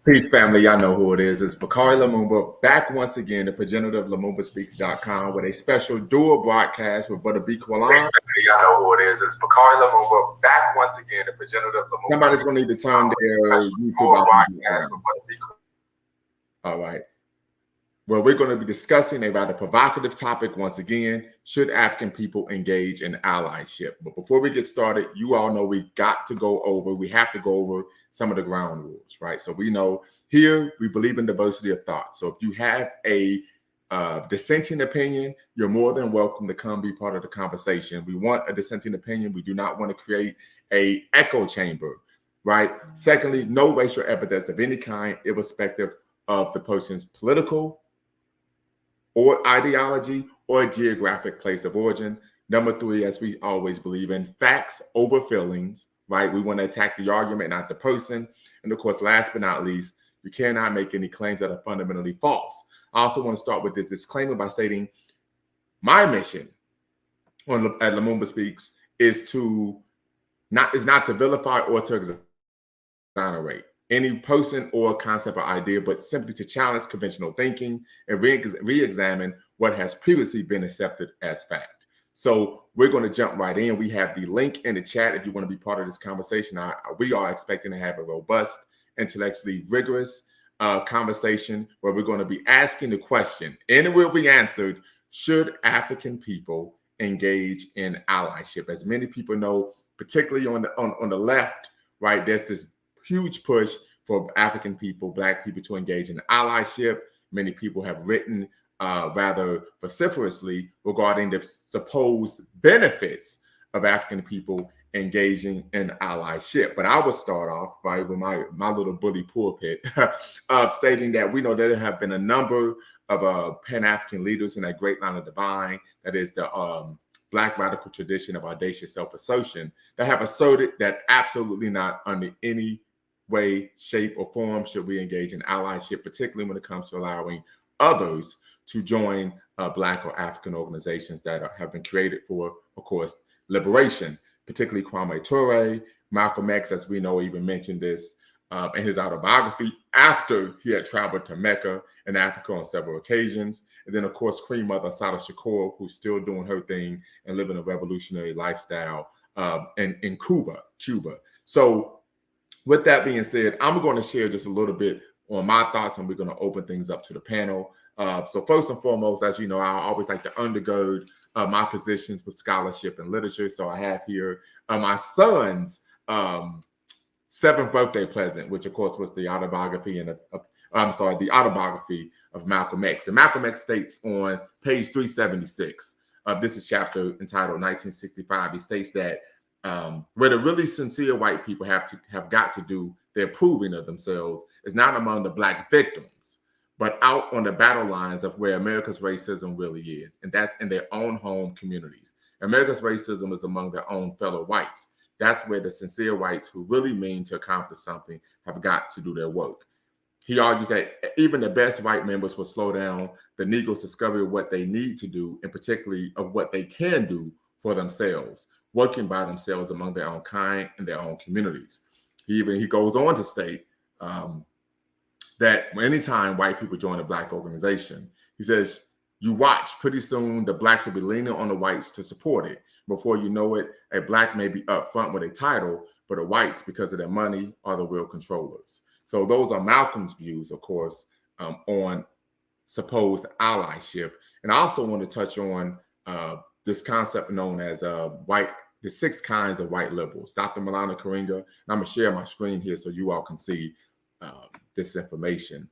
Peace family, y'all know who it is. It's Bakari Lumumba back once again at progenitor of LumumbaSpeaks.com with a special dual broadcast with Brother B. Kwalan. Y'all know who it is. It's Bakari Lumumba back once again at progenitor of Lumumba. Somebody's going to need to turn their YouTube off. All right. Well, we're going to be discussing a rather provocative topic once again. Should African people engage in allyship? But before we get started, you all know we have to go over some of the ground rules, right? So we know here we believe in diversity of thought. So if you have a dissenting opinion, you're more than welcome to come be part of the conversation. We want a dissenting opinion. We do not want to create a echo chamber, right? Secondly, no racial epithets of any kind, irrespective of the person's political or ideology or geographic place of origin. Number three, as we always believe in, facts over feelings, right? We want to attack the argument, not the person. And of course, last but not least, you cannot make any claims that are fundamentally false. I also want to start with this disclaimer by stating my mission at Lumumba Speaks is not to vilify or to exonerate any person or concept or idea, but simply to challenge conventional thinking and re-examine what has previously been accepted as fact. So we're going to jump right in. We have the link in the chat if you want to be part of this conversation. We are expecting to have a robust, intellectually rigorous conversation where we're going to be asking the question, and it will be answered, should African people engage in allyship? As many people know, particularly on the left, right, there's this huge push for African people, Black people, to engage in allyship. Many people have written rather vociferously regarding the supposed benefits of African people engaging in allyship. But I will start off right with my little bully pulpit stating that we know there have been a number of Pan-African leaders in that great line of divine, that is the Black radical tradition of audacious self-assertion, that have asserted that absolutely not under any way, shape, or form should we engage in allyship, particularly when it comes to allowing others to join Black or African organizations that have been created for, of course, liberation, particularly Kwame Ture. Malcolm X, as we know, even mentioned this in his autobiography after he had traveled to Mecca in Africa on several occasions. And then, of course, Queen Mother Sada Shakur, who's still doing her thing and living a revolutionary lifestyle in Cuba. So with that being said, I'm going to share just a little bit on my thoughts, and we're going to open things up to the panel. So first and foremost, as you know, I always like to undergird my positions with scholarship and literature. So I have here my son's 7th birthday present, which of course was the autobiography the autobiography of Malcolm X. And Malcolm X states on page 376, this is chapter entitled 1965. He states that where the really sincere white people have got to do their proving of themselves is not among the Black victims, but out on the battle lines of where America's racism really is, and that's in their own home communities. America's racism is among their own fellow whites. That's where the sincere whites who really mean to accomplish something have got to do their work. He argues that even the best white members will slow down the Negroes' discovery of what they need to do, and particularly of what they can do for themselves, working by themselves among their own kind and their own communities. He goes on to state that anytime white people join a Black organization, he says, you watch, pretty soon the Blacks will be leaning on the whites to support it. Before you know it, a Black may be up front with a title, but the whites, because of their money, are the real controllers. So those are Malcolm's views, of course, on supposed allyship. And I also want to touch on this concept known as the 6 kinds of white liberals. Dr. Malana Karinga, and I'm going to share my screen here so you all can see this information,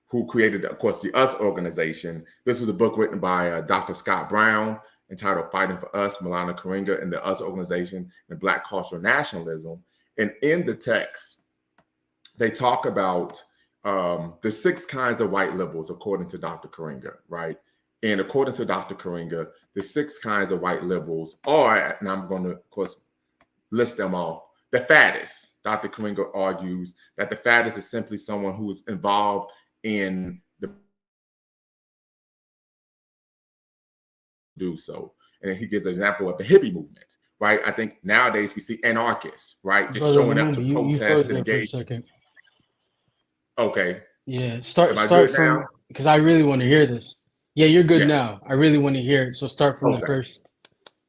who created, of course, the US organization. This was a book written by Dr. Scott Brown entitled Fighting for Us, Malana Karinga and the US organization and Black cultural nationalism. And in the text, they talk about the 6 kinds of white liberals, according to Dr. Karinga, right? And according to Dr. Karinga, the 6 kinds of white liberals are, and I'm going to, of course, list them off, the faddist. Dr. Karinga argues that the faddist is simply someone who is involved in the do so. And he gives an example of the hippie movement, right? I think nowadays we see anarchists, right, just Brother showing up Lumumba, to you protest froze and there for a engage. second. Okay. Yeah, Am start I good from now? because I really want to hear this. Yeah, you're good Yes. now. I really want to hear it. So start from the Okay. first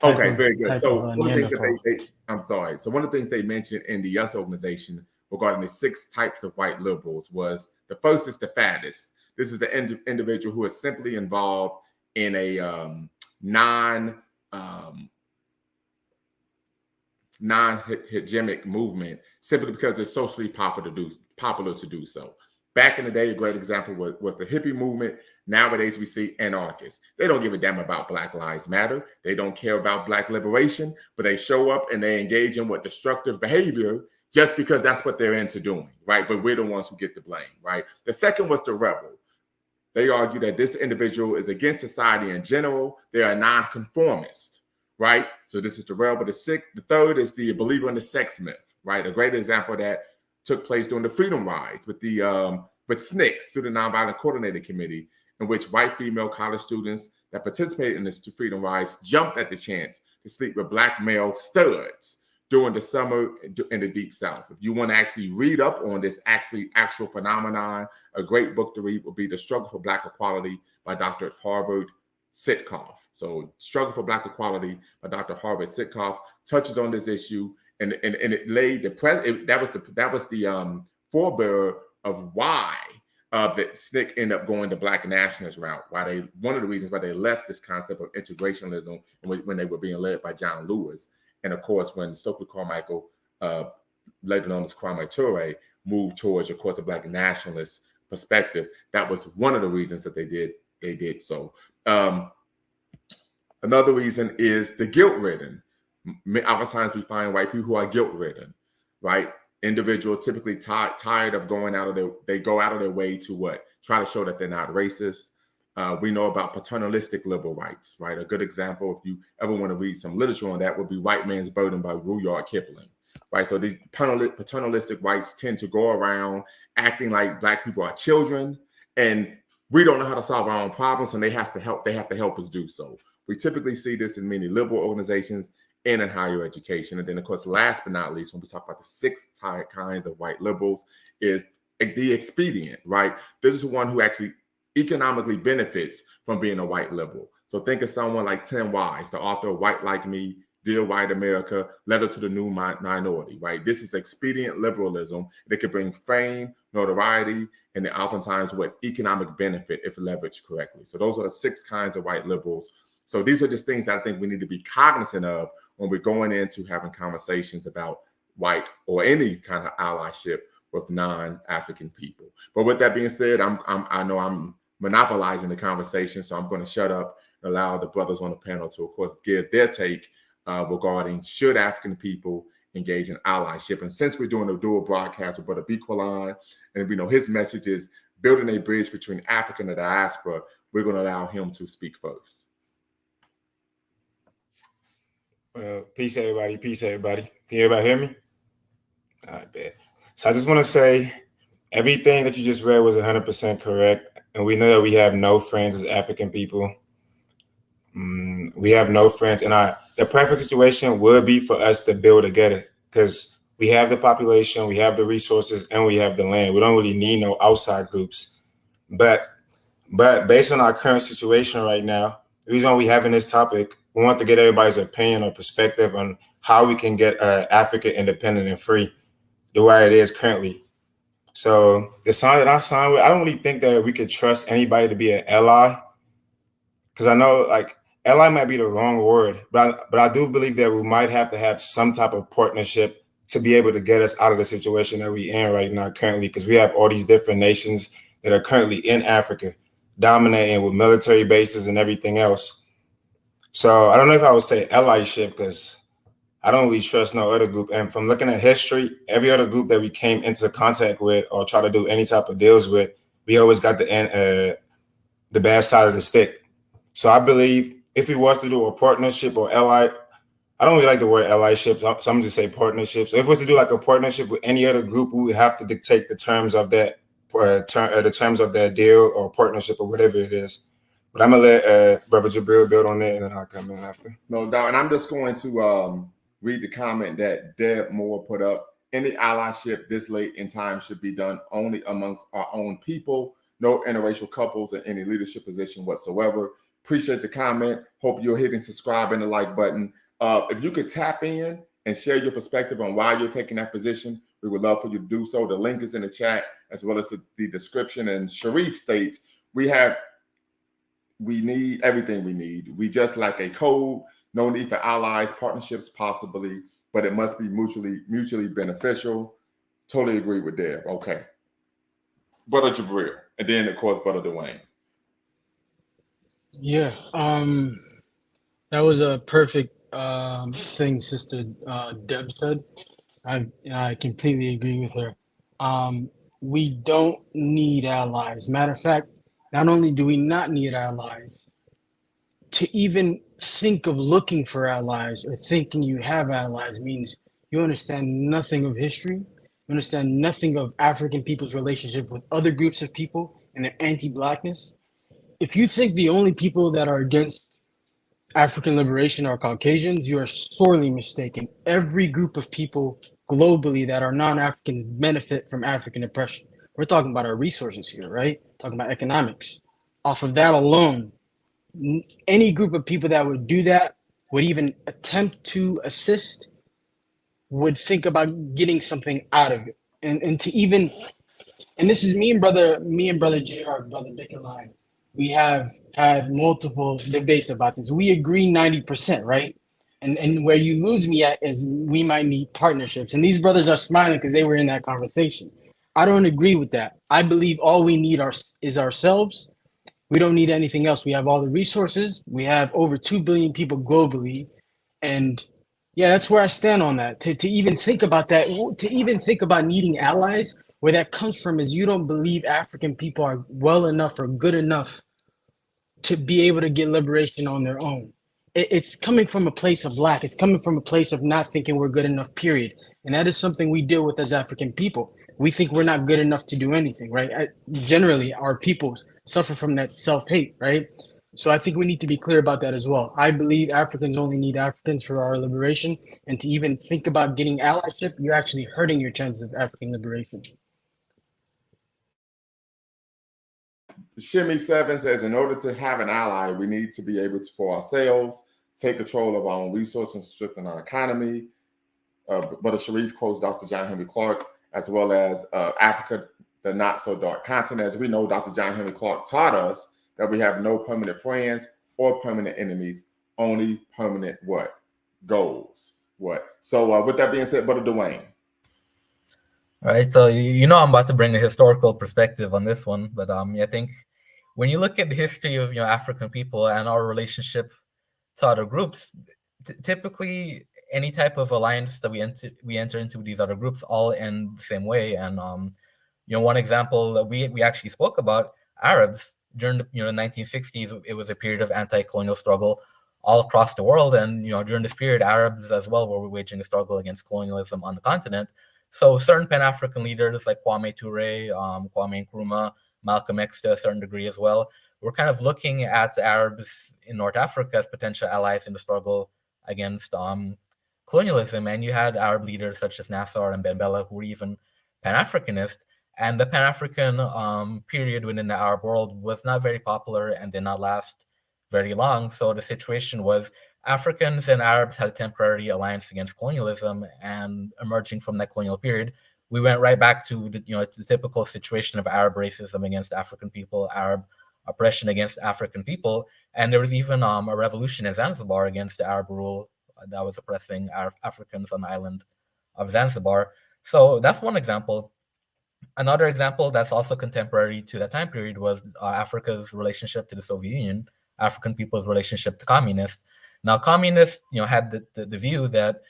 Okay, very good. type So of one of the things that Neanderthal. I'm sorry. So one of the things they mentioned in the US organization regarding the 6 types of white liberals was the first is the faddist. This is the individual who is simply involved in a non-hegemonic movement simply because it's socially popular to do so. Back in the day, a great example was the hippie movement. Nowadays, we see anarchists. They don't give a damn about Black Lives Matter. They don't care about Black liberation, but they show up and they engage in what destructive behavior just because that's what they're into doing, right? But we're the ones who get the blame, right? The second was the rebel. They argue that this individual is against society in general. They are nonconformist, right? So this is the rebel. The third is the believer in the sex myth, right? A great example of that took place during the Freedom Rides with the SNCC, Student Nonviolent Coordinating Committee, in which white female college students that participated in the Freedom Rides jumped at the chance to sleep with Black male studs during the summer in the Deep South. If you want to actually read up on this actual phenomenon, a great book to read would be The Struggle for Black Equality by Dr. Harvard Sitkoff. So Struggle for Black Equality by Dr. Harvard Sitkoff touches on this issue, and it laid that was the forebearer of why that SNCC ended up going the Black nationalist route. One of the reasons why they left this concept of integrationism when they were being led by John Lewis. And of course, when Stokely Carmichael, later known as Kwame Ture, moved towards, of course, a Black nationalist perspective, that was one of the reasons that they did so. Another reason is the guilt-ridden. Oftentimes we find white people who are guilt-ridden, right? Individuals typically tired of going out of their way to what? Try to show that they're not racist. We know about paternalistic liberal rights, right? A good example, if you ever want to read some literature on that, would be White Man's Burden by Rudyard Kipling, right? So these paternalistic whites tend to go around acting like Black people are children, and we don't know how to solve our own problems, and they have to help us do so. We typically see this in many liberal organizations and in higher education. And then, of course, last but not least, when we talk about the 6 kinds of white liberals, is the expedient, right? This is one who actually economically benefits from being a white liberal. So think of someone like Tim Wise, the author of White Like Me, Dear White America, Letter to the New Minority, right? This is expedient liberalism that could bring fame, notoriety, and oftentimes what economic benefit if leveraged correctly. So those are the 6 kinds of white liberals. So these are just things that I think we need to be cognizant of when we're going into having conversations about white or any kind of allyship with non-African people. But with that being said, I know I'm monopolizing the conversation, so I'm going to shut up and allow the brothers on the panel to, of course, give their take regarding should African people engage in allyship. And since we're doing a dual broadcast with Brother Bequaline, and we know his message is building a bridge between Africa and the diaspora, we're going to allow him to speak first. Peace, everybody. Peace, everybody. Can everybody hear me? All right, bad. So I just want to say everything that you just read was 100% correct. And we know that we have no friends as African people. We have no friends. And the perfect situation would be for us to build together because we have the population, we have the resources, and we have the land. We don't really need no outside groups. But based on our current situation right now, the reason why we're having this topic, we want to get everybody's opinion or perspective on how we can get Africa independent and free the way it is currently. So the sign that I signed with, I don't really think that we could trust anybody to be an ally, because I know like ally might be the wrong word, but I do believe that we might have to have some type of partnership to be able to get us out of the situation that we're in right now currently, because we have all these different nations that are currently in Africa dominating with military bases and everything else. So I don't know if I would say allyship because I don't really trust no other group. And from looking at history, every other group that we came into contact with or try to do any type of deals with, we always got the bad side of the stick. So I believe if we was to do a partnership or ally, I don't really like the word allyship, so I'm just say partnership. So if we was to do like a partnership with any other group, we would have to dictate the terms of that the terms of that deal or partnership or whatever it is. But I'm gonna let Brother Jabril build on that, and then I'll come in after. No doubt, and I'm just going to read the comment that Deb Moore put up. Any allyship this late in time should be done only amongst our own people. No interracial couples in any leadership position whatsoever. Appreciate the comment. Hope you're hitting subscribe and the like button. If you could tap in and share your perspective on why you're taking that position, we would love for you to do so. The link is in the chat as well as the description. And Sharif states, we need everything we need. We just lack a code. No need for allies, partnerships, possibly, but it must be mutually beneficial. Totally agree with Deb. Okay. Brother Jabril, and then of course Brother Dwayne. Yeah. That was a perfect thing Sister Deb said. I completely agree with her. We don't need allies. Matter of fact, not only do we not need allies, to even think of looking for allies or thinking you have allies means you understand nothing of history. You understand nothing of African people's relationship with other groups of people and their anti-blackness. If you think the only people that are against African liberation are Caucasians, you are sorely mistaken. Every group of people globally that are non-Africans benefit from African oppression. We're talking about our resources here, right? Talking about economics. Off of that alone, any group of people that would do that, would even attempt to assist, would think about getting something out of it. And to even, and this is me and brother JR, brother Dick and Line, we have had multiple debates about this. We agree 90%, right? And where you lose me at is we might need partnerships. And these brothers are smiling because they were in that conversation. I don't agree with that. I believe all we need is ourselves. We don't need anything else. We have all the resources. We have over 2 billion people globally. And yeah, that's where I stand on that. To even think about that, to even think about needing allies, where that comes from is you don't believe African people are well enough or good enough to be able to get liberation on their own. It's coming from a place of lack. It's coming from a place of not thinking we're good enough, period. And that is something we deal with as African people. We think we're not good enough to do anything, right? Generally, our people suffer from that self-hate, right? So I think we need to be clear about that as well. I believe Africans only need Africans for our liberation. And to even think about getting allyship, you're actually hurting your chances of African liberation. Shimmy 7 says, in order to have an ally, we need to be able to, for ourselves, take control of our own resources and strengthen our economy. But Sharif quotes Dr. John Henry Clark, as well as Africa, the not so dark continent. As we know, Dr. John Henry Clark taught us that we have no permanent friends or permanent enemies, only permanent what? Goals. What? So with that being said, Brother Dwayne. All right, so you know I'm about to bring a historical perspective on this one, but I think when you look at the history of African people and our relationship to other groups, typically any type of alliance that we enter into with these other groups all end the same way. And one example that we actually spoke about, Arabs during the 1960s, it was a period of anti-colonial struggle all across the world, and during this period, Arabs as well were waging a struggle against colonialism on the continent. So certain Pan-African leaders like Kwame Ture, Kwame Nkrumah, Malcolm X to a certain degree as well, were kind of looking at Arabs in North Africa as potential allies in the struggle against colonialism. And you had Arab leaders such as Nasser and Ben Bella who were even Pan-Africanist. And the Pan-African period within the Arab world was not very popular and did not last very long. So the situation was Africans and Arabs had a temporary alliance against colonialism, and emerging from that colonial period, we went right back to the typical situation of Arab racism against African people, Arab oppression against African people, and there was even a revolution in Zanzibar against the Arab rule that was oppressing Africans on the island of Zanzibar. So that's one example. Another example that's also contemporary to that time period was Africa's relationship to the Soviet Union, African people's relationship to communists. Now, communists, had the view that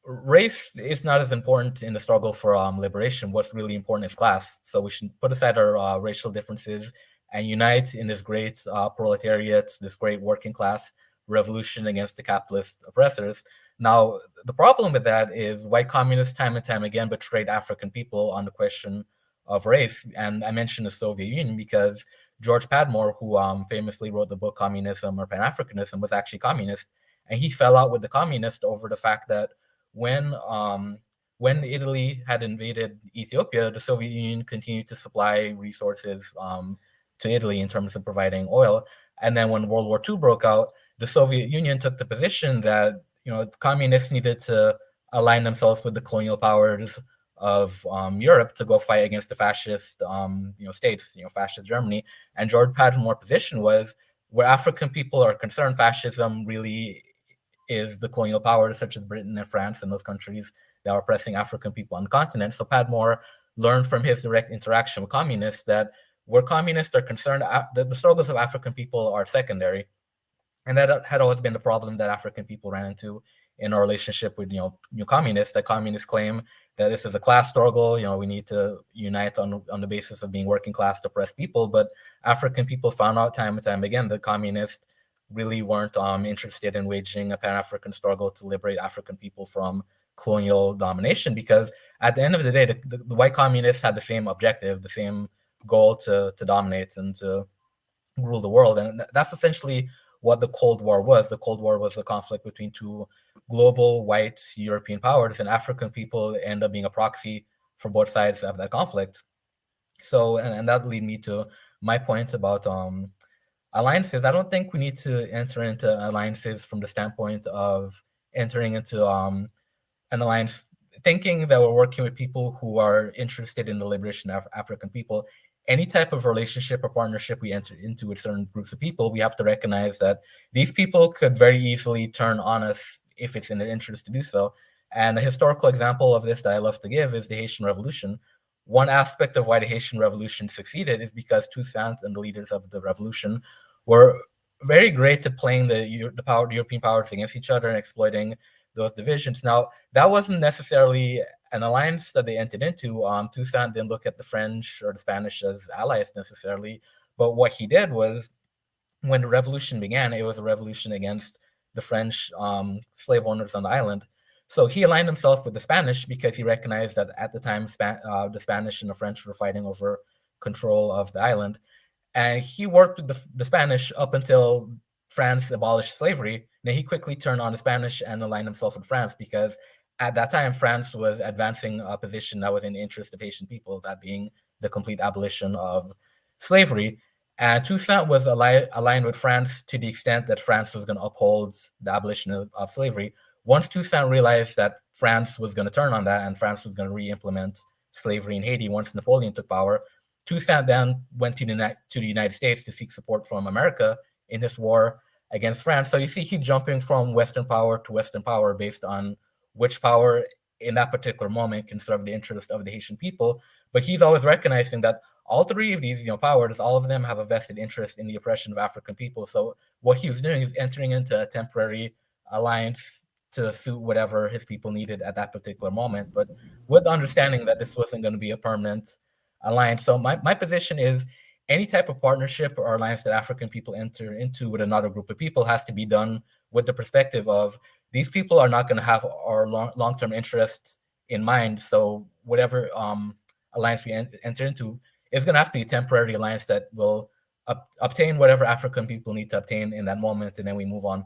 race is not as important in the struggle for liberation. What's really important is class. So we should put aside our racial differences and unite in this great proletariat, this great working class revolution against the capitalist oppressors. Now, the problem with that is white communists time and time again betrayed African people on the question of race. And I mentioned the Soviet Union because George Padmore, who famously wrote the book Communism or Pan-Africanism, was actually communist. and he fell out with the communists over the fact that when Italy had invaded Ethiopia, the Soviet Union continued to supply resources to Italy in terms of providing oil. And then when World War II broke out, the Soviet Union took the position that the communists needed to align themselves with the colonial powers of Europe to go fight against the fascist states, fascist Germany. And George Padmore's position was, where African people are concerned, fascism really is the colonial powers such as Britain and France and those countries that are oppressing African people on the continent. So Padmore learned from his direct interaction with communists that where communists are concerned, the struggles of African people are secondary. And that had always been the problem that African people ran into in our relationship with communists. That communists claim that this is a class struggle. We need to unite on the basis of being working class oppressed people. But African people found out time and time again that communists really weren't interested in waging a Pan-African struggle to liberate African people from colonial domination, because at the end of the day, the white communists had the same objective, the same goal to dominate and to rule the world. And that's essentially what the Cold War was. The Cold War was a conflict between two global white European powers, and African people end up being a proxy for both sides of that conflict. So, and that lead me to my point about alliances. I don't think we need to enter into alliances from the standpoint of entering into an alliance thinking that we're working with people who are interested in the liberation of African people. Any type of relationship or partnership we enter into with certain groups of people, we have to recognize that these people could very easily turn on us if it's in their interest to do so. And a historical example of this that I love to give is the Haitian Revolution. One aspect of why the Haitian Revolution succeeded is because Toussaint and the leaders of the revolution were very great at playing the European powers against each other and exploiting those divisions. Now, that wasn't necessarily an alliance that they entered into. Toussaint didn't look at the French or the Spanish as allies necessarily, but what he did was, when the revolution began, it was a revolution against the French slave owners on the island. So he aligned himself with the Spanish because he recognized that at the time the Spanish and the French were fighting over control of the island. And he worked with the Spanish up until France abolished slavery. Then he quickly turned on the Spanish and aligned himself with France, because at that time, France was advancing a position that was in the interest of Haitian people, that being the complete abolition of slavery. And Toussaint was aligned with France to the extent that France was going to uphold the abolition of slavery. Once Toussaint realized that France was going to turn on that and France was going to re-implement slavery in Haiti once Napoleon took power, Toussaint then went to the United States to seek support from America in this war against France. So you see, he's jumping from Western power to Western power based on which power in that particular moment can serve the interest of the Haitian people. But he's always recognizing that all three of these powers, all of them have a vested interest in the oppression of African people. So what he was doing is entering into a temporary alliance to suit whatever his people needed at that particular moment, but with the understanding that this wasn't going to be a permanent alliance. So my position is, any type of partnership or alliance that African people enter into with another group of people has to be done with the perspective of, these people are not going to have our long-term interests in mind. So whatever alliance we enter into is going to have to be a temporary alliance that will obtain whatever African people need to obtain in that moment, and then we move on.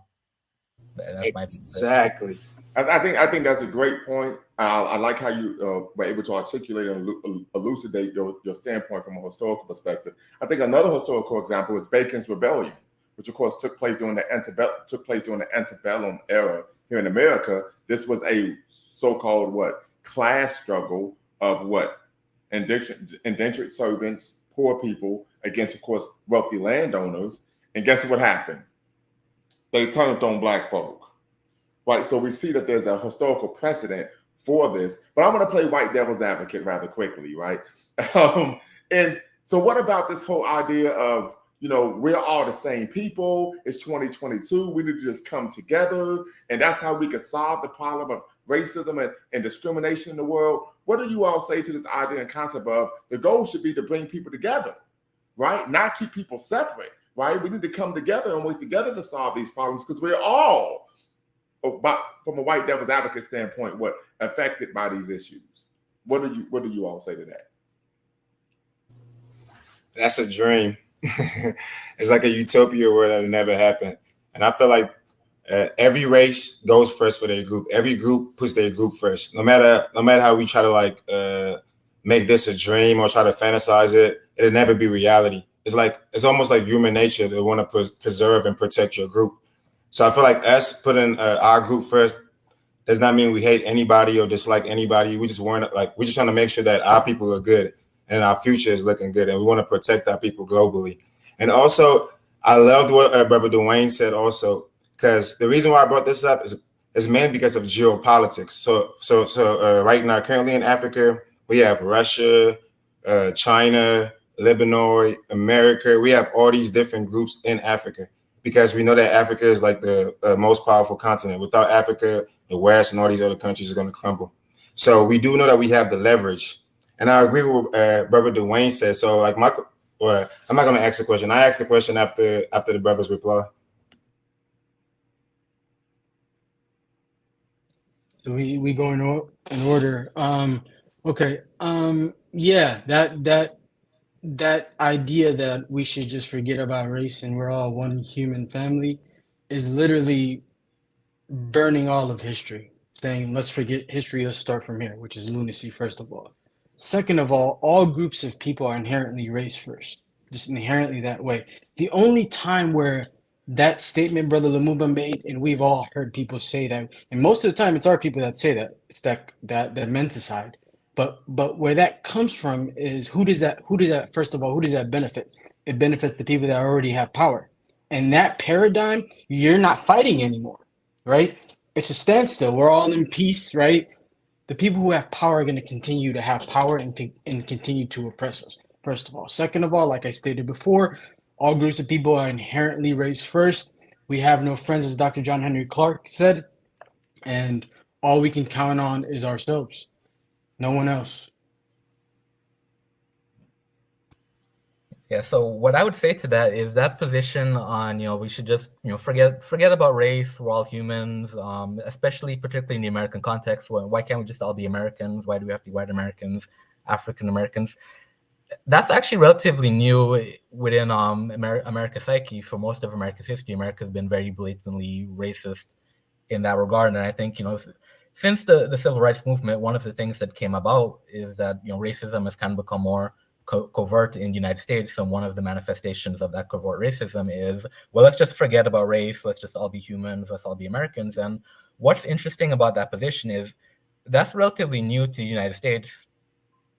That's exactly. I think that's a great point. I like how you were able to articulate and elucidate your standpoint from a historical perspective. I think another historical example is Bacon's Rebellion, which of course took place during the antebellum era here in America. This was a so-called class struggle of indentured servants, poor people, against, of course, wealthy landowners. And guess what happened? They turned on Black folk. Right, so we see that there's a historical precedent for this, but I'm going to play white devil's advocate rather quickly, right? And so what about this whole idea of, we're all the same people, it's 2022, we need to just come together, and that's how we can solve the problem of racism and discrimination in the world? What do you all say to this idea and concept of, the goal should be to bring people together, right? Not keep people separate, right? We need to come together and work together to solve these problems, because we're all, from a white devil's advocate standpoint, affected by these issues. What do you all say to that? That's a dream. It's like a utopia where that'll never happen. And I feel like every race goes first for their group. Every group puts their group first. No matter how we try to like make this a dream or try to fantasize it, it'll never be reality. It's almost like human nature to want to preserve and protect your group. So I feel like us putting our group first does not mean we hate anybody or dislike anybody. We just want we're just trying to make sure that our people are good and our future is looking good, and we want to protect our people globally. And also, I loved what Brother Dwayne said also, because the reason why I brought this up is mainly because of geopolitics. So right now, currently in Africa, we have Russia, China, Lebanon, America. We have all these different groups in Africa because we know that Africa is like the most powerful continent. Without Africa, the West and all these other countries are going to crumble. So we do know that we have the leverage. And I agree with what Brother Dwayne said. So like I'm not going to ask the question. I asked the question after the brother's reply. So we go in order. Okay. Yeah, that idea that we should just forget about race and we're all one human family is literally burning all of history, saying let's forget history, let's start from here, which is lunacy, first of all. Second of all groups of people are inherently race first, just inherently that way. The only time where that statement Brother Lumumba made, and we've all heard people say that, and most of the time it's our people that say that, it's that menticide. But where that comes from is who does that first of all, who does that benefit? It benefits the people that already have power. And that paradigm, you're not fighting anymore, right? It's a standstill. We're all in peace, right? The people who have power are going to continue to have power and continue to oppress us, first of all. Second of all, like I stated before, all groups of people are inherently race first. We have no friends, as Dr. John Henry Clark said, and all we can count on is ourselves. No one else. Yeah, so what I would say to that is that position on, we should just, forget about race, we're all humans, especially particularly in the American context. Why can't we just all be Americans? Why do we have to be white Americans, African Americans? That's actually relatively new within America's psyche. For most of America's history, America has been very blatantly racist in that regard. And I think, since the civil rights movement, one of the things that came about is that, racism has kind of become more covert in the United States. And one of the manifestations of that covert racism is, well, let's just forget about race. Let's just all be humans. Let's all be Americans. And what's interesting about that position is that's relatively new to the United States,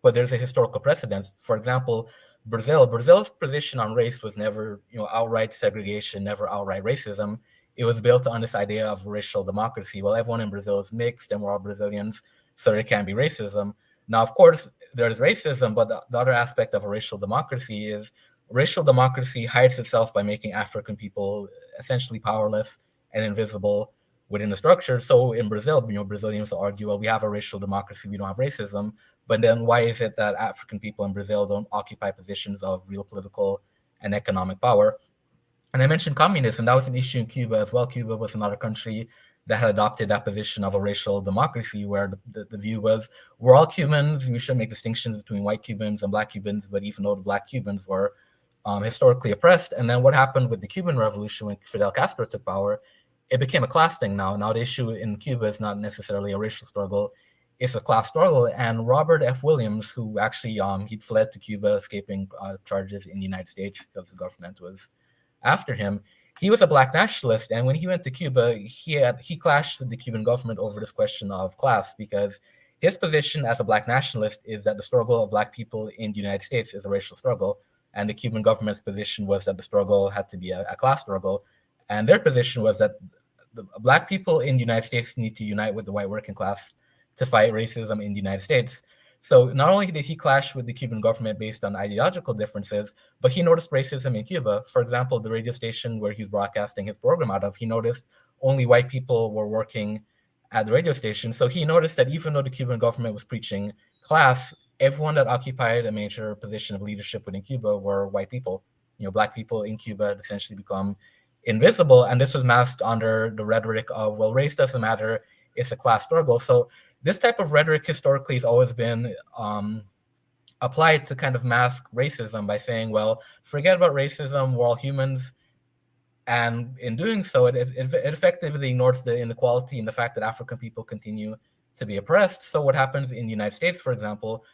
but there's a historical precedent. For example, Brazil's position on race was never, outright segregation, never outright racism. It was built on this idea of racial democracy. Well, everyone in Brazil is mixed and we're all Brazilians, so there can't be racism. Now, of course, there's racism, but the other aspect of a racial democracy is racial democracy hides itself by making African people essentially powerless and invisible within the structure. So in Brazil, Brazilians will argue, well, we have a racial democracy, we don't have racism. But then why is it that African people in Brazil don't occupy positions of real political and economic power? And I mentioned communism. That was an issue in Cuba as well. Cuba was another country that had adopted that position of a racial democracy, where the view was, we're all Cubans, we should make distinctions between white Cubans and black Cubans, but even though the black Cubans were historically oppressed. And then what happened with the Cuban Revolution when Fidel Castro took power, it became a class thing now. Now the issue in Cuba is not necessarily a racial struggle, it's a class struggle. And Robert F. Williams, who actually he'd fled to Cuba, escaping charges in the United States because the government was after him, he was a black nationalist. And when he went to Cuba, he clashed with the Cuban government over this question of class, because his position as a black nationalist is that the struggle of black people in the United States is a racial struggle. And the Cuban government's position was that the struggle had to be a class struggle. And their position was that the black people in the United States need to unite with the white working class to fight racism in the United States. So not only did he clash with the Cuban government based on ideological differences, but he noticed racism in Cuba. For example, the radio station where he's broadcasting his program out of, he noticed only white people were working at the radio station. So he noticed that even though the Cuban government was preaching class, everyone that occupied a major position of leadership within Cuba were white people. Black people in Cuba had essentially become invisible. And this was masked under the rhetoric of, well, race doesn't matter, it's a class struggle. So this type of rhetoric historically has always been applied to kind of mask racism by saying, well, forget about racism, we're all humans. And in doing so, it effectively ignores the inequality and the fact that African people continue to be oppressed. So what happens in the United States, for example,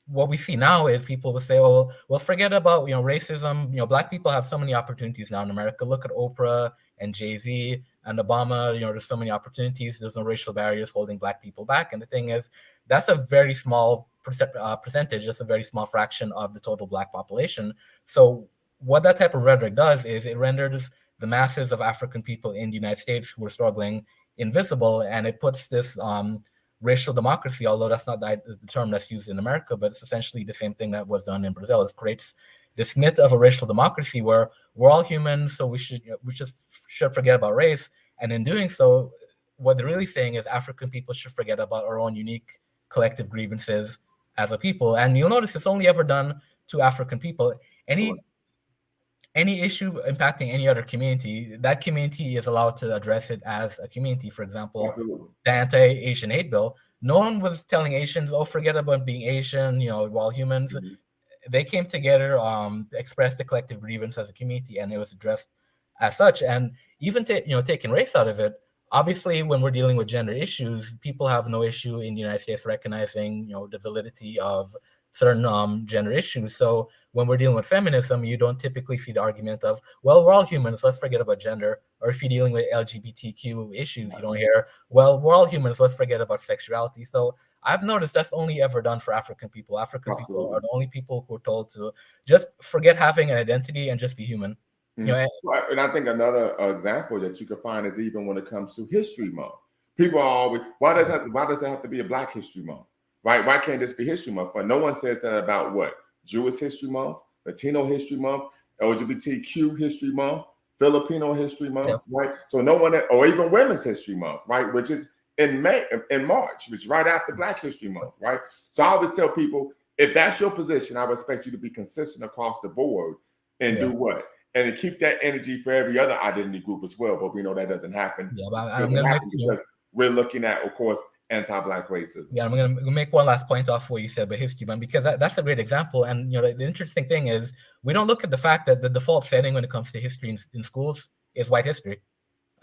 what we see now is people will say, "Oh, well, forget about racism. Black people have so many opportunities now in America. Look at Oprah and Jay-Z and Obama. There's so many opportunities. There's no racial barriers holding Black people back." And the thing is, that's a very small percentage. That's a very small fraction of the total Black population. So what that type of rhetoric does is it renders the masses of African people in the United States who are struggling invisible, and it puts this racial democracy, although that's not the term that's used in America, but it's essentially the same thing that was done in Brazil. It creates this myth of a racial democracy where we're all human, so we just should forget about race. And in doing so, what they're really saying is African people should forget about our own unique collective grievances as a people. And you'll notice it's only ever done to African people. Any issue impacting any other community, that community is allowed to address it as a community. For example, Absolutely. The anti-Asian hate bill. No one was telling Asians, "Oh, forget about being Asian, we're all humans." Mm-hmm. They came together, expressed a collective grievance as a community, and it was addressed as such. And even taking race out of it, obviously, when we're dealing with gender issues, people have no issue in the United States recognizing, the validity of certain gender issues. So when we're dealing with feminism, you don't typically see the argument of, "Well, we're all humans, let's forget about gender." Or if you're dealing with LGBTQ issues, you don't hear, "Well, we're all humans, let's forget about sexuality." So I've noticed that's only ever done for African people. African people are the only people who are told to just forget having an identity and just be human. Mm-hmm. And I think another example that you can find is even when it comes to History Month. People are always, why does there have to be a Black History Month? Right? Why can't this be History Month? But no one says that about what? Jewish History Month, Latino History Month, LGBTQ History Month, Filipino History Month, right? So no one, or even Women's History Month, right? Which is in March, which is right after Black History Month, right? So I always tell people, if that's your position, I would expect you to be consistent across the board and do what? And to keep that energy for every other identity group as well. But we know that doesn't happen. Yeah, but I'm gonna because we're looking at, of course, anti-Black racism. Yeah, I'm going to make one last point off what you said about History Month, because that's a great example. And the interesting thing is we don't look at the fact that the default setting when it comes to history in schools is white history.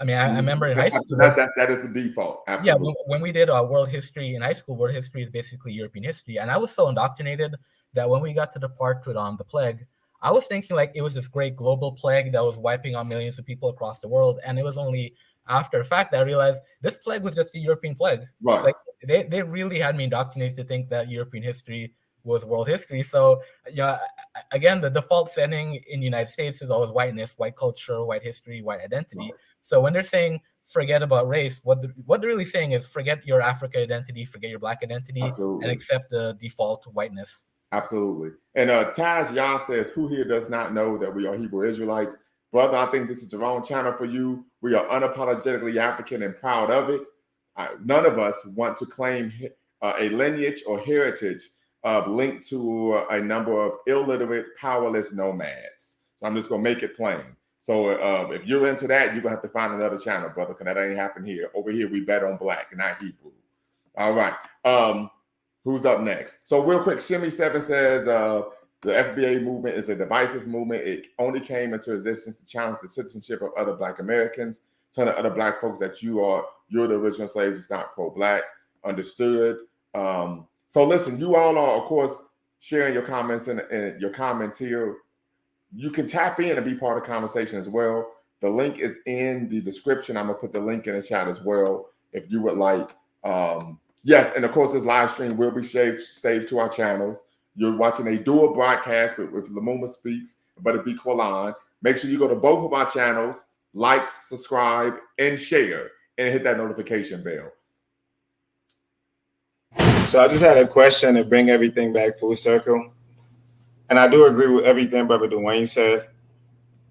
I mean, I remember in high school that is the default. Absolutely. Yeah, when we did world history in high school, world history is basically European history, and I was so indoctrinated that when we got to the part with the plague, I was thinking like it was this great global plague that was wiping out millions of people across the world, and it was only after the fact that I realized this plague was just a European plague. Right. Like they really had me indoctrinated to think that European history was world history. So again, the default setting in the United States is always whiteness, white culture, white history, white identity. Right. So when they're saying forget about race, what they're really saying is forget your African identity, forget your Black identity, and accept the default whiteness. Absolutely. And Taj Yah says, "Who here does not know that we are Hebrew Israelites?" Brother, I think this is the wrong channel for you. We are unapologetically African and proud of it. None of us want to claim a lineage or heritage linked to a number of illiterate, powerless nomads. So I'm just going to make it plain. So if you're into that, you're going to have to find another channel, brother, because that ain't happen here. Over here, we bet on Black, not Hebrew. All right. Who's up next? So real quick, Shimmy7 says, the FBA movement is a divisive movement. It only came into existence to challenge the citizenship of other Black Americans, telling other Black folks that you're the original slaves. It's not pro-Black. Understood. So listen, you all are, of course, sharing your comments and your comments here. You can tap in and be part of the conversation as well. The link is in the description. I'm gonna put the link in the chat as well if you would like. Yes, and of course, this live stream will be saved to our channels. You're watching a dual broadcast with Lumumba Speaks, but it be Quillan. Make sure you go to both of our channels, like, subscribe, and share, and hit that notification bell. So I just had a question to bring everything back full circle. And I do agree with everything Brother Dwayne said.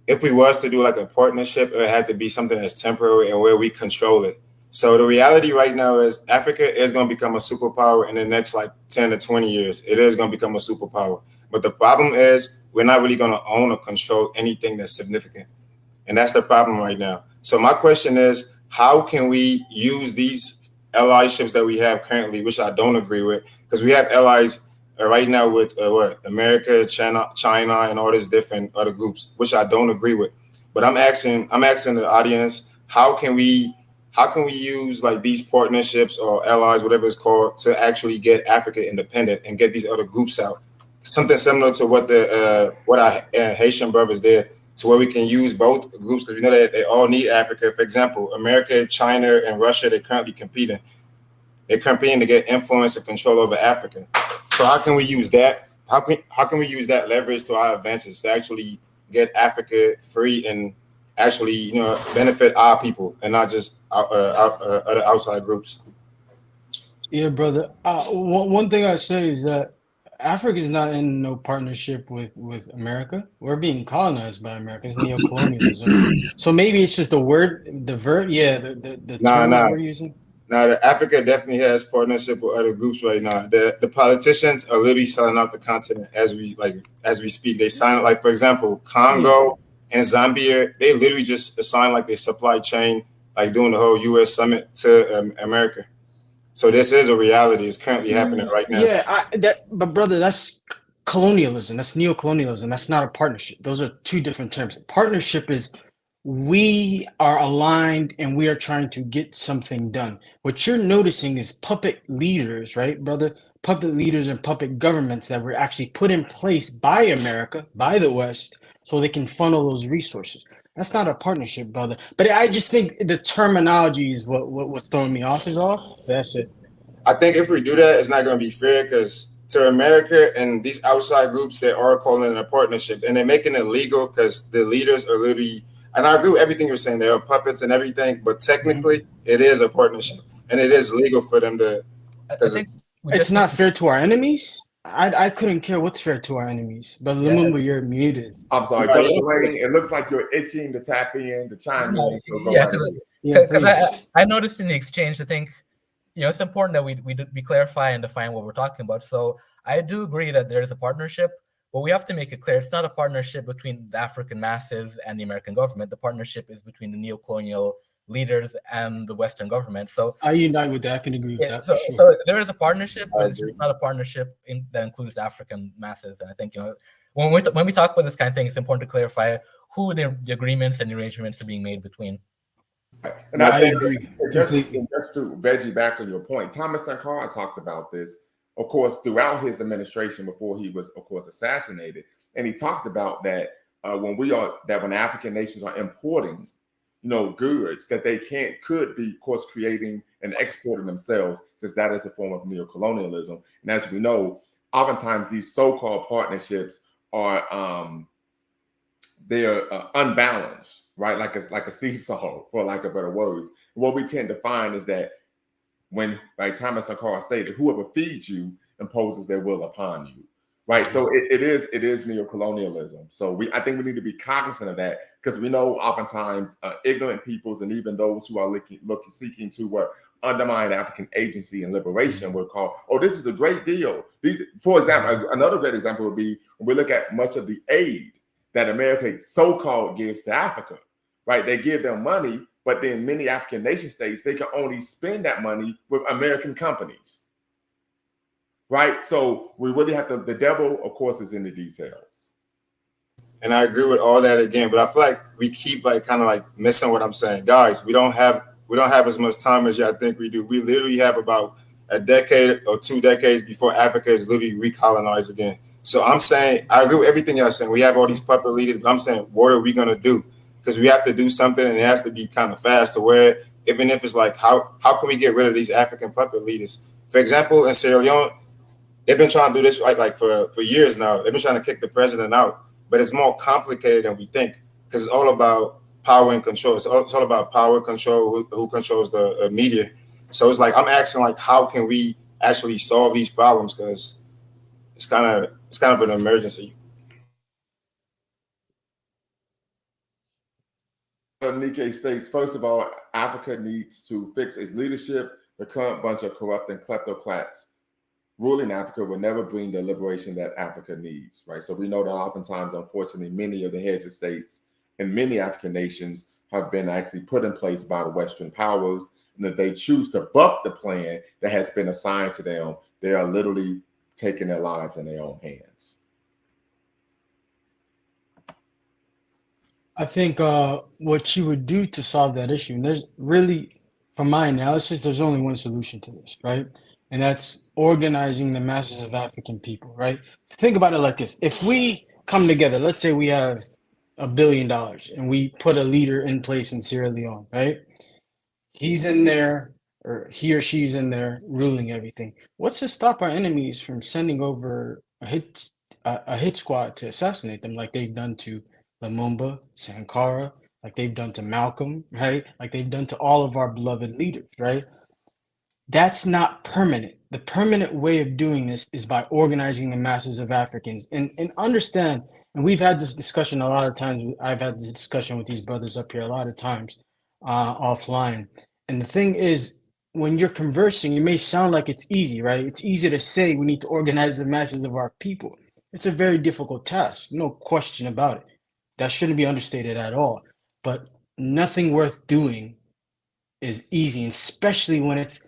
If we was to do like a partnership, it had to be something that's temporary and where we control it. So the reality right now is Africa is going to become a superpower in the next like 10 to 20 years. It is going to become a superpower. But the problem is we're not really going to own or control anything that's significant. And that's the problem right now. So my question is, how can we use these allyships that we have currently, which I don't agree with, because we have allies right now with America, China, and all these different other groups, which I don't agree with. But I'm asking the audience, how can we use like these partnerships or allies, whatever it's called, to actually get Africa independent and get these other groups out? Something similar to what our Haitian brothers did, to where we can use both groups, because we know that they all need Africa. For example, America, China, and Russia, they're currently competing. They're competing to get influence and control over Africa. So how can we use that? How can we use that leverage to our advantage to actually get Africa free and actually benefit our people and not just other outside groups? Yeah, brother. One thing I say is that Africa is not in no partnership with America. We're being colonized by America. It's neocolonialism. So maybe it's just the verb. Yeah, the term that we're using. Now, Africa definitely has partnership with other groups right now. The politicians are literally selling out the continent as we speak. They sign, like, for example, Congo and Zambia. They literally just assign like their supply chain, like doing the whole U.S. summit to America. So this is a reality. It's currently happening right now. Yeah, but brother, that's colonialism. That's neocolonialism. That's not a partnership. Those are two different terms. Partnership is we are aligned and we are trying to get something done. What you're noticing is puppet leaders, right, brother? Puppet leaders and puppet governments that were actually put in place by America, by the West, so they can funnel those resources. That's not a partnership, brother. But I just think the terminology is what's throwing me off. That's it. I think if we do that, it's not going to be fair, because to America and these outside groups, they are calling it a partnership, and they're making it legal because the leaders are literally. And I agree with everything you're saying. They are puppets and everything, but technically, it is a partnership, and it is legal for them to. It's not fair to our enemies. I couldn't care what's fair to our enemies, but remember, you're muted. I'm sorry, but it looks like you're itching to tap in, to chime in. So because I noticed in the exchange, I think it's important that we clarify and define what we're talking about. So I do agree that there is a partnership, but we have to make it clear it's not a partnership between the African masses and the American government. The partnership is between the neocolonial leaders and the Western government. So I unite with that. I can agree with that. So there is a partnership, but it's not a partnership that includes African masses. And I think when we talk about this kind of thing, it's important to clarify who the agreements and arrangements are being made between. And I agree. Just to veggie back on your point, Thomas Sankara talked about this, of course, throughout his administration before he was, of course, assassinated. And he talked about that when African nations are importing goods that they could be, of course, creating and exporting themselves, since that is a form of neocolonialism. And as we know, oftentimes these so-called partnerships are they're unbalanced, right? Like a seesaw, for lack of better words. What we tend to find is that when, like Thomas Sankara stated, whoever feeds you imposes their will upon you. Right, so it is neocolonialism. So I think we need to be cognizant of that, because we know oftentimes ignorant peoples and even those who are seeking to undermine African agency and liberation will call, oh, this is a great deal. For example, another great example would be when we look at much of the aid that America so-called gives to Africa. Right, they give them money, but then many African nation states, they can only spend that money with American companies. Right, so we really have to. The devil, of course, is in the details. And I agree with all that again, but I feel like we keep kind of missing what I'm saying, guys. We don't have as much time as y'all think we do. We literally have about a decade or 2 decades before Africa is literally recolonized again. So I'm saying I agree with everything y'all saying. We have all these puppet leaders, but I'm saying, what are we gonna do? Because we have to do something, and it has to be kind of fast, to where even if it's like how can we get rid of these African puppet leaders? For example, in Sierra Leone, they've been trying to do this for years now. They've been trying to kick the president out, but it's more complicated than we think, because it's all about power and control. It's all about power control, who controls the media. So it's like I'm asking, how can we actually solve these problems? Because it's kind of an emergency. Nikkei states, first of all, Africa needs to fix its leadership. The current bunch of corrupt and kleptocrats ruling Africa will never bring the liberation that Africa needs, right? So we know that oftentimes, unfortunately, many of the heads of states in many African nations have been actually put in place by the Western powers, and if they choose to buck the plan that has been assigned to them, they are literally taking their lives in their own hands. I think what she would do to solve that issue, and there's really, from my analysis, there's only one solution to this, right? And that's organizing the masses of African people, right? Think about it like this. If we come together, let's say we have $1 billion and we put a leader in place in Sierra Leone, right? He's in there, or he or she's in there ruling everything. What's to stop our enemies from sending over a hit squad to assassinate them, like they've done to Lumumba, Sankara, like they've done to Malcolm, right? Like they've done to all of our beloved leaders, right? That's not permanent. The permanent way of doing this is by organizing the masses of Africans and understand. And we've had this discussion a lot of times. I've had this discussion with these brothers up here a lot of times offline. And the thing is, when you're conversing, it may sound like it's easy, right? It's easy to say we need to organize the masses of our people. It's a very difficult task, no question about it. That shouldn't be understated at all. But nothing worth doing is easy, especially when it's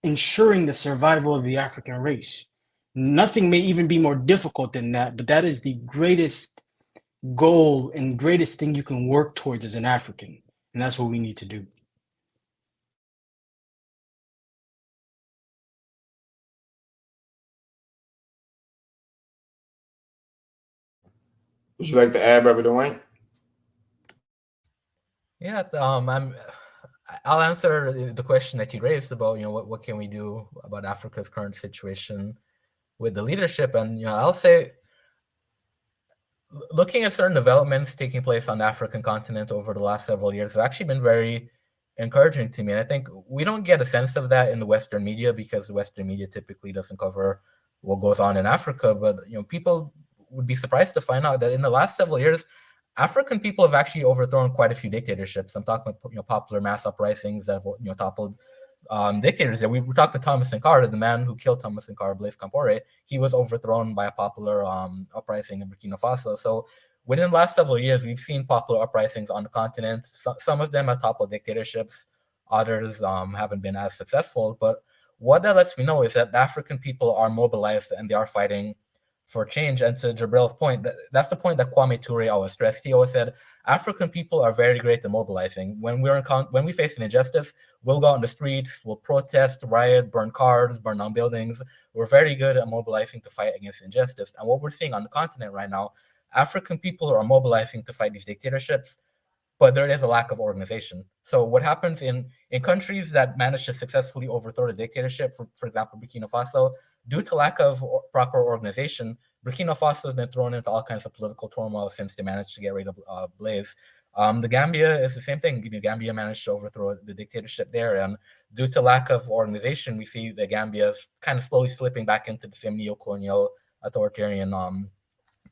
ensuring the survival of the African race. Nothing may even be more difficult than that, but that is the greatest goal and greatest thing you can work towards as an African. And that's what we need to do. Would you like to add, Brother Dwayne? Yeah, I'll answer the question that you raised about, what can we do about Africa's current situation with the leadership. And, I'll say, looking at certain developments taking place on the African continent over the last several years have actually been very encouraging to me. And I think we don't get a sense of that in the Western media, because the Western media typically doesn't cover what goes on in Africa. But, people would be surprised to find out that in the last several years, African people have actually overthrown quite a few dictatorships. I'm talking about, popular mass uprisings that have, toppled dictators. We were talking to Thomas Sankara, the man who killed Thomas Sankara, Blaise Compaoré. He was overthrown by a popular uprising in Burkina Faso. So within the last several years, we've seen popular uprisings on the continent. Some of them have toppled dictatorships. Others haven't been as successful. But what that lets me know is that the African people are mobilized and they are fighting for change. And to Jabril's point, that's the point that Kwame Ture always stressed. He always said, African people are very great at mobilizing. When we face an injustice, we'll go out in the streets, we'll protest, riot, burn cars, burn down buildings. We're very good at mobilizing to fight against injustice. And what we're seeing on the continent right now, African people are mobilizing to fight these dictatorships, but there is a lack of organization. So what happens in countries that manage to successfully overthrow the dictatorship, for example, Burkina Faso, due to lack of proper organization, Burkina Faso has been thrown into all kinds of political turmoil since they managed to get rid of Blaise. The Gambia is the same thing. Gambia managed to overthrow the dictatorship there, and due to lack of organization, we see the Gambia is kind of slowly slipping back into the same neo-colonial authoritarian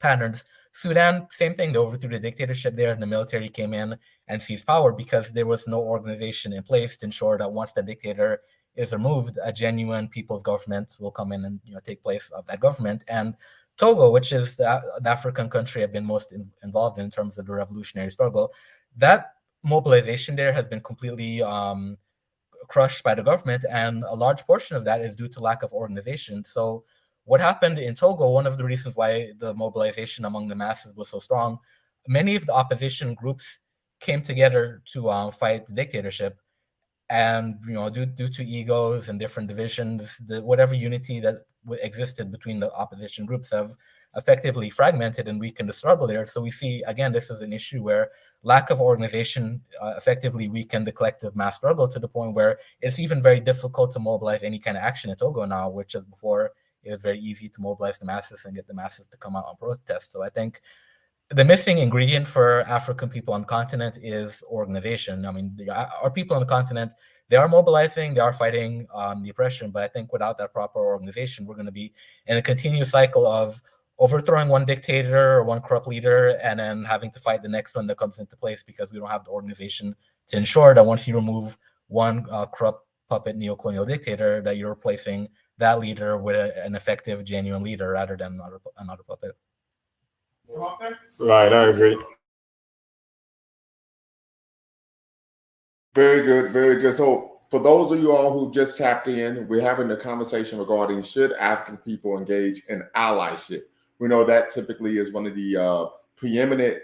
patterns. Sudan, same thing. They overthrew the dictatorship there, and the military came in and seized power because there was no organization in place to ensure that once the dictator is removed, a genuine people's government will come in and take place of that government. And Togo, which is the African country I've been most involved in terms of the revolutionary struggle, that mobilization there has been completely crushed by the government, and a large portion of that is due to lack of organization. So what happened in Togo, one of the reasons why the mobilization among the masses was so strong, many of the opposition groups came together to fight the dictatorship. And due to egos and different divisions, whatever unity that existed between the opposition groups have effectively fragmented and weakened the struggle there. So we see, again, this is an issue where lack of organization effectively weakened the collective mass struggle to the point where it's even very difficult to mobilize any kind of action in Togo now, which is before it was very easy to mobilize the masses and get the masses to come out on protest. So I think the missing ingredient for African people on the continent is organization. I mean, our people on the continent, they are mobilizing, they are fighting the oppression, but I think without that proper organization, we're going to be in a continuous cycle of overthrowing one dictator or one corrupt leader and then having to fight the next one that comes into place because we don't have the organization to ensure that once you remove one corrupt puppet neo-colonial dictator, that you're replacing that leader with an effective, genuine leader rather than another puppet. Right, I agree. Very good, very good. So for those of you all who just tapped in, we're having a conversation regarding should African people engage in allyship. We know that typically is one of the preeminent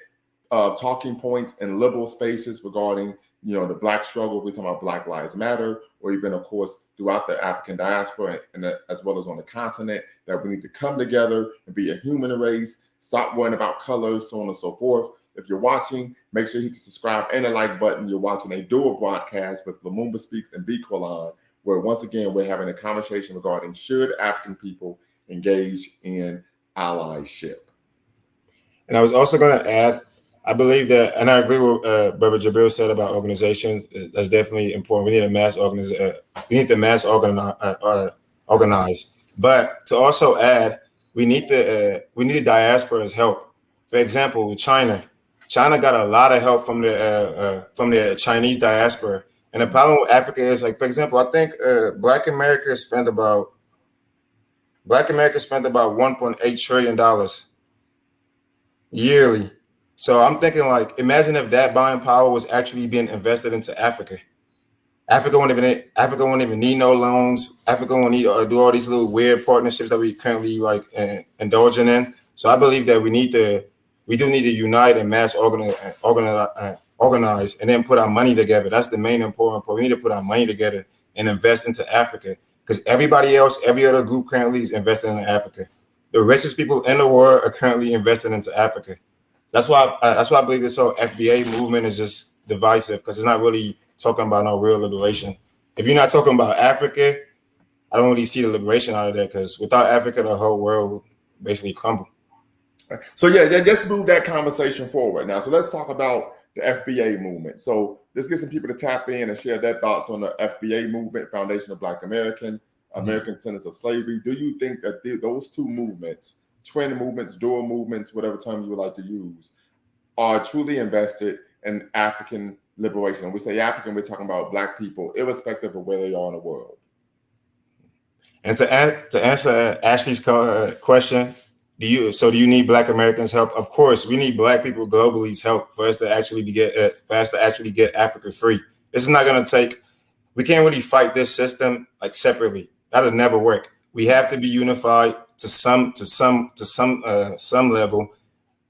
talking points in liberal spaces regarding, the Black struggle. We're talking about Black Lives Matter, or even, of course, throughout the African diaspora and as well as on the continent, that we need to come together and be a human race, stop worrying about colors, so on and so forth. If you're watching, make sure you hit the subscribe and the like button. You're watching a dual broadcast with Lumumba Speaks and B. Quillan, where once again, we're having a conversation regarding should African people engage in allyship. And I was also going to add, I believe that, and I agree with Brother Jabril said about organizations. That's definitely important. We need a mass organize. But to also add, we need the diaspora's help. For example, China got a lot of help from the Chinese diaspora. And the problem with Africa is, like, for example, I think Black America spent about $1.8 trillion yearly. So I'm thinking, like, imagine if that buying power was actually being invested into Africa. Africa won't even need no loans. Africa won't need to do all these little weird partnerships that we currently indulging in. So I believe that we do need to unite and mass organize, and then put our money together. That's the main important part. We need to put our money together and invest into Africa, because everybody else, every other group currently is investing in Africa. The richest people in the world are currently investing into Africa. That's why I believe this whole FBA movement is just divisive, because it's not really talking about no real liberation. If you're not talking about Africa, I don't really see the liberation out of that, because without Africa, the whole world will basically crumble. So yeah, let's move that conversation forward now. So let's talk about the FBA movement. So let's get some people to tap in and share their thoughts on the FBA movement, Foundation of Black American Descendants of Slavery. Do you think that those two movements, twin movements, dual movements, whatever term you would like to use, are truly invested in African liberation? And we say African, we're talking about Black people, irrespective of where they are in the world. And to answer Ashley's question, do you need Black Americans' help? Of course, we need Black people globally's help for us to actually get Africa free. This is not going to take. We can't really fight this system like separately. That'll never work. We have to be unified to some level.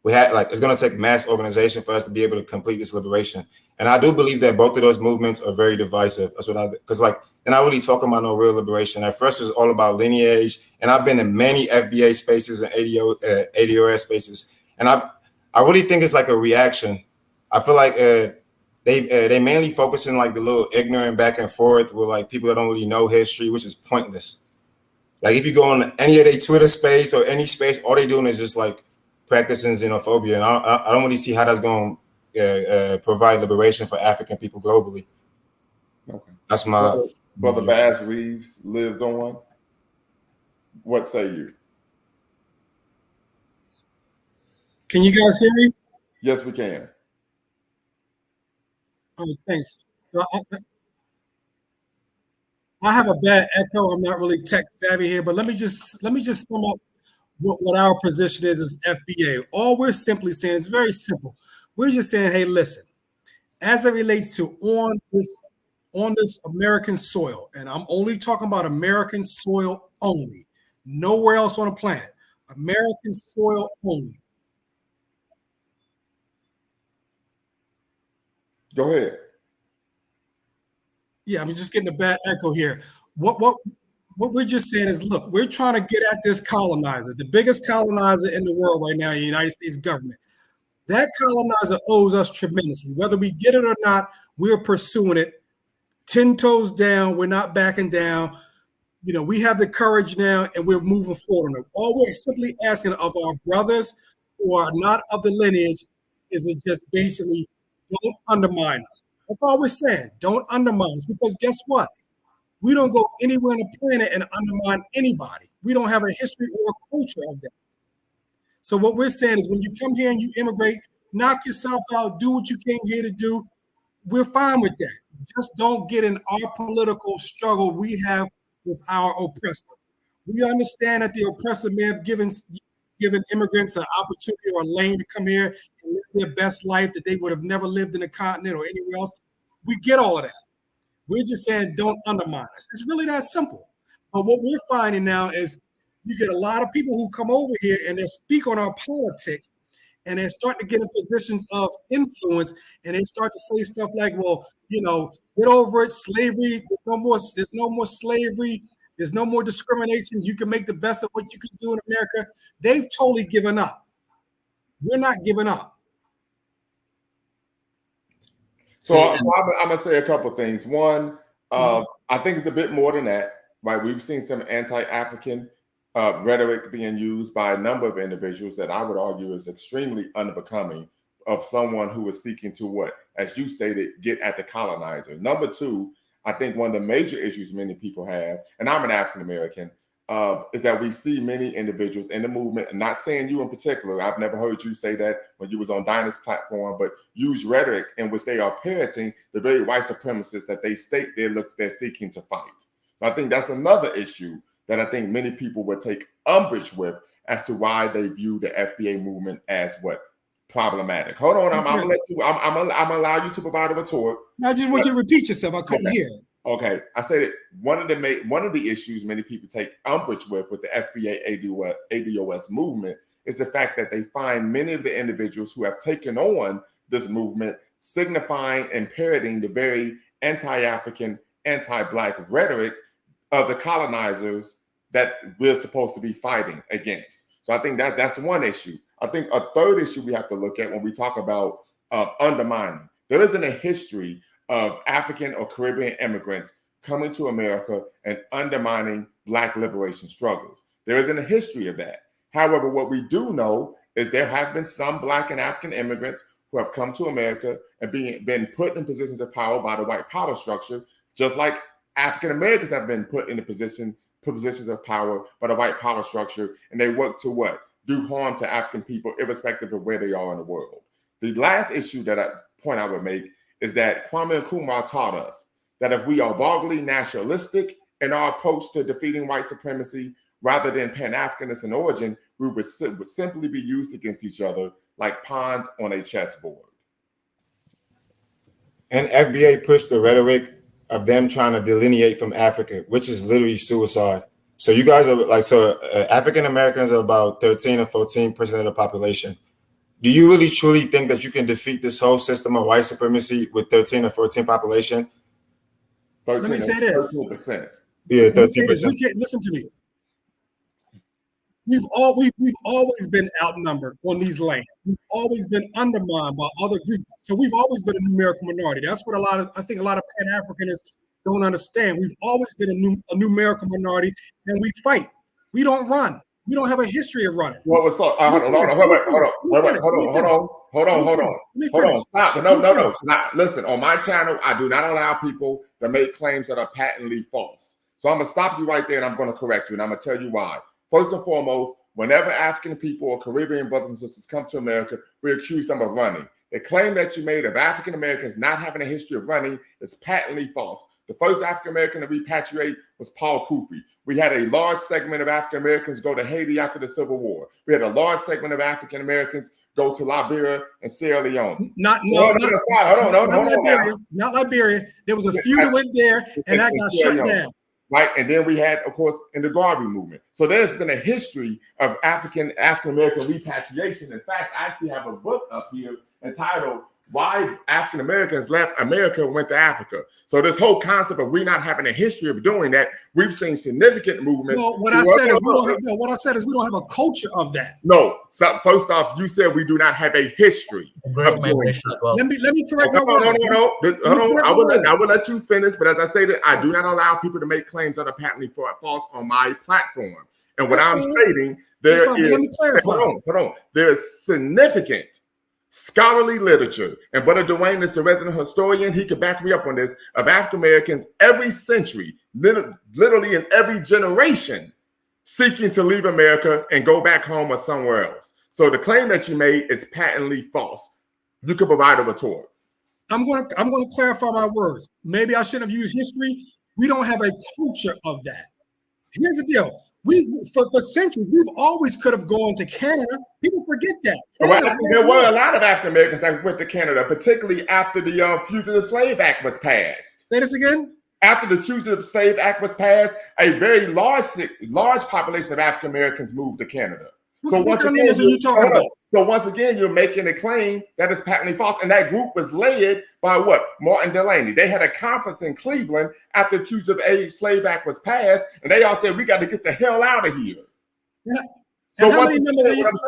It's going to take mass organization for us to be able to complete this liberation. And I do believe that both of those movements are very divisive. That's what because they're not really talking about no real liberation. At first, it's all about lineage. And I've been in many FBA spaces and ADOS spaces. And I really think it's like a reaction. I feel like they mainly focus in like the little ignorant back and forth with like people that don't really know history, which is pointless. Like if you go on any of their Twitter space or any space, all they're doing is just like practicing xenophobia. And I don't really see how that's going to provide liberation for African people globally. Okay. That's my... Brother Bass Reeves lives on. What say you? Can you guys hear me? Yes, we can. Oh, thanks. So I have a bad echo. I'm not really tech savvy here, but let me just sum up what our position is FBA. All we're simply saying is very simple. We're just saying, hey, listen, as it relates to on this American soil, and I'm only talking about American soil only, nowhere else on the planet, American soil only. Go ahead. Yeah, I'm just getting a bad echo here. What we're just saying is, look, we're trying to get at this colonizer, the biggest colonizer in the world right now, the United States government. That colonizer owes us tremendously. Whether we get it or not, we're pursuing it 10 toes down. We're not backing down. You know, we have the courage now and we're moving forward on it. All we're simply asking of our brothers who are not of the lineage is it just basically don't undermine us. That's all we're saying. Don't undermine us, because guess what? We don't go anywhere on the planet and undermine anybody. We don't have a history or a culture of that. So what we're saying is when you come here and you immigrate, knock yourself out, do what you came here to do. We're fine with that. Just don't get in our political struggle we have with our oppressor. We understand that the oppressor may have given immigrants an opportunity or a lane to come here and live their best life that they would have never lived in the continent or anywhere else. We get all of that. We're just saying don't undermine us. It's really that simple. But what we're finding now is you get a lot of people who come over here and they speak on our politics, and they start to get in positions of influence, and they start to say stuff like, well, you know, get over it, slavery, there's no more slavery, there's no more discrimination, you can make the best of what you can do in America. They've totally given up. We're not giving up. So I'm going to say a couple of things. One, I think it's a bit more than that, right? We've seen some anti-African rhetoric being used by a number of individuals that I would argue is extremely unbecoming of someone who is seeking to what, as you stated, get at the colonizer. Number two, I think one of the major issues many people have, and I'm an African-American, is that we see many individuals in the movement, and not saying you in particular, I've never heard you say that when you was on Dinah's platform, but use rhetoric in which they are parroting the very white supremacists that they state they're seeking to fight. So I think that's another issue that I think many people would take umbrage with as to why they view the FBA movement as what? Problematic. Hold on, I'm gonna allow you to provide a retort. I just want you to repeat yourself. I couldn't hear. Okay, I said it. One of the issues many people take umbrage with the FBA ADOS movement is the fact that they find many of the individuals who have taken on this movement signifying and parroting the very anti-African, anti-Black rhetoric of the colonizers that we're supposed to be fighting against. So I think that's one issue. I think a third issue we have to look at when we talk about undermining. There isn't a history of African or Caribbean immigrants coming to America and undermining Black liberation struggles. There isn't a history of that. However, what we do know is there have been some Black and African immigrants who have come to America and been put in positions of power by the white power structure, just like African Americans have been put in positions of power by the white power structure, and they work to what? Do harm to African people, irrespective of where they are in the world. The last issue point I would make is that Kwame Nkrumah taught us that if we are vaguely nationalistic in our approach to defeating white supremacy, rather than Pan-Africanist in origin, we would simply be used against each other like pawns on a chessboard. And FBA pushed the rhetoric of them trying to delineate from Africa, which is literally suicide. So you guys are like, African Americans are about 13 or 14% of the population. Do you really truly think that you can defeat this whole system of white supremacy with 13 or 14 population? 13, Let me say this. 13%. Yeah, 13%. Listen to me. We've always been outnumbered on these lands. We've always been undermined by other groups. So we've always been a numerical minority. That's what I think a lot of Pan-Africanists don't understand. We've always been a numerical minority, and we fight. We don't run. We don't have a history of running. Well, what's up? Hold on. Stop. No. Listen, on my channel, I do not allow people to make claims that are patently false. So I'm going to stop you right there, and I'm going to correct you, and I'm going to tell you why. First and foremost, whenever African people or Caribbean brothers and sisters come to America, we accuse them of running. The claim that you made of African Americans not having a history of running is patently false. The first African American to repatriate was Paul Kufi. We had a large segment of African Americans go to Haiti after the Civil War. We had a large segment of African Americans go to Liberia and Sierra Leone. Not Liberia. There was a few that went there, and that got shut down. Right, and then we had, of course, in the Garvey movement. So there's been a history of African American repatriation. In fact, I actually have a book up here entitled "Why African Americans Left America and Went to Africa." So this whole concept of we not having a history of doing that, we've seen significant movements. Well, what I said is we don't have a culture of that. No, first off, you said we do not have a history of doing that. Well. Let me correct my words. No. I will let you finish, but as I stated, I do not allow people to make claims that are patently false on my platform. And what I'm stating, let me clarify. Hold on. There is significant scholarly literature, and Brother Dwayne is the resident historian, he could back me up on this, of African Americans every century, literally in every generation, seeking to leave America and go back home or somewhere else. So the claim that you made is patently false. You could provide a retort. I'm going to clarify my words. Maybe I shouldn't have used history. We don't have a culture of that. Here's the deal. For centuries, we've always could have gone to Canada. People forget that. There were a lot of African Americans that went to Canada, particularly after the Fugitive Slave Act was passed. Say this again. After the Fugitive Slave Act was passed, a very large population of African Americans moved to Canada. So what kind of numbers are you talking about? So once again, you're making a claim that is patently false. And that group was led by what? Martin Delaney. They had a conference in Cleveland after the Fugitive Slave Act was passed, and they all said, we got to get the hell out of here. Yeah. So what I'm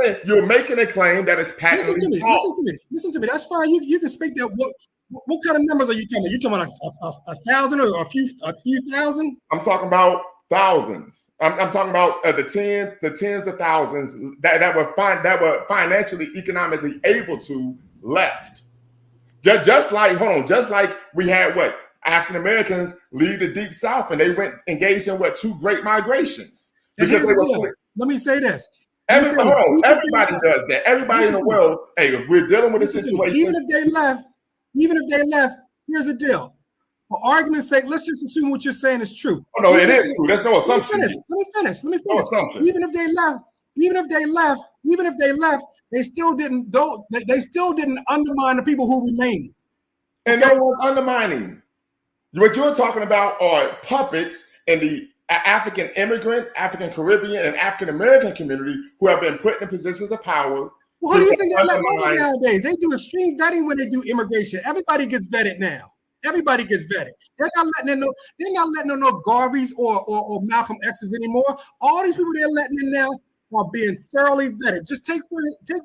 saying, you're making a claim that is patently false. Listen to me. That's fine. You can speak that. What kind of numbers are you talking about? You talking about 1,000 or a few thousand? I'm talking about thousands. I'm talking about the tens of thousands that were financially, economically able to left. Just like we had what African Americans leave the Deep South, and they went engaged in what 2 great migrations. Because they were. Let me say this. Everybody does that. Everybody in the world. Hey, if we're dealing with a situation, even if they left, here's the deal. For argument's sake, let's just assume what you're saying is true. Oh no, it is true. There's no assumption. Let me finish. No assumption. Even if they left, they still didn't undermine the people who remained. And no one's undermining. What you're talking about are puppets in the African immigrant, African Caribbean, and African American community who have been put in positions of power. Well, who do you think they let over nowadays? They do extreme vetting when they do immigration. Everybody gets vetted now. Everybody gets vetted. They're not letting in no Garveys or Malcolm X's anymore. All these people they're letting in now are being thoroughly vetted. Just take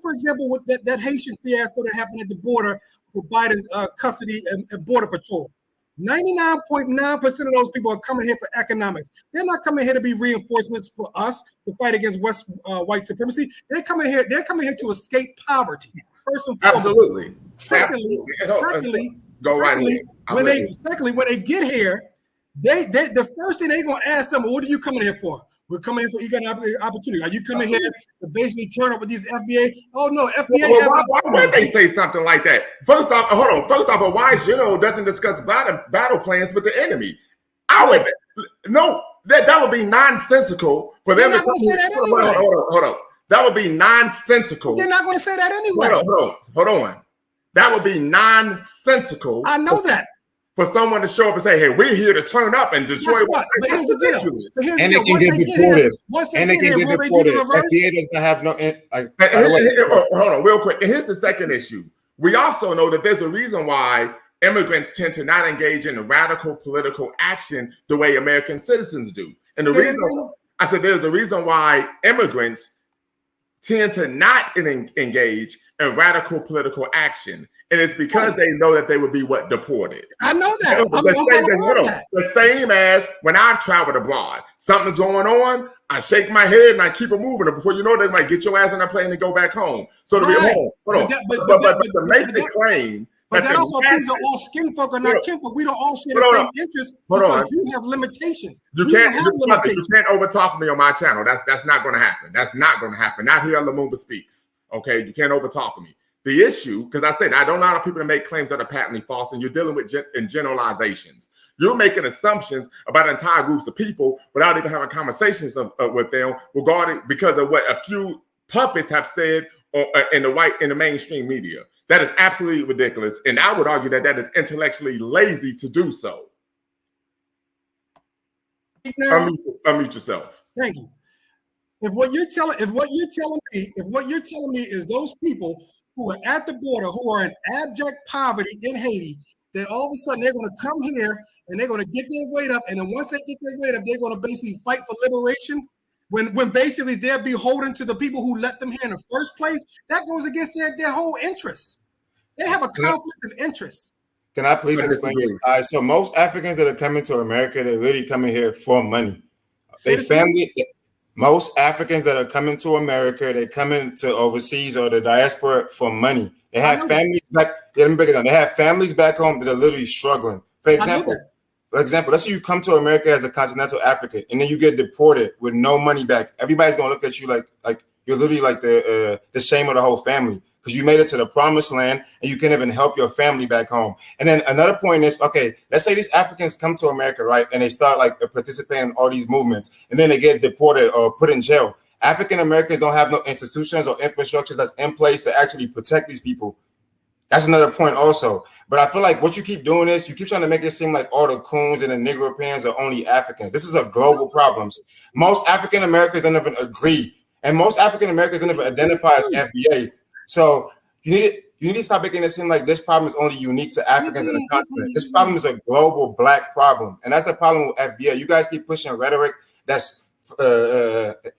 for example what that Haitian fiasco that happened at the border with Biden's custody and border patrol. 99.9% of those people are coming here for economics. They're not coming here to be reinforcements for us to fight against white supremacy. They're coming here to escape poverty. First and foremost. Absolutely. Secondly, when they get here, the first thing they're gonna ask them, what are you coming here for? We're coming here for economic opportunity. Are you coming here to basically turn up with these FBA? Oh no, FBA. Why would they say something like that? First off, a wise general doesn't discuss battle plans with the enemy. That would be nonsensical for them to say that anyway. Hold on. That would be nonsensical. They're not going to say that anyway. Hold on. That would be nonsensical. I know that. For someone to show up and say, hey, we're here to turn up and destroy what? But here's the deal. And they can get deported. FDA doesn't have no. Hold on, real quick. And here's the second issue. We also know that there's a reason why immigrants tend to not engage in radical political action the way American citizens do. And the reason I said there's a reason why immigrants tend to not engage in radical political action. And it's because they know that they would be deported. I know that. The same as when I've traveled abroad. Something's going on, I shake my head and I keep it moving. Before you know, they might get your ass on a plane and go back home. So to be home, but to make the claim. But that also proves that all skin folk are not kinfolk. We don't all share the same interests because you have limitations. You can't overtalk me on my channel. That's not going to happen. That's not going to happen. Not here on Lumumba Speaks. Okay, you can't overtalk me. The issue, because I said I don't know how people to make claims that are patently false, and you're dealing with generalizations. You're making assumptions about entire groups of people without even having conversations with them because of what a few puppets have said in the mainstream media. That is absolutely ridiculous, and I would argue that is intellectually lazy to do so. Unmute yourself. Thank you. If what you're telling me is those people who are at the border, who are in abject poverty in Haiti, that all of a sudden they're going to come here and they're going to get their weight up, and then once they get their weight up, they're going to basically fight for liberation. When basically they're beholden to the people who let them here in the first place, that goes against their whole interests. They have a conflict of interest. Can I please explain this? All right, so most Africans that are coming to America, they're literally coming here for money. Most Africans that are coming to America, they come into overseas or the diaspora for money. They have families back. Let me break it down. They have families back home that are literally struggling. For example, let's say you come to America as a continental African, and then you get deported with no money back. Everybody's gonna look at you like you're literally like the shame of the whole family, because you made it to the promised land and you can't even help your family back home. And then another point is, okay, let's say these Africans come to America, right? And they start participating in all these movements, and then they get deported or put in jail. African Americans don't have no institutions or infrastructures that's in place to actually protect these people. That's another point also. But I feel like what you keep doing is you keep trying to make it seem like all the coons and the Negro pans are only Africans. This is a global problem. Most African Americans don't even agree. And most African Americans don't even identify as FBA. So you need to stop making it seem like this problem is only unique to Africans in the continent. This problem is a global Black problem, and that's the problem with FBA. You guys keep pushing rhetoric that's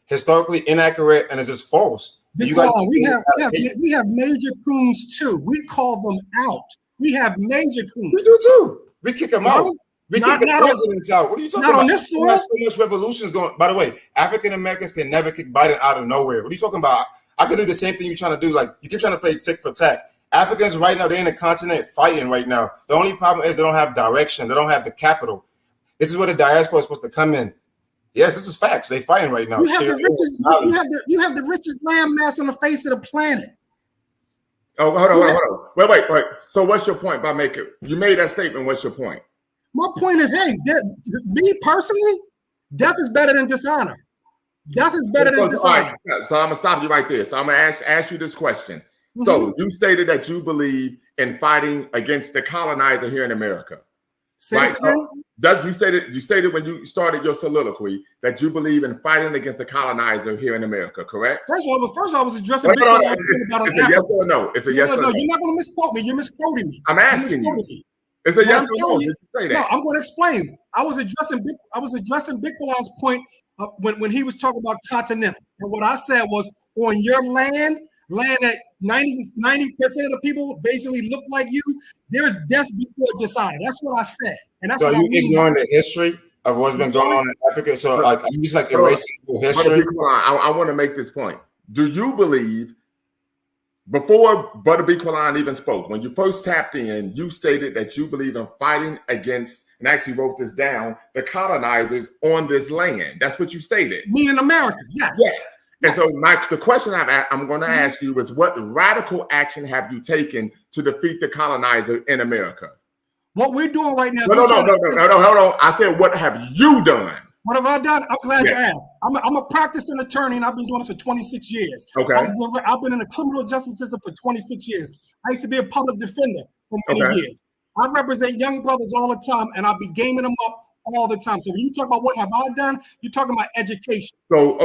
historically inaccurate and it's just false. We have major coons too. We call them out. We have major coons. We do too. We kick them out. We kick the presidents out. What are you talking about? On this soil. So much revolutions going. By the way, African Americans can never kick Biden out of nowhere. What are you talking about? I could do the same thing you're trying to do. Like you keep trying to play tick for tack. Africans right now, they're in the continent fighting right now. The only problem is they don't have direction. They don't have the capital. This is where the diaspora is supposed to come in. Yes, this is facts. They're fighting right now. You have the richest land mass on the face of the planet. Oh, hold on. Wait. So what's your point by making? You made that statement. What's your point? My point is, hey, me personally, death is better than dishonor. Death is better than dishonor. Right, so I'm gonna stop you right there. So I'm gonna ask you this question. So you stated that you believe in fighting against the colonizer here in America. Right? You stated when you started your soliloquy that you believe in fighting against the colonizer here in America, correct? First of all, I was addressing it's a yes or no. It's a yes or no. You're not going to misquote me. You're misquoting me. I'm asking you. It's a yes or no. You say that. No, I'm going to explain. I was addressing Big Falon's point when he was talking about continental. And what I said was on your land that 90% of the people basically look like you, there's death before dishonor. That's what I said. And that's so what you ignoring the history of what's been going on in Africa. So like you just like erasing history. I want to make this point. Do you believe before Brother B. Quillan even spoke, when you first tapped in, you stated that you believe in fighting against, and actually wrote this down, the colonizers on this land. That's what you stated. Me in America, yes. Yes. And so the question I'm going to ask you is, what radical action have you taken to defeat the colonizer in America? What we're doing right now. No, hold on. I said, what have you done? What have I done? I'm glad you asked. I'm a practicing attorney, and I've been doing it for 26 years. Okay. I've been in the criminal justice system for 26 years. I used to be a public defender for many years. I represent young brothers all the time, and I'll be gaming them up all the time. So when you talk about what have I done, you're talking about education. So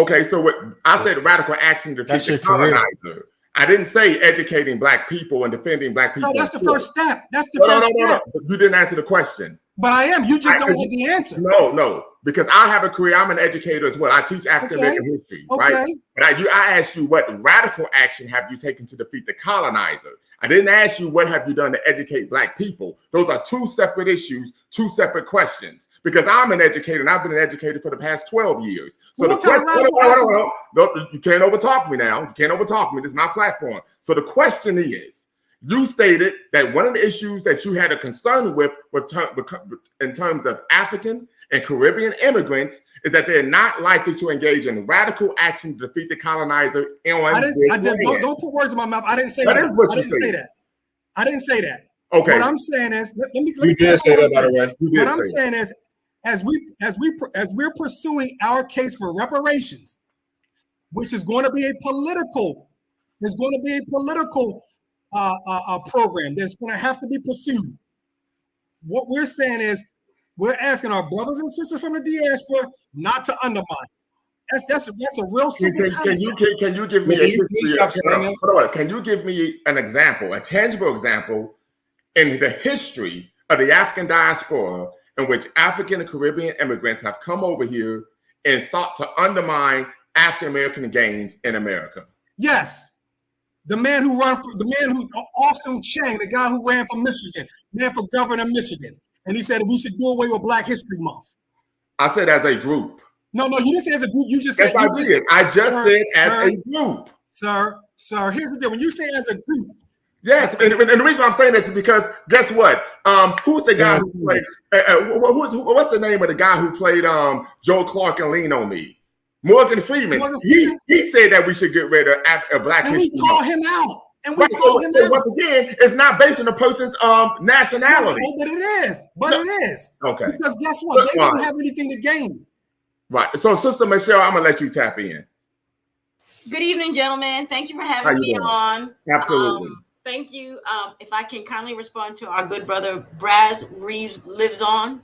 what I said, radical action to defeat the colonizer. I didn't say educating Black people and defending Black people. No, that's the first step. That's the first step. No. You didn't answer the question. But I am. You just don't get the answer. No, because I have a career. I'm an educator as well. I teach African American history, right? But I asked you, what radical action have you taken to defeat the colonizer? I didn't ask you, what have you done to educate Black people? Those are two separate issues, two separate questions. Because I'm an educator, and I've been an educator for the past 12 years. So the question, you can't overtalk me now. You can't overtalk me. This is my platform. So the question is, you stated that one of the issues that you had a concern with in terms of African and Caribbean immigrants is that they're not likely to engage in radical action to defeat the colonizer. Don't put words in my mouth. I didn't say that. That is what you said. I didn't say that. Okay. What I'm saying is, you did say that, by the way. What I'm saying is, as we're pursuing our case for reparations, which is going to be a political program that's going to have to be pursued. What we're saying is, we're asking our brothers and sisters from the diaspora not to undermine. That's a real simple concept. Can you give me Can you give me an example, a tangible example, in the history of the African diaspora in which African and Caribbean immigrants have come over here and sought to undermine African American gains in America? Yes. Austin Chang, the guy who ran for Michigan, ran for governor of Michigan, and he said we should do away with Black History Month. I said as a group. No, you didn't say as a group. You just said. Yes, I did. I just said as a group. Sir, here's the deal. When you say as a group. Yes, and the reason I'm saying this is because guess what? Who's the guy who played? What's the name of the guy who played Joe Clark and Lean on Me? Morgan Freeman. He said that we should get rid of Black History Month. We call him out. And we call him out. Once again, it's not based on the person's nationality. No, but it is. It is. Okay. Because guess what? They don't have anything to gain. Right. So, Sister Michelle, I'm gonna let you tap in. Good evening, gentlemen. Thank you for having me on. Absolutely. Thank you. If I can kindly respond to our good brother Braz Reeves lives on.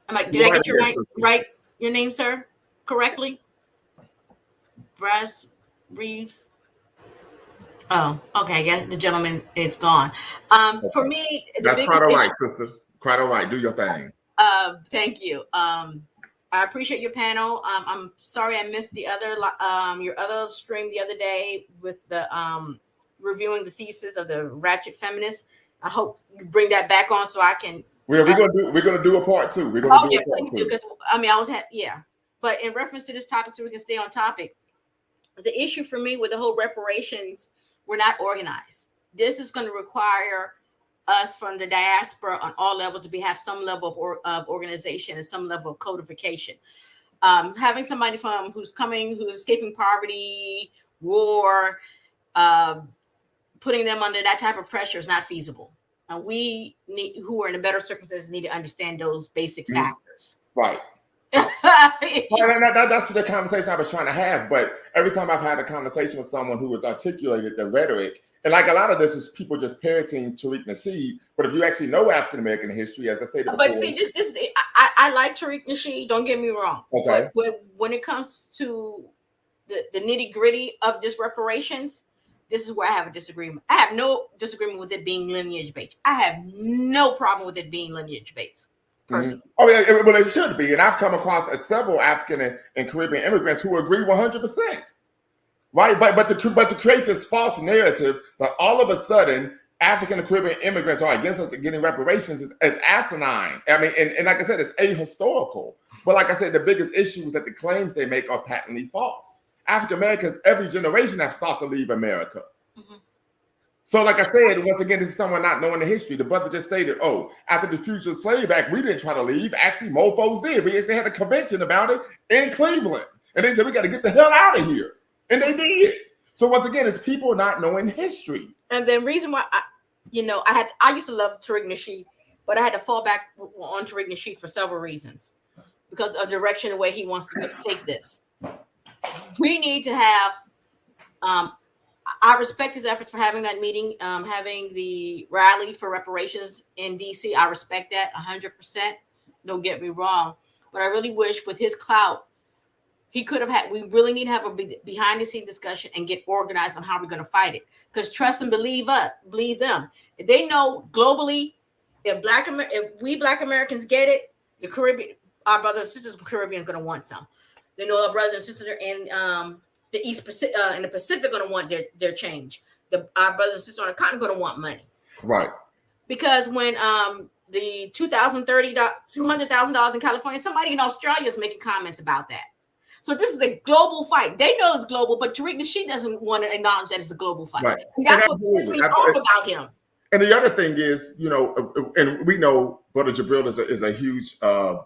Did I get your name right? Your name, sir, correctly? Braz Reeves. Oh, okay. I guess the gentleman is gone. For me, that's quite all right, sister. Quite all right. Do your thing. Thank you. I appreciate your panel. I'm sorry I missed the other your other stream the other day with the reviewing the thesis of the ratchet feminists. I hope you bring that back on so I can. We're gonna do a part 2. We're gonna do a part 2 because But in reference to this topic, so we can stay on topic, the issue for me with the whole reparations, we're not organized. This is going to require us from the diaspora on all levels to have some level of organization and some level of codification. Having somebody who's escaping poverty, war, putting them under that type of pressure is not feasible. And we who are in a better circumstances need to understand those basic factors. Right. That's the conversation I was trying to have. But every time I've had a conversation with someone who has articulated the rhetoric, and like a lot of this is people just parroting Tariq Nasheed. But if you actually know African American history, as I said before, but see, I like Tariq Nasheed. Don't get me wrong. Okay. But when it comes to the nitty gritty of this reparations, this is where I have a disagreement. I have no disagreement with it being lineage based. I have no problem with it being lineage based. Personally. Oh yeah, well it should be. And I've come across several African and Caribbean immigrants who agree 100%. Right, but to create this false narrative that all of a sudden African and Caribbean immigrants are against us getting reparations is asinine. I mean, and like I said, it's ahistorical. But like I said, the biggest issue is that the claims they make are patently false. African Americans, every generation have sought to leave America. Mm-hmm. So like I said, once again, this is someone not knowing the history. The brother just stated, after the Fugitive Slave Act, we didn't try to leave. Actually, mofos did. We actually had a convention about it in Cleveland. And they said, we got to get the hell out of here. And they did. So once again, it's people not knowing history. And the reason why I used to love Tariq Nasheed, but I had to fall back on Tariq Nasheed for several reasons because of the direction the way he wants to take this. We need to have. I respect his efforts for having that meeting, having the rally for reparations in DC. I respect that 100%. Don't get me wrong, but I really wish with his clout. He could have had. We really need to have a behind the scene discussion and get organized on how we're going to fight it. Because trust and believe them. If they know globally, if we Black Americans get it, the Caribbean, our brothers and sisters in the Caribbean are going to want some. They know our brothers and sisters in the East Pacific, in the Pacific, going to want their change. Our brothers and sisters on the continent going to want money. Right. Because when the $200,000 in California, somebody in Australia is making comments about that. So this is a global fight. They know it's global, but Tariq Nasheed doesn't want to acknowledge that it's a global fight. Right. And that's what pisses me off about him. And the other thing is, and we know Brother Jabril is a huge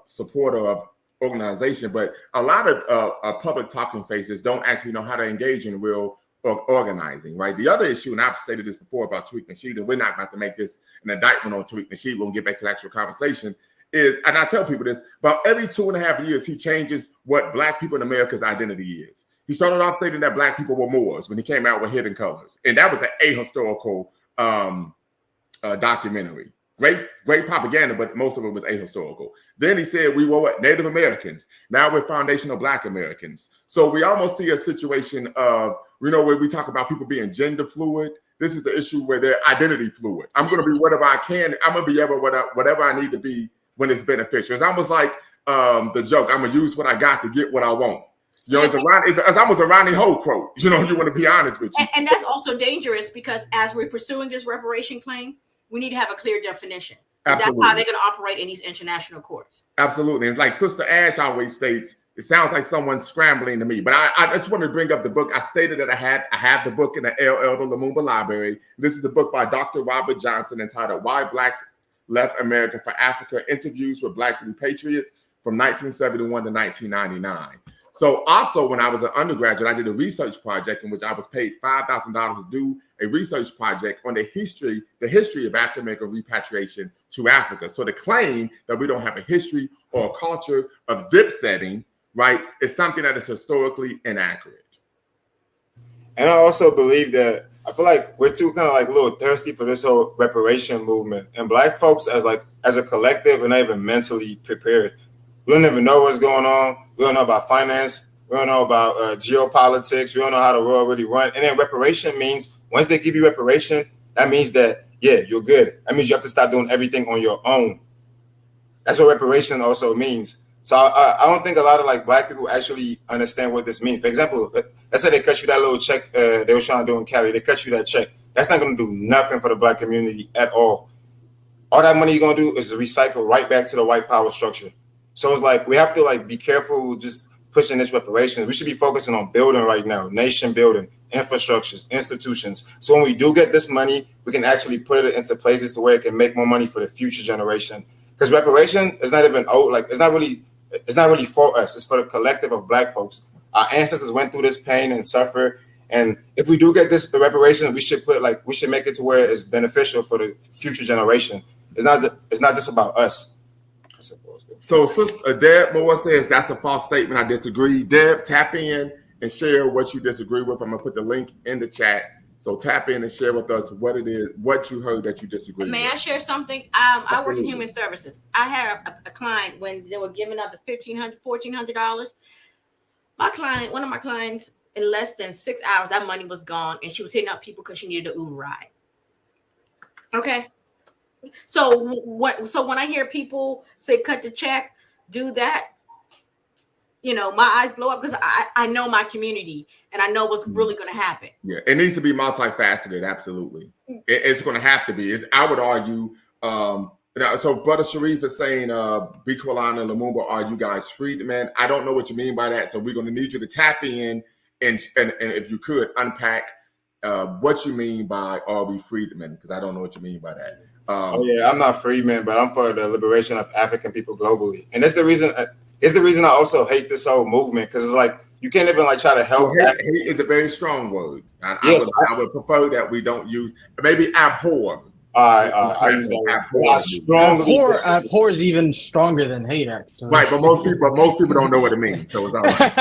supporter of organization, but a lot of public talking faces don't actually know how to engage in real organizing, right? The other issue, and I've stated this before about Tariq Nasheed, and we're not about to make this an indictment on Tariq Nasheed, we'll get back to the actual conversation, is, and I tell people this, about every 2.5 years, he changes what Black people in America's identity is. He started off stating that Black people were Moors when he came out with Hidden Colors. And that was an ahistorical documentary. Great propaganda, but most of it was ahistorical. Then he said we were what? Native Americans. Now we're foundational Black Americans. So we almost see a situation of, where we talk about people being gender fluid. This is the issue where they're identity fluid. I'm going to be whatever I can. I'm going to be whatever I need to be when it's beneficial. It's almost like the joke, I'm going to use what I got to get what I want. It's almost a Ronnie Ho quote. You want to be honest with you. And that's also dangerous because as we're pursuing this reparation claim, we need to have a clear definition. That's how they're going to operate in these international courts. Absolutely. It's like Sister Ash always states, it sounds like someone's scrambling to me. But I just want to bring up the book. I stated that I have the book in the Elder Lumumba Library. This is the book by Dr. Robert Johnson entitled Why Blacks Left America for Africa, Interviews with Black Repatriates from 1971 to 1999. So also when I was an undergraduate, I did a research project in which I was paid $5,000 to do a research project on the history of African American repatriation to Africa. So the claim that we don't have a history or a culture of dip setting, right, is something that is historically inaccurate. And I also believe that I feel like we're too kind of like a little thirsty for this whole reparation movement. And Black folks as a collective are not even mentally prepared. We don't even know what's going on. We don't know about finance. We don't know about geopolitics. We don't know how the world really runs. And then reparation means once they give you reparation, that means that, yeah, you're good. That means you have to start doing everything on your own. That's what reparation also means. So I don't think a lot of like black people actually understand what this means. For example, let's say they cut you that little check they were trying to do in Cali. They cut you that check. That's not going to do nothing for the black community at all. All that money you're going to do is recycle right back to the white power structure. So it's like we have to like be careful just pushing this reparations. We should be focusing on building right now, nation building, infrastructures, institutions. So when we do get this money, we can actually put it into places to where it can make more money for the future generation. Because reparation is not even it's not really for us. It's for the collective of black folks. Our ancestors went through this pain and suffer. And if we do get this reparation, we should make it to where it's beneficial for the future generation. It's not just about us. So Sister Deb Moore says that's a false statement. I disagree. Deb, tap in and share what you disagree with. I'm gonna put the link in the chat. So tap in and share with us what it is, what you heard that you disagree with. May I share something? I work in human services. I had a client when they were giving up the $1,500, $1,400. One of my clients, in less than 6 hours, that money was gone, and she was hitting up people because she needed an Uber ride. Okay. So when I hear people say cut the check, do that, my eyes blow up because I know my community and I know what's really going to happen. Yeah, it needs to be multifaceted. Absolutely, it's going to have to be. I would argue. So Brother Sharif is saying, Bikwalana and Lumumba, are you guys freedmen? I don't know what you mean by that. So we're going to need you to tap in and if you could unpack what you mean by are we freedmen? Because I don't know what you mean by that. I'm not freedman, but I'm for the liberation of African people globally, and that's the reason. It's the reason I also hate this whole movement because it's like you can't even like try to help. Hate is a very strong word. I would prefer that we don't use maybe abhor. I use that. Abhor is even stronger than hate, actually. Right, but most people don't know what it means, so it's all right.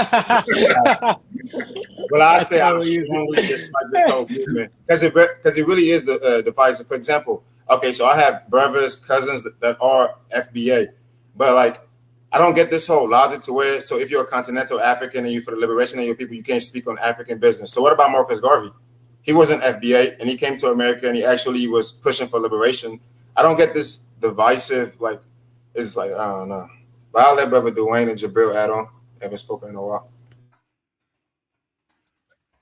Well, I say I strongly dislike this whole movement because it really is the divisive. For example, okay, so I have brothers, cousins that are FBA, but like I don't get this whole logic to where so if you're a continental African and you're for the liberation of your people, you can't speak on African business. So what about Marcus Garvey? He wasn't FBA and he came to America and he actually was pushing for liberation. I don't get this divisive, like, it's like, I don't know. But I'll let Brother Dwayne and Jabril add on. Haven't spoken in a while.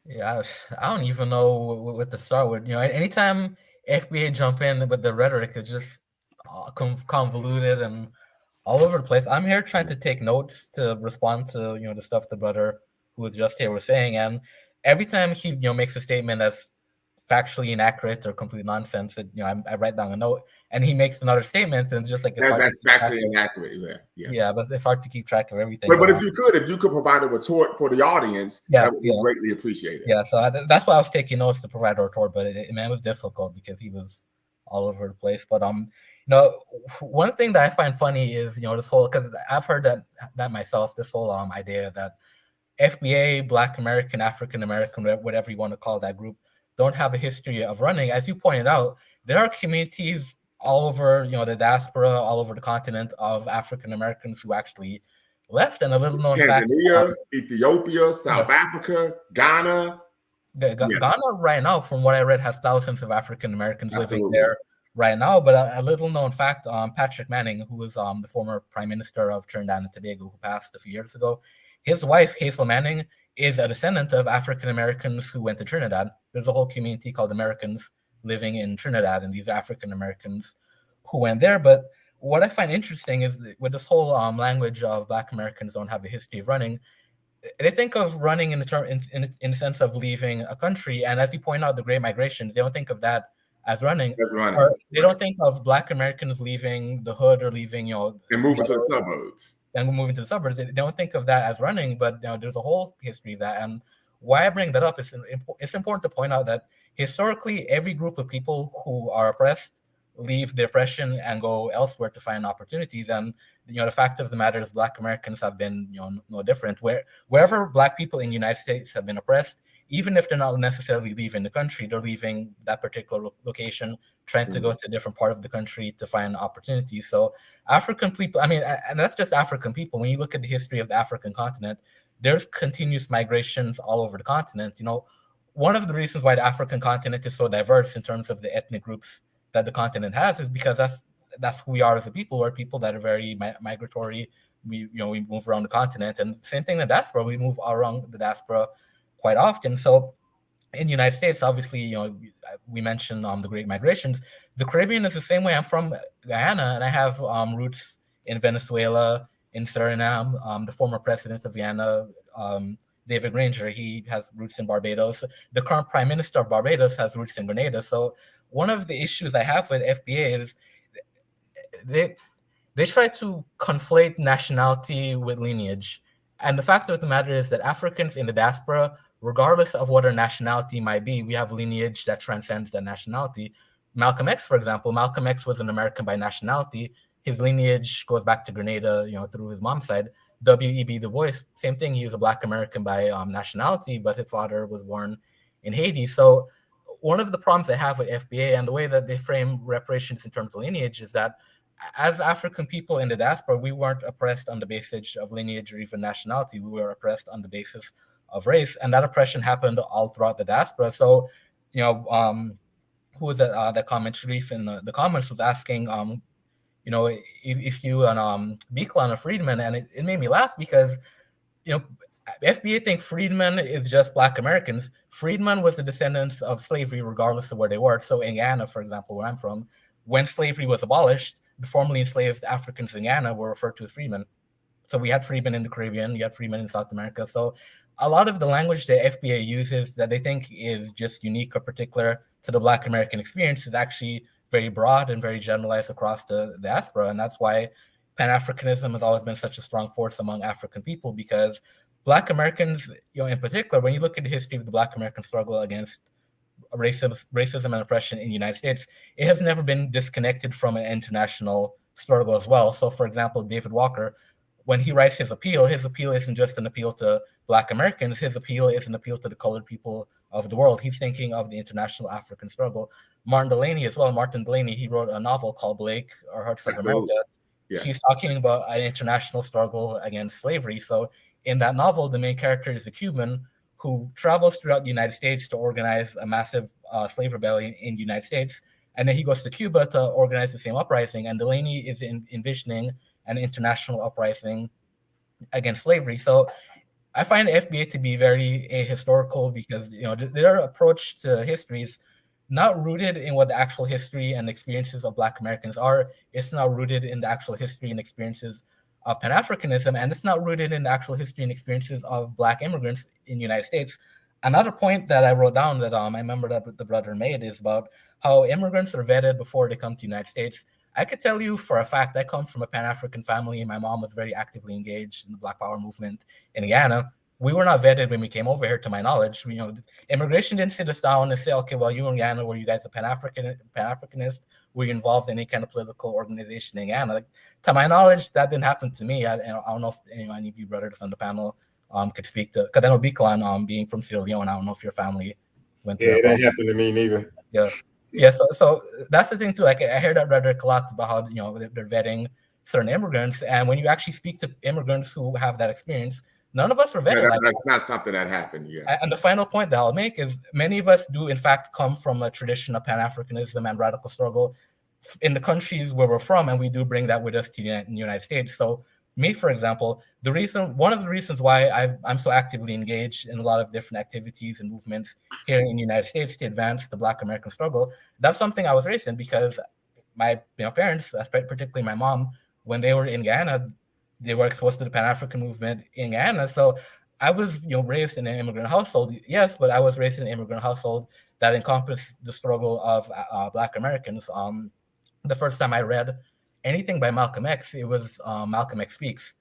Yeah, I don't even know what to start with. Anytime FBA jump in with the rhetoric, it's just convoluted and all over the place. I'm here trying to take notes to respond to the stuff the brother who was just here was saying, and every time he makes a statement that's factually inaccurate or complete nonsense, I write down a note, and he makes another statement, and it's just like that's factually inaccurate. Yeah, but it's hard to keep track of everything. But if you could provide a retort for the audience, that would be greatly appreciated. Yeah, so that's why I was taking notes to provide a retort, but it was difficult because he was all over the place. But one thing that I find funny is this whole, because I've heard that myself, this whole idea that FBA, Black American, African American, whatever you want to call that group, don't have a history of running. As you pointed out, there are communities all over the diaspora, all over the continent of African Americans who actually left, and a little known fact, Ethiopia, South Africa, Ghana. Ghana right now, from what I read, has thousands of African Americans living there right now. But a little known fact, Patrick Manning, who was the former Prime Minister of Trinidad and Tobago, who passed a few years ago, his wife, Hazel Manning, is a descendant of African Americans who went to Trinidad. There's a whole community called Americans living in Trinidad, and these African Americans who went there. But what I find interesting is with this whole language of Black Americans don't have a history of running, they think of running in the sense of leaving a country. And as you point out, the Great Migration, they don't think of that as running. Or they don't think of Black Americans leaving the hood or leaving, and moving to the suburbs. And moving to the suburbs. They don't think of that as running, but there's a whole history of that. And why I bring that up is it's important to point out that historically, every group of people who are oppressed leave the oppression and go elsewhere to find opportunities. And the fact of the matter is Black Americans have been no different. Wherever Black people in the United States have been oppressed, even if they're not necessarily leaving the country, they're leaving that particular location, trying to go to a different part of the country to find opportunities. So African people, I mean, and that's just African people. When you look at the history of the African continent, there's continuous migrations all over the continent. You know, one of the reasons why the African continent is so diverse in terms of the ethnic groups that the continent has is because that's who we are as a people. We're people that are very migratory. We move around the continent, and same thing in the diaspora. We move around the diaspora quite often. So in the United States, obviously, you know, we mentioned the Great Migrations. The Caribbean is the same way. I'm from Guyana, and I have roots in Venezuela, in Suriname. The former president of Guyana, David Granger, he has roots in Barbados. The current prime minister of Barbados has roots in Grenada. So one of the issues I have with FBA is they try to conflate nationality with lineage. And the fact of the matter is that Africans in the diaspora, regardless of what our nationality might be, we have lineage that transcends that nationality. Malcolm X, for example, Malcolm X was an American by nationality. His lineage goes back to Grenada, you know, through his mom's side. W.E.B. Du Bois, same thing. He was a Black American by nationality, but his father was born in Haiti. So one of the problems I have with FBA and the way that they frame reparations in terms of lineage is that as African people in the diaspora, we weren't oppressed on the basis of lineage or even nationality. We were oppressed on the basis of race, and that oppression happened all throughout the diaspora. So, you know, who was that comment? Sharif in the comments was asking, you know, if you and Biklan or Friedman, and it made me laugh because, you know, FBA think freedmen is just Black Americans. Freedmen was the descendants of slavery, regardless of where they were. So in Guyana, for example, where I'm from, when slavery was abolished, the formerly enslaved Africans in Guyana were referred to as freedmen. So we had freedmen in the Caribbean, you had freedmen in South America. So a lot of the language that FBA uses that they think is just unique or particular to the Black American experience is actually very broad and very generalized across the diaspora. And that's why Pan-Africanism has always been such a strong force among African people, because Black Americans, you know, in particular, when you look at the history of the Black American struggle against racism and oppression in the United States, it has never been disconnected from an international struggle as well. So, for example, David Walker, when he writes his appeal isn't just an appeal to Black Americans. His appeal is an appeal to the colored people of the world. He's thinking of the international African struggle. Martin Delany as well. Martin Delany, he wrote a novel called Blake or Hearts of America. Yeah. He's talking about an international struggle against slavery. So in that novel, the main character is a Cuban who travels throughout the United States to organize a massive slave rebellion in the United States. And then he goes to Cuba to organize the same uprising. And Delany is envisioning an international uprising against slavery. So I find the FBA to be very ahistorical because, you know, their approach to history is not rooted in what the actual history and experiences of Black Americans are. It's not rooted in the actual history and experiences of Pan-Africanism, and it's not rooted in the actual history and experiences of Black immigrants in the United States. Another point that I wrote down that I remember that the brother made is about how immigrants are vetted before they come to the United States. I could tell you for a fact I come from a Pan-African family, and my mom was very actively engaged in the Black Power movement in Guyana. We were not vetted when we came over here, to my knowledge. You know, immigration didn't sit us down and say, okay, well, you in Guyana, were you guys a Pan-Africanist? Were you involved in any kind of political organization in Guyana? Like, to my knowledge, that didn't happen to me. I don't know if any of you brothers on the panel could speak to, because I know Biklan, being from Sierra Leone, I don't know if your family went through that. Yeah, that happened to me neither. Yeah. Yeah, so that's the thing too. Like, I hear that rhetoric a lot about how, you know, they're vetting certain immigrants, and when you actually speak to immigrants who have that experience, none of us are vetted. Yeah, that's not something that happened. Yeah. And the final point that I'll make is many of us do in fact come from a tradition of Pan-Africanism and radical struggle in the countries where we're from, and we do bring that with us to the United States. So me, for example, one of the reasons why I'm so actively engaged in a lot of different activities and movements here in the United States to advance the Black American struggle, that's something I was raised in, because my parents, particularly my mom, when they were in Guyana, they were exposed to the Pan-African movement in Guyana. So I was, you know, raised in an immigrant household, yes, but I was raised in an immigrant household that encompassed the struggle of Black Americans. The first time I read anything by Malcolm X, it was Malcolm X Speaks.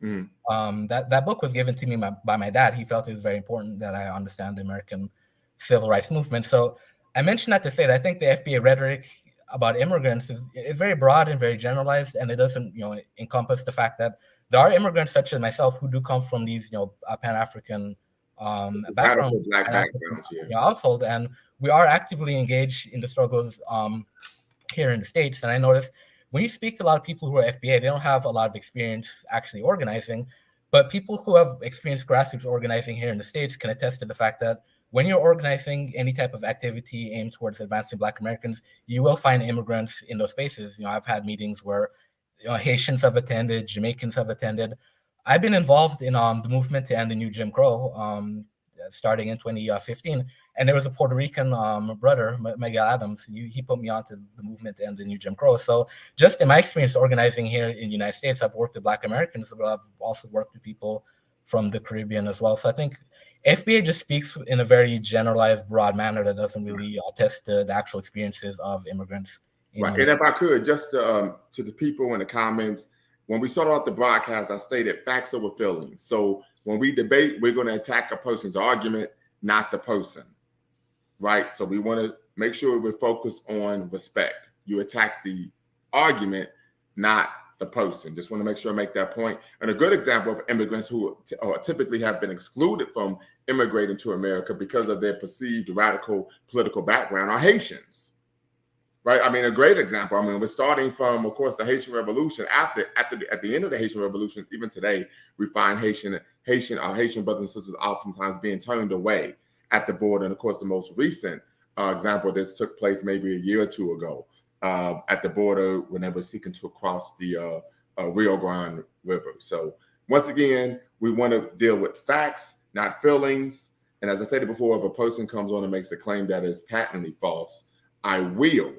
That book was given to me by my dad. He felt it was very important that I understand the American civil rights movement. So I mentioned that to say that I think the FBA rhetoric about immigrants is very broad and very generalized, and it doesn't, you know, encompass the fact that there are immigrants such as myself who do come from these, you know, Pan-African background, Radical Black and African backgrounds, yeah. household, and we are actively engaged in the struggles here in the States. And I noticed when you speak to a lot of people who are FBA, they don't have a lot of experience actually organizing, but people who have experienced grassroots organizing here in the States can attest to the fact that when you're organizing any type of activity aimed towards advancing Black Americans, you will find immigrants in those spaces. I've had meetings where Haitians have attended, Jamaicans have attended. I've been involved in the movement to end the new Jim Crow, starting in 2015, and there was a Puerto Rican brother, Miguel Adams. He put me onto the movement to end the new Jim Crow. So just in my experience organizing here in the United States, I've worked with Black Americans, but I've also worked with people from the Caribbean as well. So I think FBA just speaks in a very generalized, broad manner that doesn't really attest to the actual experiences of immigrants. Right. And if I could, just to the people in the comments, when we started off the broadcast, I stated facts over feelings. So when we debate, we're going to attack a person's argument, not the person. Right. So we want to make sure we're focused on respect. You attack the argument, not the person. Just want to make sure I make that point. And a good example of immigrants who typically have been excluded from immigrating to America because of their perceived radical political background are Haitians. Right. I mean, a great example. I mean, we're starting from, of course, the Haitian Revolution. At the end of the Haitian Revolution, even today, we find Haitian brothers and sisters oftentimes being turned away at the border. And of course, the most recent example of this took place maybe a year or two ago at the border when they were seeking to cross the Rio Grande River. So once again, we want to deal with facts, not feelings. And as I stated before, if a person comes on and makes a claim that is patently false, I will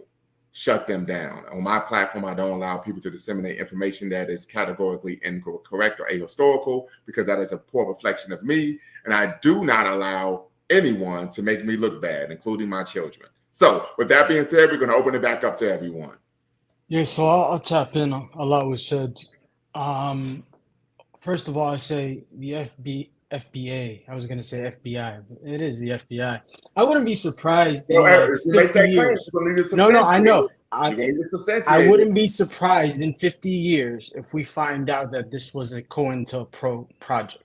shut them down. On my platform, I don't allow people to disseminate information that is categorically incorrect or ahistorical, because that is a poor reflection of me. And I do not allow anyone to make me look bad, including my children. So with that being said, we're going to open it back up to everyone. Yeah, so I'll tap in. A lot was said. First of all, I say the FBA. I was going to say FBI, but it is the FBI. I wouldn't be surprised in like 50 years. No, I know. I wouldn't be surprised in 50 years if we find out that this was a COINTELPRO project.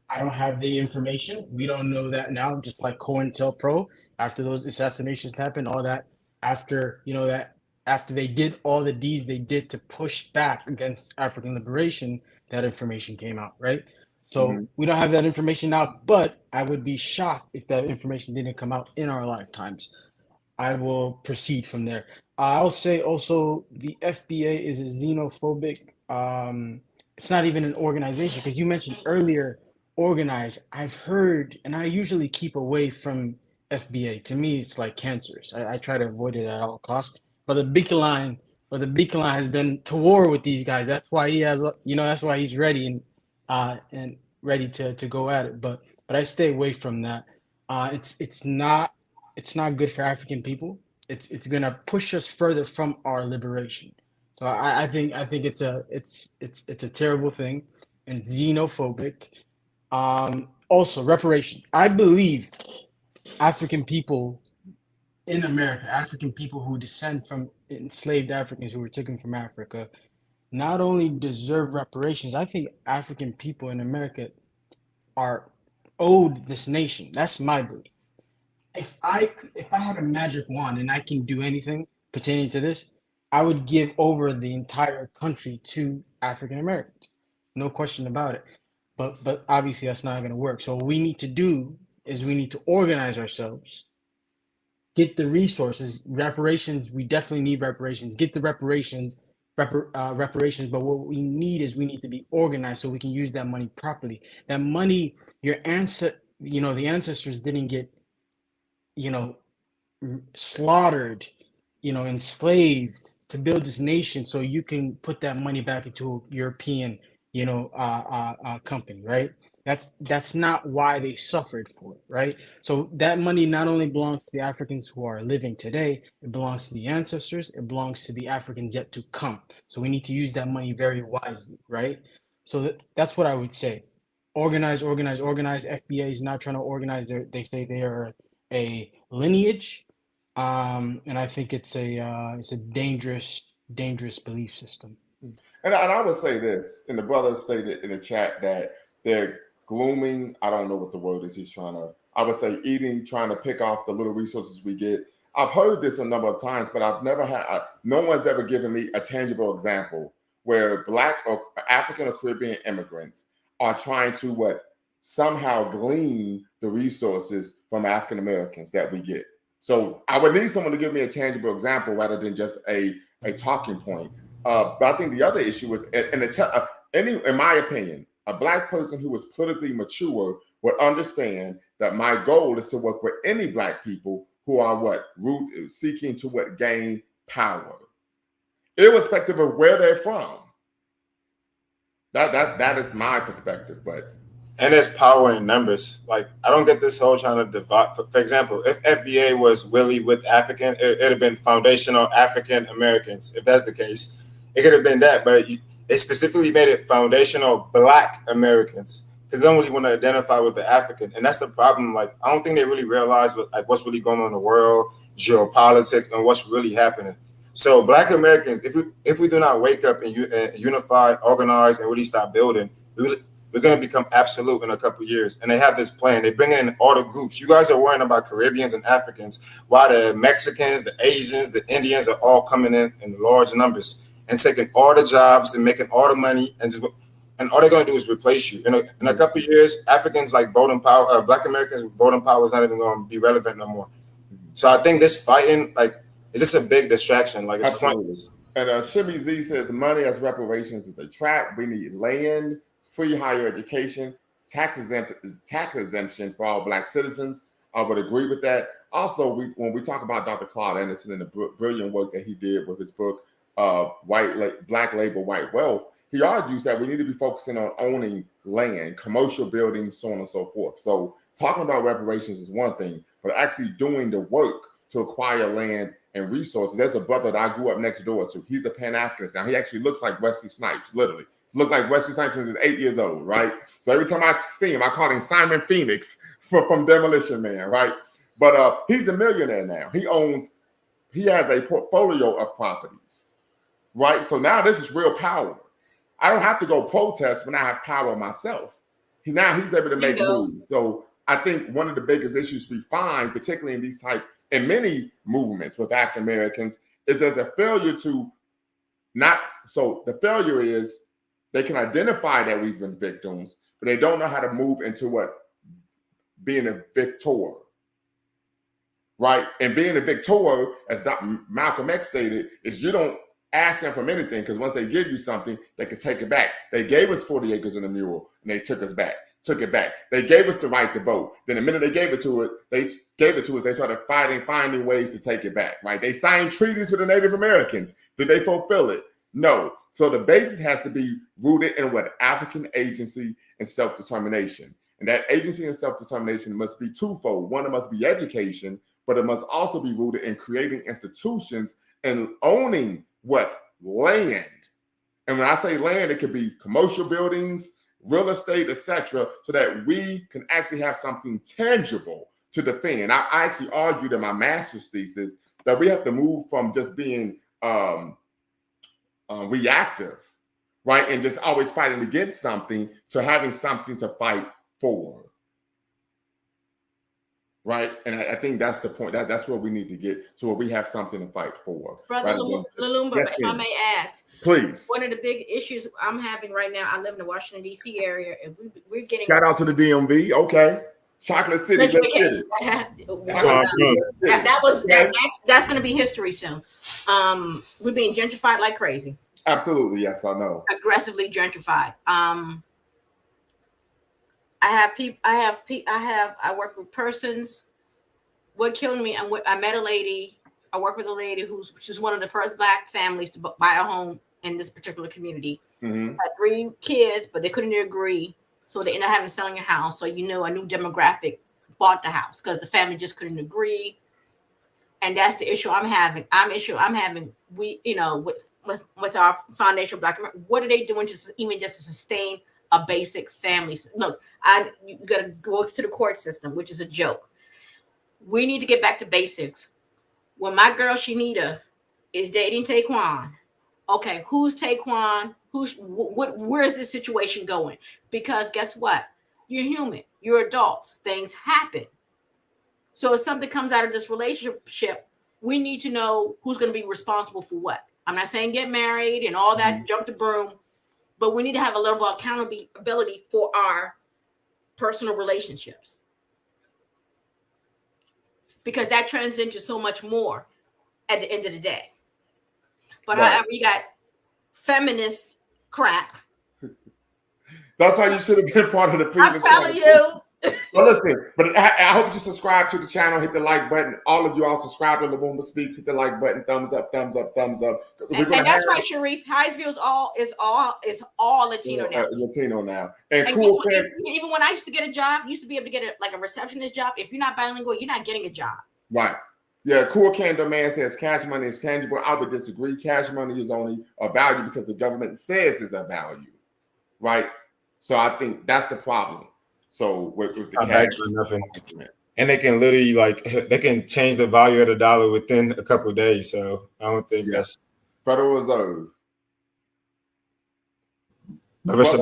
I don't have the information. We don't know that now, just like COINTELPRO, after those assassinations happened, all that, after they did all the deeds they did to push back against African liberation, that information came out, right? So we don't have that information now, but I would be shocked if that information didn't come out in our lifetimes. I will proceed from there. I'll say also the FBA is a xenophobic. It's not even an organization, because you mentioned earlier organize. I've heard, and I usually keep away from FBA. To me, it's like cancerous. I try to avoid it at all costs. But the Beacon has been to war with these guys. That's why he has, that's why he's ready and ready to go at it. But I stay away from that. It's not good for African people. It's gonna push us further from our liberation. So I think it's a terrible thing, and it's xenophobic. Also reparations. I believe African people in America, African people who descend from enslaved Africans who were taken from Africa, not only deserve reparations, I think African people in America are owed this nation. That's my belief. If I had a magic wand and I can do anything pertaining to this, I would give over the entire country to African Americans. No question about it. But obviously that's not going to work. So what we need to do is we need to organize ourselves, get the resources, reparations. We definitely need reparations. Get the reparations. But what we need to be organized so we can use that money properly. That money, the ancestors didn't get, slaughtered, enslaved to build this nation, so you can put that money back into a European, company, right? That's not why they suffered for it, right? So that money not only belongs to the Africans who are living today, it belongs to the ancestors, it belongs to the Africans yet to come. So we need to use that money very wisely, right? So that's what I would say. Organize. FBA is not trying to organize. They say they are a lineage, and I think it's a dangerous belief system. And I would say this, and the brother stated in the chat that they're glooming. I don't know what the word is. He's trying to, I would say, trying to pick off the little resources we get. I've heard this a number of times, but I've never had, no one's ever given me a tangible example where Black or African or Caribbean immigrants are trying to somehow glean the resources from African Americans that we get. So I would need someone to give me a tangible example rather than just a talking point. But I think the other issue is, in my opinion, a Black person who is politically mature would understand that my goal is to work with any Black people who are seeking to gain power, irrespective of where they're from. That is my perspective, and there's power in numbers. Like, I don't get this whole trying to divide. For example, if FBA was Willie with African, it'd have been foundational African Americans. If that's the case, it could have been that, but it specifically made it foundational Black Americans because they don't really want to identify with the African, and that's the problem. Like, I don't think they really realize what's really going on in the world, geopolitics, and what's really happening. So Black Americans, if we do not wake up and unify, organize, and really start building, we're going to become absolute in a couple of years. And they have this plan. They bring in all the groups. You guys are worrying about Caribbeans and Africans, while the Mexicans, the Asians, the Indians are all coming in large numbers and taking all the jobs and making all the money. And all they're going to do is replace you. In a couple of years, Africans like voting power, Black Americans voting power is not even going to be relevant no more. So I think this fighting, it's just a big distraction. Like, it's pointless. And Shimmy Z says money as reparations is a trap. We need land, free higher education, tax exemption for all Black citizens. I would agree with that. Also, when we talk about Dr. Claude Anderson and the brilliant work that he did with his book, Black Labor, White Wealth, he argues that we need to be focusing on owning land, commercial buildings, so on and so forth. So talking about reparations is one thing, but actually doing the work to acquire land and resources. There's a brother that I grew up next door to. He's a Pan-Africanist now. He actually looks like Wesley Snipes, literally. Looked like Wesley Snipes since he was 8 years old, right? So every time I see him, I call him Simon Phoenix from Demolition Man, right? But he's a millionaire now. He has a portfolio of properties, right? So now this is real power. I don't have to go protest when I have power myself. He's able to make moves. So I think one of the biggest issues we find, particularly in many movements with African Americans, is there's a failure the failure is they can identify that we've been victims, but they don't know how to move into being a victor, right? And being a victor, as Malcolm X stated, is you don't ask them for anything, because once they give you something, they can take it back. They gave us 40 acres in a mule, and they took it back. They gave us the right to vote. Then the minute they gave it to us, they started finding ways to take it back, right? They signed treaties with the Native Americans. Did they fulfill it? No. So the basis has to be rooted in African agency and self-determination. And that agency and self-determination must be twofold. One, it must be education, but it must also be rooted in creating institutions and owning land. And when I say land, it could be commercial buildings, real estate, etc., so that we can actually have something tangible to defend. I actually argued in my master's thesis that we have to move from just being reactive, right, and just always fighting against something, to having something to fight for, right? And I think that's the point. That's where we need to get to, where we have something to fight for. Brother Lumumba, yes, if I may add, please. One of the big issues I'm having right now, I live in the Washington, D.C. area, and we're getting... Shout out to the DMV, okay. Chocolate City. That's going to be history soon. We're being gentrified like crazy. Absolutely, yes, I know. Aggressively gentrified. I work with persons. What killed me, I met a lady. I work with a lady she's one of the first Black families to buy a home in this particular community. Mm-hmm. Had 3 kids, but they couldn't agree. So they ended up selling a house. So a new demographic bought the house because the family just couldn't agree. And that's the issue I'm having. With our foundational Black America, what are they doing just to sustain a basic family? Look, you got to go to the court system, which is a joke. We need to get back to basics. When my girl Shanita is dating Taekwon, okay, who's Taekwon? Where's this situation going? Because guess what? You're human. You're adults. Things happen. So if something comes out of this relationship, we need to know who's going to be responsible for what. I'm not saying get married and all that, jump the broom, but we need to have a level of accountability for our personal relationships, because that turns into so much more at the end of the day. But however, you got feminist crap. That's why you should have been part of the previous. I'm telling you. Well, listen, but I hope you subscribe to the channel, hit the like button. All of you all subscribe to Lumumba Speaks, hit the like button, thumbs up, thumbs up, thumbs up. And that's right, Sharif. Highsview is all Latino now. Latino now. And cool. Even when I used to get a job, used to be able to get a receptionist job. If you're not bilingual, you're not getting a job. Right. Yeah, Cool Candor Man says cash money is tangible. I would disagree. Cash money is only a value because the government says it's a value, right? So I think that's the problem. So with the cash, nothing. And they can literally they can change the value of the dollar within a couple of days. So I don't think that's Federal Reserve. Because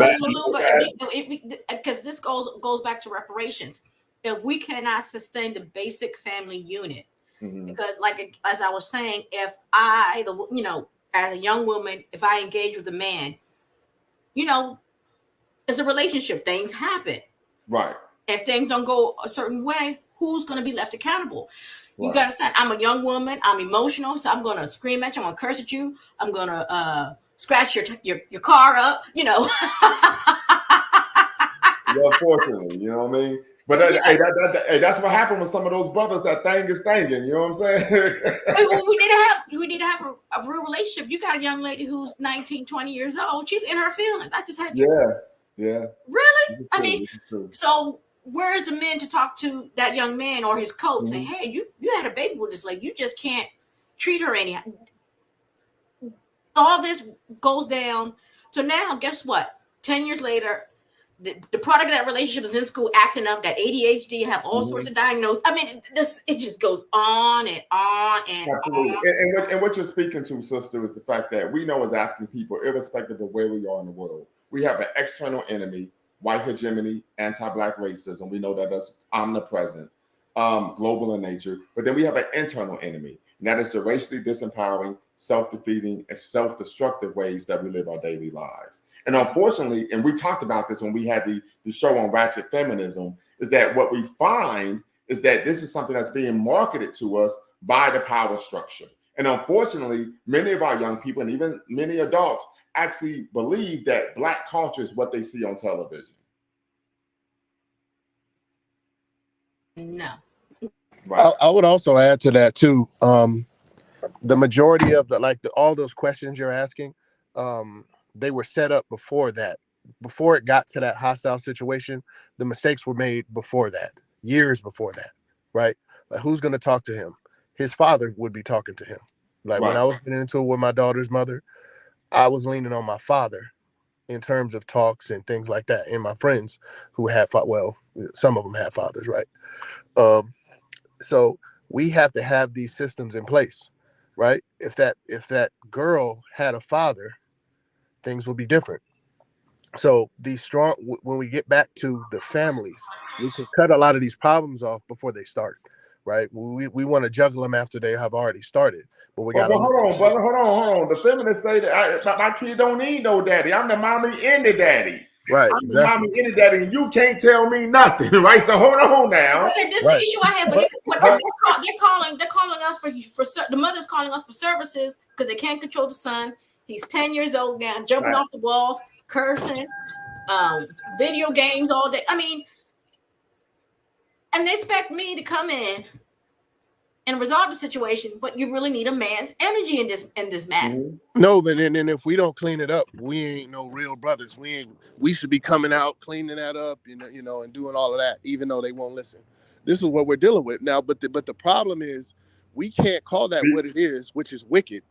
this goes back to reparations. If we cannot sustain the basic family unit, because as I was saying, if I, as a young woman, if I engage with a man, it's a relationship. Things happen. Right. If things don't go a certain way, who's going to be left accountable? Right. You got to understand, I'm a young woman. I'm emotional, so I'm going to scream at you. I'm going to curse at you. I'm going to scratch your car up. Unfortunately, you know what I mean. But that's what happened with some of those brothers. That thing is thinging. You know what I'm saying? we need to have a real relationship. You got a young lady who's 19, 20 years old. She's in her feelings. I just had Yeah. Really? I mean, so where's the men to talk to that young man or his coach? Say, hey, you had a baby with this lady. You just can't treat her anyhow. All this goes down. So now, guess what? 10 years later, the product of that relationship is in school, acting up, got ADHD, have all sorts of diagnoses. I mean, it just goes on and on and Absolutely. on. And what you're speaking to, sister, is the fact that we know as African people, irrespective of where we are in the world, we have an external enemy, white hegemony, anti-Black racism. We know that that's omnipresent, global in nature. But then we have an internal enemy, and that is the racially disempowering, self-defeating, and self-destructive ways that we live our daily lives. And unfortunately, and we talked about this when we had the show on Ratchet Feminism, is that what we find is that this is something that's being marketed to us by the power structure. And unfortunately, many of our young people and even many adults actually believe that Black culture is what they see on television. No. Right. I would also add to that too. The majority of all those questions you're asking, they were set up before that. Before it got to that hostile situation, the mistakes were made before that, years before that, right? Like, who's going to talk to him? His father would be talking to him. Like, when I was getting into it with my daughter's mother, I was leaning on my father in terms of talks and things like that. And my friends who had, some of them had fathers, right? So we have to have these systems in place, right? If that girl had a father, things will be different. So when we get back to the families, we can cut a lot of these problems off before they start, right? We want to juggle them after they have already started, but we got to hold on, brother. Hold on. The feminists say that my kid don't need no daddy. I'm the mommy and the daddy. Right. I'm the mommy and the daddy, and you can't tell me nothing, right? So hold on now. Okay, this is the issue I have. But they're calling us for the mother's calling us for services because they can't control the son. He's 10 years old now, jumping off the walls, cursing, video games all day. I mean, and they expect me to come in and resolve the situation, but you really need a man's energy in this matter. No, but then if we don't clean it up, we ain't no real brothers. We should be coming out, cleaning that up, you know, and doing all of that, even though they won't listen. This is what we're dealing with now. But the problem is we can't call that what it is, which is wicked,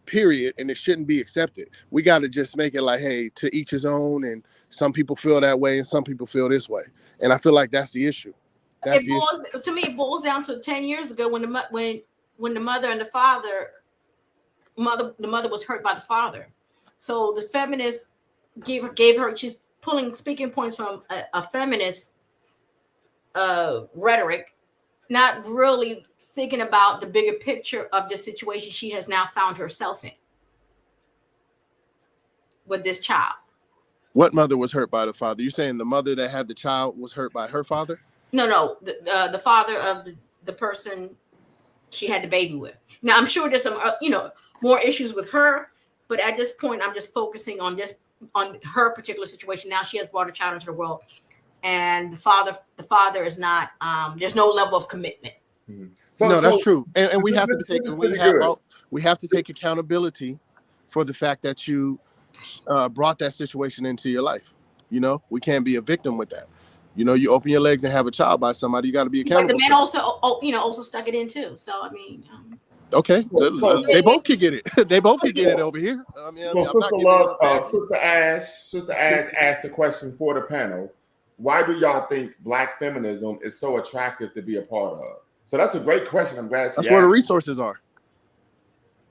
period, and it shouldn't be accepted. We got to just make it like, hey, to each his own, and some people feel that way and some people feel this way. And I feel like that's the issue. To me, it boils down to 10 years ago when the mother and the father, the mother was hurt by the father. So the feminists gave her, she's pulling speaking points from a feminist rhetoric, not really thinking about the bigger picture of the situation she has now found herself in with this child. What mother was hurt by the father? You saying the mother that had the child was hurt by her father? No, the father of the person she had the baby with. Now, I'm sure there's some, more issues with her, but at this point, I'm just focusing on her particular situation. Now she has brought a child into the world, and the father is not. There's no level of commitment. Mm-hmm. No, that's true, and we have to take accountability for the fact that you brought that situation into your life. We can't be a victim with that. You open your legs and have a child by somebody, you got to be accountable. But the man also stuck it in too. So I mean, okay, they both can get it. They both can get it over here. Sister Ash asked the question for the panel: why do y'all think Black feminism is so attractive to be a part of? So that's a great question. I'm glad that's where the resources are.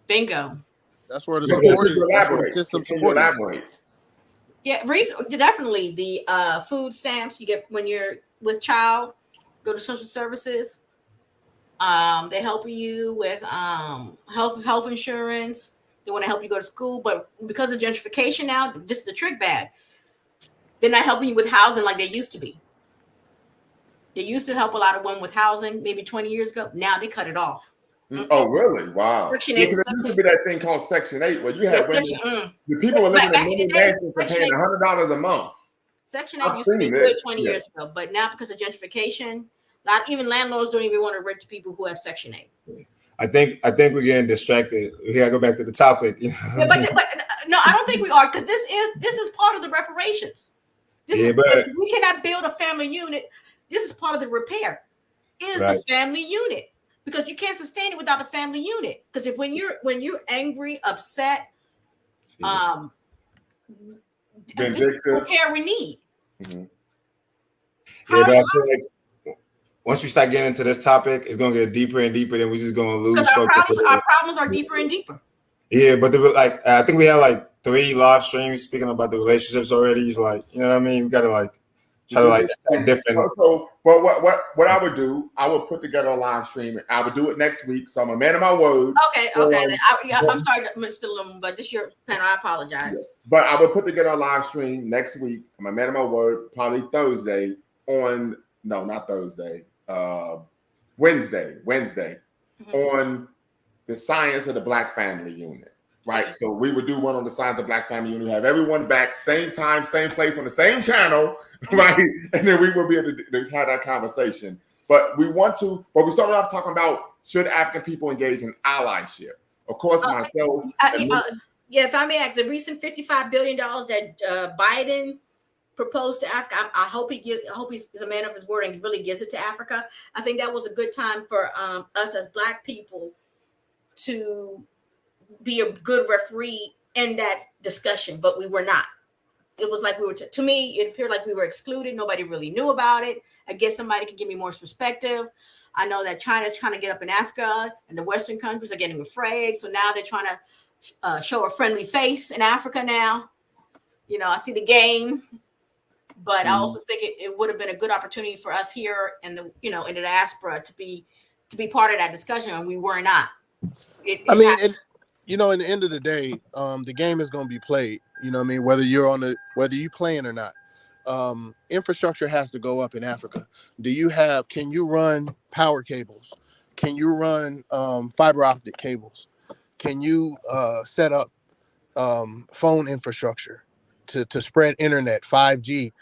Bingo. That's where the system supports. Yeah, definitely the food stamps you get when you're with child. Go to social services. They help you with health insurance. They want to help you go to school, but because of gentrification now, this is the trick bag. They're not helping you with housing like they used to be. They used to help a lot of women with housing maybe 20 years ago. Now they cut it off. Oh, really? Wow. Section 8. There used to be that thing called Section 8 where you had the people were living in many mansions and paying $100 a month. Section 8 used to be good 20 years ago, but now because of gentrification, even landlords don't even want to rent to people who have Section 8. I think we're getting distracted. We gotta go back to the topic. Yeah, but no, I don't think we are, because this is part of the reparations. But we cannot build a family unit. This is part of the repair. The family unit, because you can't sustain it without a family unit. Because when you're angry, upset, this is the repair we need. Mm-hmm. But I feel like once we start getting into this topic, it's gonna get deeper and deeper. Then we're just gonna lose. Because our problems are deeper and deeper. Yeah, but I think we had 3 live streams speaking about the relationships already. It's what I mean. We gotta try to attack different. So, what I would do, I would put together a live stream. I would do it next week. So I'm a man of my word. Okay. I'm sorry, Mr. Lum, but this is your panel. I apologize. Yeah. But I would put together a live stream next week. I'm a man of my word. Probably Thursday not Thursday. Wednesday mm-hmm. on the science of the Black family unit. Right, so we would do one on the science of Black family unit, have everyone back, same time, same place, on the same channel, right? And then we will be able to have that conversation. But we started off talking about, should African people engage in allyship? Of course, myself. If I may ask, the recent $55 billion that Biden proposed to Africa, I hope he's a man of his word and really gives it to Africa. I think that was a good time for us as Black people to be a good referee in that discussion, but we were not. It was like we were, to me, it appeared like we were excluded. Nobody really knew about it. I guess somebody can give me more perspective. I know that China's trying to get up in Africa and the Western countries are getting afraid. So now they're trying to show a friendly face in Africa now. I see the game, but I also think it would have been a good opportunity for us here in the diaspora to be part of that discussion, and we were not. In the end of the day, the game is going to be played. Whether you playing or not. Infrastructure has to go up in Africa. Can you run power cables? Can you run fiber optic cables? Can you set up phone infrastructure to spread internet, 5G?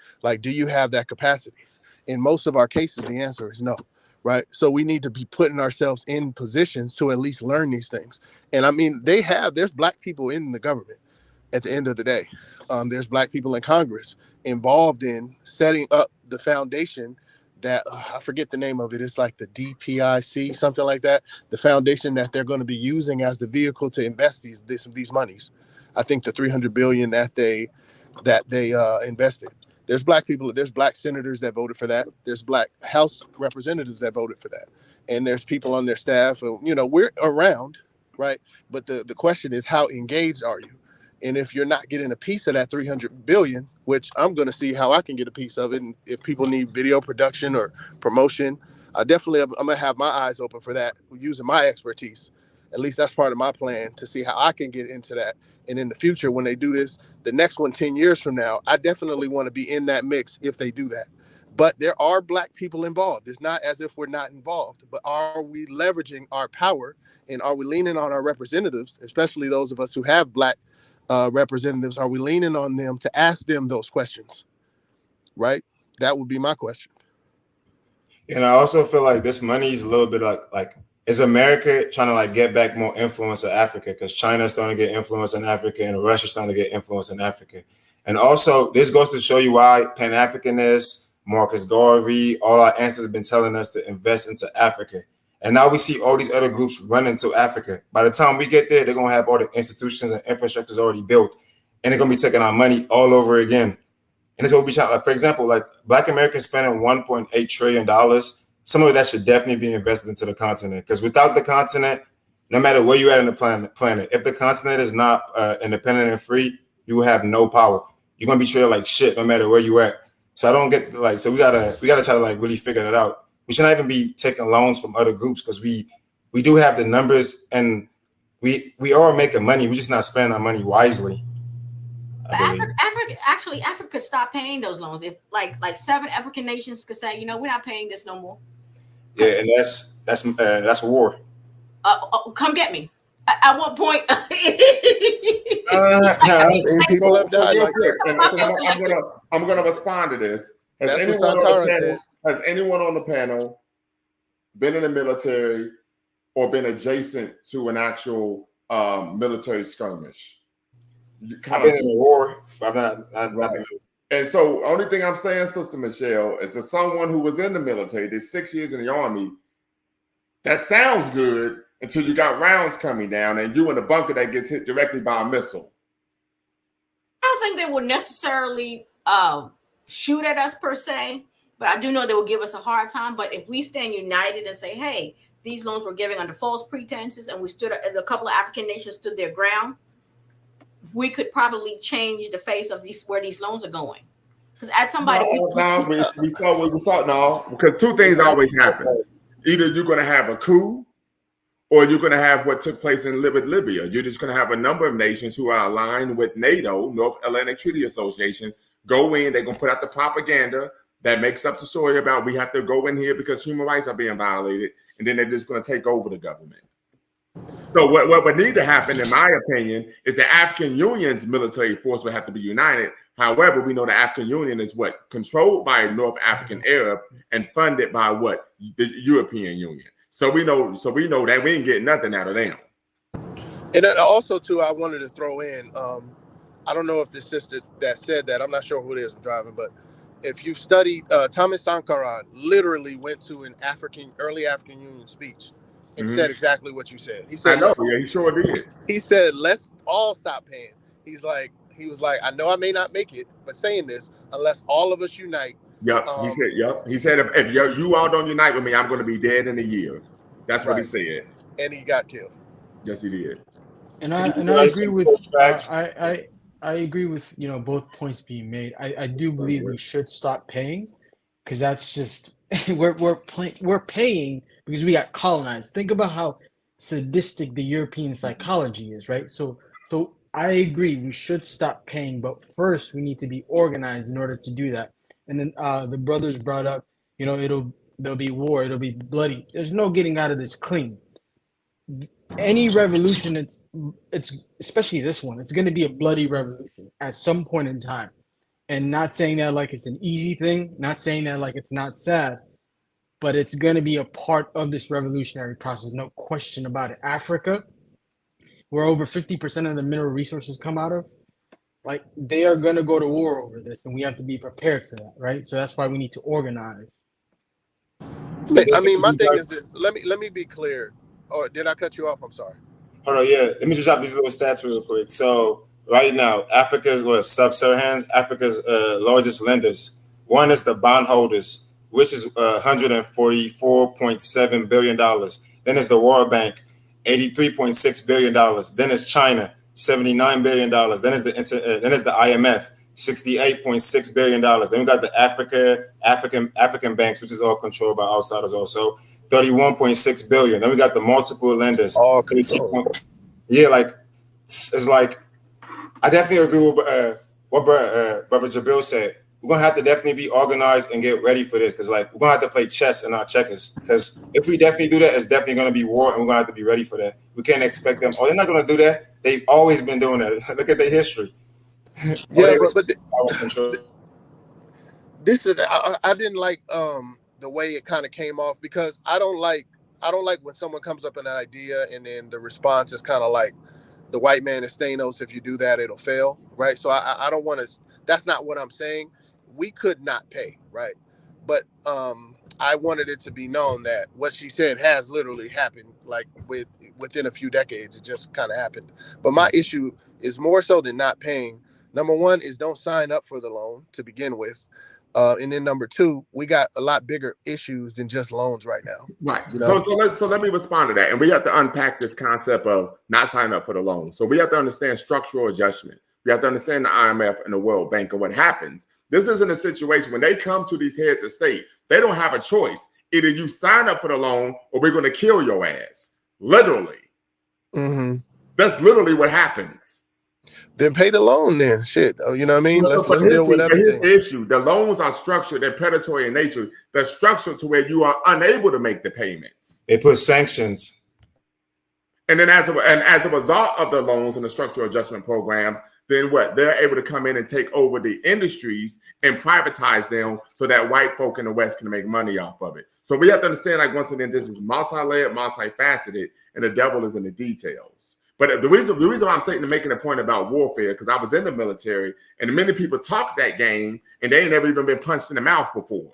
Do you have that capacity? In most of our cases, the answer is no. Right. So we need to be putting ourselves in positions to at least learn these things. And there's Black people in the government at the end of the day. There's Black people in Congress involved in setting up the foundation that I forget the name of it. It's like the DPIC, something like that. The foundation that they're going to be using as the vehicle to invest these monies. I think the $300 billion that they invested. There's Black people, there's Black senators that voted for that. There's Black House representatives that voted for that. And there's people on their staff. We're around, right? But the question is, how engaged are you? And if you're not getting a piece of that $300 billion, which I'm going to see how I can get a piece of it. And if people need video production or promotion, I'm going to have my eyes open for that using my expertise. At least that's part of my plan to see how I can get into that. And in the future, when they do this, the next one 10 years from now, I definitely want to be in that mix if they do that. But there are Black people involved. It's not as if we're not involved, but are we leveraging our power, and are we leaning on our representatives, especially those of us who have Black representatives? Are we leaning on them to ask them those questions? Right? That would be my question. And I also feel like this money is a little bit like is America trying to like get back more influence of Africa, because China's starting to get influence in Africa and Russia's starting to get influence in Africa. And also this goes to show you why Pan-Africanists, Marcus Garvey, all our ancestors have been telling us to invest into Africa. And now we see all these other groups running to Africa. By the time we get there, they're going to have all the institutions and infrastructures already built, and they're going to be taking our money all over again. And it's what we try, like, for example, like Black Americans spending $1.8 trillion. Some of that should definitely be invested into the continent, because without the continent, no matter where you're at in the planet, if the continent is not independent and free, you will have no power. You're going to be treated like shit no matter where you're at. So I don't get like, so we gotta try to like really figure that out. We shouldn't even be taking loans from other groups, because we do have the numbers, and we are making money. We're just not spending our money wisely. Africa could stop paying those loans if like 7 African nations could say, we're not paying this no more. Yeah, and that's war. Come get me. At what point? People have died like that. I'm gonna respond to this. Has anyone on the panel been in the military or been adjacent to an actual military skirmish? I've been in a war, but I've not been. And so, only thing I'm saying, Sister Michelle, is that someone who was in the military, did 6 years in the Army, that sounds good until you got rounds coming down and you in a bunker that gets hit directly by a missile. I don't think they would necessarily shoot at us per se, but I do know they will give us a hard time. But if we stand united and say, hey, these loans were given under false pretenses, and we stood, a couple of African nations stood their ground, we could probably change the face of where these loans are going. Because at somebody, we saw because two things always happen. Either you're going to have a coup, or you're going to have what took place in Libya. You're just going to have a number of nations who are aligned with NATO, North Atlantic Treaty Association, go in. They're going to put out the propaganda that makes up the story about we have to go in here because human rights are being violated, and then they're just going to take over the government. So what would need to happen, in my opinion, is the African Union's military force would have to be united. However, we know the African Union is controlled by North African Arabs and funded by the European Union. So we know that we ain't getting nothing out of them. And also too, I wanted to throw in, I don't know if the sister that said that, I'm not sure who it is, I'm driving, but if you've studied, Thomas Sankara literally went to an early African Union speech and said exactly what you said. He said, I know, yeah, he sure did. He said, let's all stop paying. He was like, I know I may not make it, but saying this, unless all of us unite. Yep, he said, if you all don't unite with me, I'm going to be dead in a year. That's what he said. And he got killed. Yes, he did. And I agree with I agree with both points being made. I do believe we should stop paying, because that's just we're paying because we got colonized. Think about how sadistic the European psychology is, right? So I agree we should stop paying, but first we need to be organized in order to do that. And then the brothers brought up, there'll be war, it'll be bloody. There's no getting out of this clean. Any revolution, it's especially this one, it's going to be a bloody revolution at some point in time. And not saying that like it's an easy thing, not saying that like it's not sad, but it's going to be a part of this revolutionary process, no question about it. Africa, where over 50% of the mineral resources come out of, like they are going to go to war over this, and we have to be prepared for that, right? So that's why we need to organize. I mean, my thing is this. Let me be clear. Or did I cut you off? I'm sorry. Hold on, yeah. Let me just drop these little stats real quick. So right now, Africa's sub-Saharan Africa's largest lenders. One is the bondholders, which is $144.7 billion. Then it's the World Bank, $83.6 billion. Then it's China, $79 billion. Then it's the IMF, $68.6 billion. Then we got the African banks, which is all controlled by outsiders also, $31.6 billion. Then we got the multiple lenders. All control. Yeah, like it's like I definitely agree with what Brother Jabil said. We're gonna have to definitely be organized and get ready for this, because like we're gonna have to play chess and not checkers. Because if we definitely do that, it's definitely gonna be war, and we're gonna have to be ready for that. We can't expect them. Oh, they're not gonna do that. They've always been doing that. Look at their history. Yeah, but this is I didn't like the way it kind of came off, because I don't like when someone comes up with an idea and then the response is kind of like the white man is Thanos. If you do that, it'll fail, right? So I don't want to. That's not what I'm saying. We could not pay, right? But I wanted it to be known that what she said has literally happened, like within a few decades. It just kind of happened. But my issue is more so than not paying. Number one is don't sign up for the loan to begin with. And then number two, we got a lot bigger issues than just loans right now. Right. You know? So let me respond to that. And we have to unpack this concept of not signing up for the loan. So we have to understand structural adjustment. We have to understand the IMF and the World Bank and what happens. This isn't a situation when they come to these heads of state, they don't have a choice. Either you sign up for the loan or we're going to kill your ass. Literally. Mm-hmm. That's literally what happens. Then pay the loan then. Shit. Oh, you know what I mean? Let's deal with everything. Here's the issue. The loans are structured, they're predatory in nature. They're structured to where you are unable to make the payments. They put sanctions. And then as a result of the loans and the structural adjustment programs, then what? They're able to come in and take over the industries and privatize them so that white folk in the West can make money off of it. So we have to understand, like, once again, this is multi-layered, multifaceted, and the devil is in the details. But the reason why I'm saying, making a point about warfare, because I was in the military, and many people talk that game, and they ain't never even been punched in the mouth before.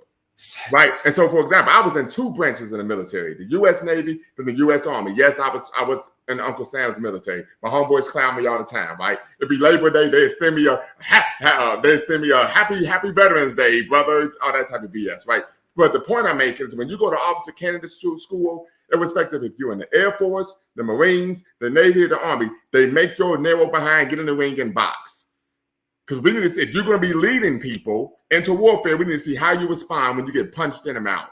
Right. And so, for example, I was in two branches in the military, the U.S. Navy and the U.S. Army. Yes, I was in Uncle Sam's military. My homeboys clown me all the time, right? It'd be Labor Day, they'd send me a happy Veterans Day, brother, all that type of BS, right? But the point I'm making is when you go to officer candidate school, irrespective if you're in the Air Force, the Marines, the Navy, or the Army, they make your narrow behind, get in the ring and box. Because we need to see, if you're going to be leading people into warfare, we need to see how you respond when you get punched in the mouth.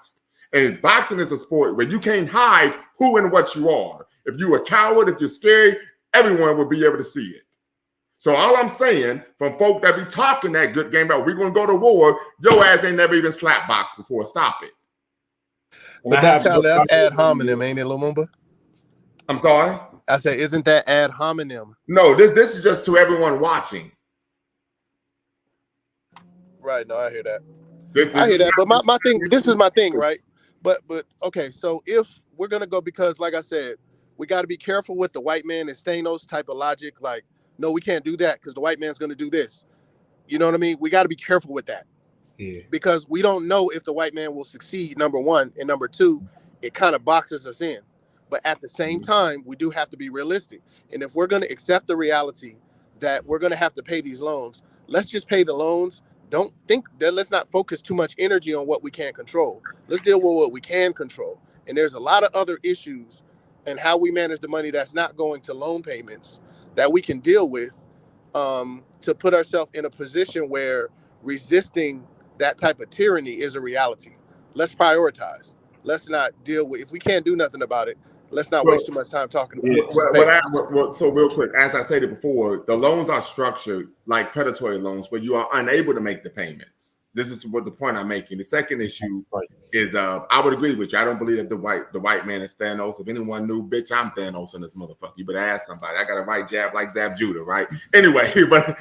And boxing is a sport where you can't hide who and what you are. If you're a coward, if you're scary, everyone will be able to see it. So all I'm saying, from folk that be talking that good game about we're going to go to war, your ass ain't never even slap boxed before. Stop it. But that's ad hominem, ain't it, Lumumba? I'm sorry? I said, isn't that ad hominem? No, this is just to everyone watching. Right, no, I hear that. I hear that, but my thing, this is my thing, right? But okay, so if we're gonna go, because like I said, we got to be careful with the white man and Thanos type of logic. Like, no, we can't do that because the white man's gonna do this. You know what I mean? We got to be careful with that. Yeah. Because we don't know if the white man will succeed, number one, and number two, it kind of boxes us in. But at the same time, we do have to be realistic. And if we're gonna accept the reality that we're gonna have to pay these loans, let's just pay the loans. Don't think that, let's not focus too much energy on what we can't control. Let's deal with what we can control. And there's a lot of other issues and how we manage the money that's not going to loan payments that we can deal with to put ourselves in a position where resisting that type of tyranny is a reality. Let's prioritize. Let's not deal with, if we can't do nothing about it, let's not waste too much time talking about it. So real quick, as I stated before, the loans are structured like predatory loans where you are unable to make the payments. This is what the point I'm making. The second issue is I would agree with you. I don't believe that the white man is Thanos. If anyone knew, bitch, I'm Thanos in this motherfucker. You better ask somebody. I got a right jab like Zab Judah, right? Anyway, but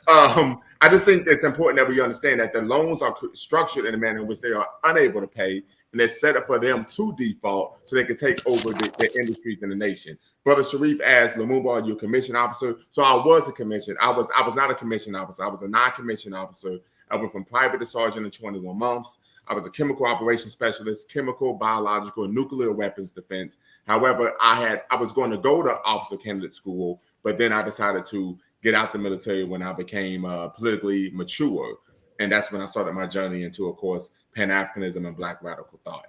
I just think it's important that we understand that the loans are structured in a manner in which they are unable to pay, and it's set up for them to default so they can take over the industries in the nation. Brother Sharif asked, Lumumba, are you a commissioned officer? So I was a commissioned. I was not a commissioned officer. I was a non-commissioned officer. I went from private to sergeant in 21 months. I was a chemical operations specialist, chemical, biological, and nuclear weapons defense. However, I was going to go to officer candidate school, but then I decided to get out the military when I became politically mature. And that's when I started my journey into, of course, Pan-Africanism and Black radical thought.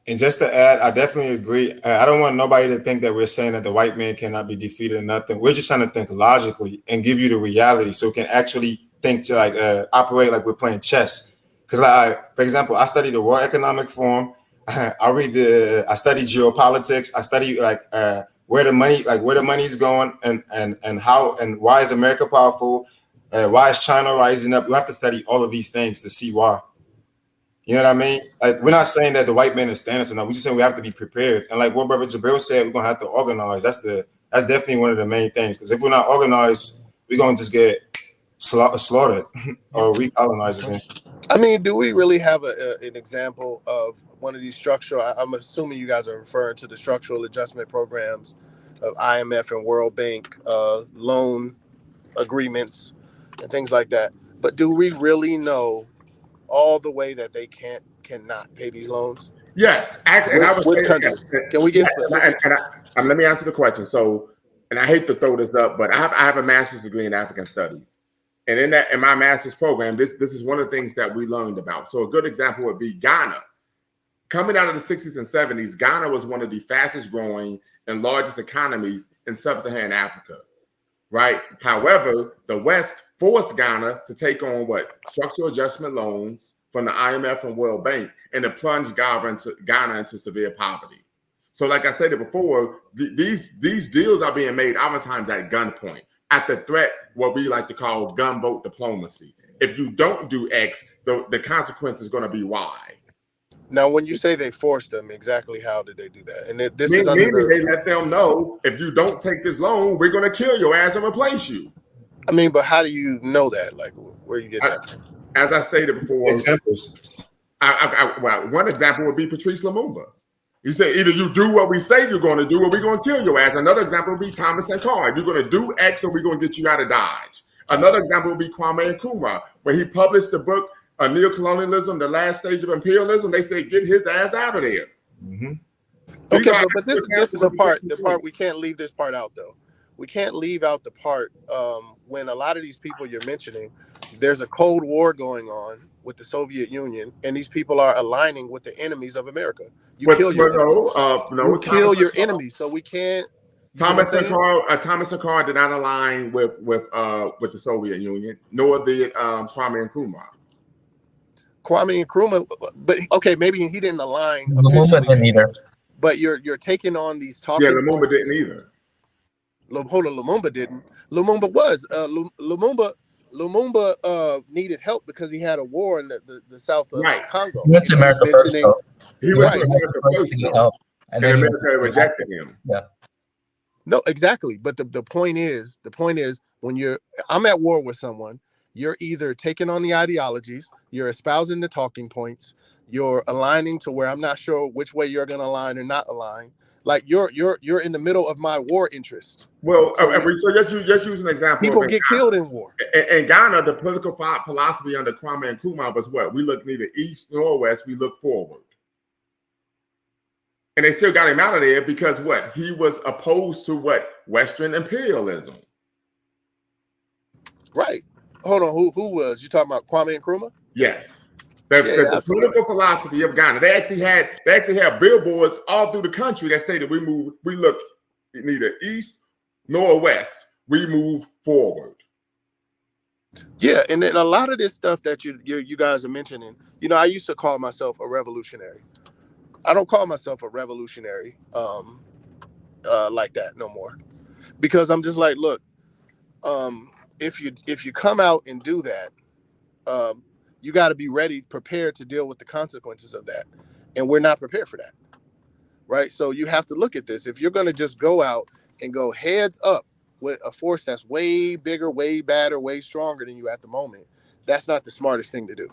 And just to add, I definitely agree. I don't want nobody to think that we're saying that the white man cannot be defeated or nothing. We're just trying to think logically and give you the reality so it can actually think to like operate like we're playing chess. Because like, for example, I study the World Economic Forum. I study geopolitics. I study like where the money is going and how and why is America powerful? Why is China rising up? You have to study all of these things to see why. You know what I mean? Like, we're not saying that the white man is standing us enough. We're just saying we have to be prepared. And like what Brother Jabril said, we're gonna have to organize. That's definitely one of the main things. Because if we're not organized, we're gonna just get slaughtered or recolonized again. I mean, do we really have an example of one of these structural? I'm assuming you guys are referring to the structural adjustment programs of IMF and World Bank, loan agreements and things like that. But do we really know all the way that they cannot pay these loans? Yes, Which countries? Can we get specific? Let me answer the question. So, and I hate to throw this up, but I have a master's degree in African studies, and in my master's program, this is one of the things that we learned about. So, a good example would be Ghana. Coming out of the 60s and 70s, Ghana was one of the fastest growing and largest economies in sub-Saharan Africa. Right. However, the West forced Ghana to take on structural adjustment loans from the IMF and World Bank, and to plunge Ghana into severe poverty. So, like I said before, these deals are being made oftentimes at gunpoint, at the threat, what we like to call gunboat diplomacy. If you don't do X, the consequence is going to be Y. Now, when you say they forced them, exactly how did they do that? And this is under they let them know, if you don't take this loan, we're going to kill your ass and replace you. I mean, but how do you know that? Like, where you get that from? As I stated before, examples. One example would be Patrice Lumumba. He said, either you do what we say you're going to do, or we're going to kill your ass. Another example would be Thomas Sankara. You're going to do X, or we're going to get you out of Dodge. Another example would be Kwame Nkrumah, where he published the book, Neocolonialism, the Last Stage of Imperialism. They say, get his ass out of there. Mm-hmm. Okay, but this is the part we can't leave this part out, though. We can't leave out the part when a lot of these people you're mentioning, there's a Cold War going on with the Soviet Union, and these people are aligning with the enemies of America. You kill your enemies, so we can't. Thomas Sankara did not align with the Soviet Union, nor did Kwame Nkrumah. Kwame Nkrumah, but okay, maybe he didn't align. Lumumba didn't either. But you're taking on these talking. Yeah, Lumumba points. Didn't either. Hold on, Lumumba didn't. Lumumba was Lumumba needed help because he had a war in the south of Congo. He went to America first, though. He went to America first to get help, and then America rejected him. Yeah. No, exactly. But the point is, when I'm at war with someone, you're either taking on the ideologies, you're espousing the talking points, you're aligning to where I'm not sure which way you're going to align or not align. Like you're in the middle of my war interest. Well, so just use an example. People get killed in war. In Ghana, the political philosophy under Kwame Nkrumah was what? We look neither east nor west, we look forward. And they still got him out of there because what? He was opposed to what? Western imperialism. Right. Hold on. Who was? You talking about Kwame Nkrumah? Yes. The political philosophy of Ghana. They actually had billboards all through the country that stated we look neither east nor west. We move forward. Yeah, and then a lot of this stuff that you guys are mentioning, I used to call myself a revolutionary. I don't call myself a revolutionary like that no more, because I'm just like, look, if you come out and do that, you got to be prepared to deal with the consequences of that, and we're not prepared for that, right? So you have to look at this. If you're going to just go out and go heads up with a force that's way bigger, way badder, way stronger than you at the moment, that's not the smartest thing to do,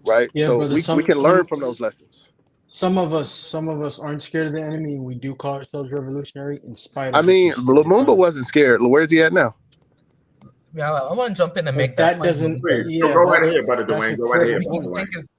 right? Yeah, so brother, we can learn from those lessons. Some of us aren't scared of the enemy, and we do call ourselves revolutionary in spite of. I mean, Lumumba wasn't scared. Where's he at now? Yeah, I want to jump in and make that doesn't. Yeah, go right ahead, brother Dwayne. Go right ahead.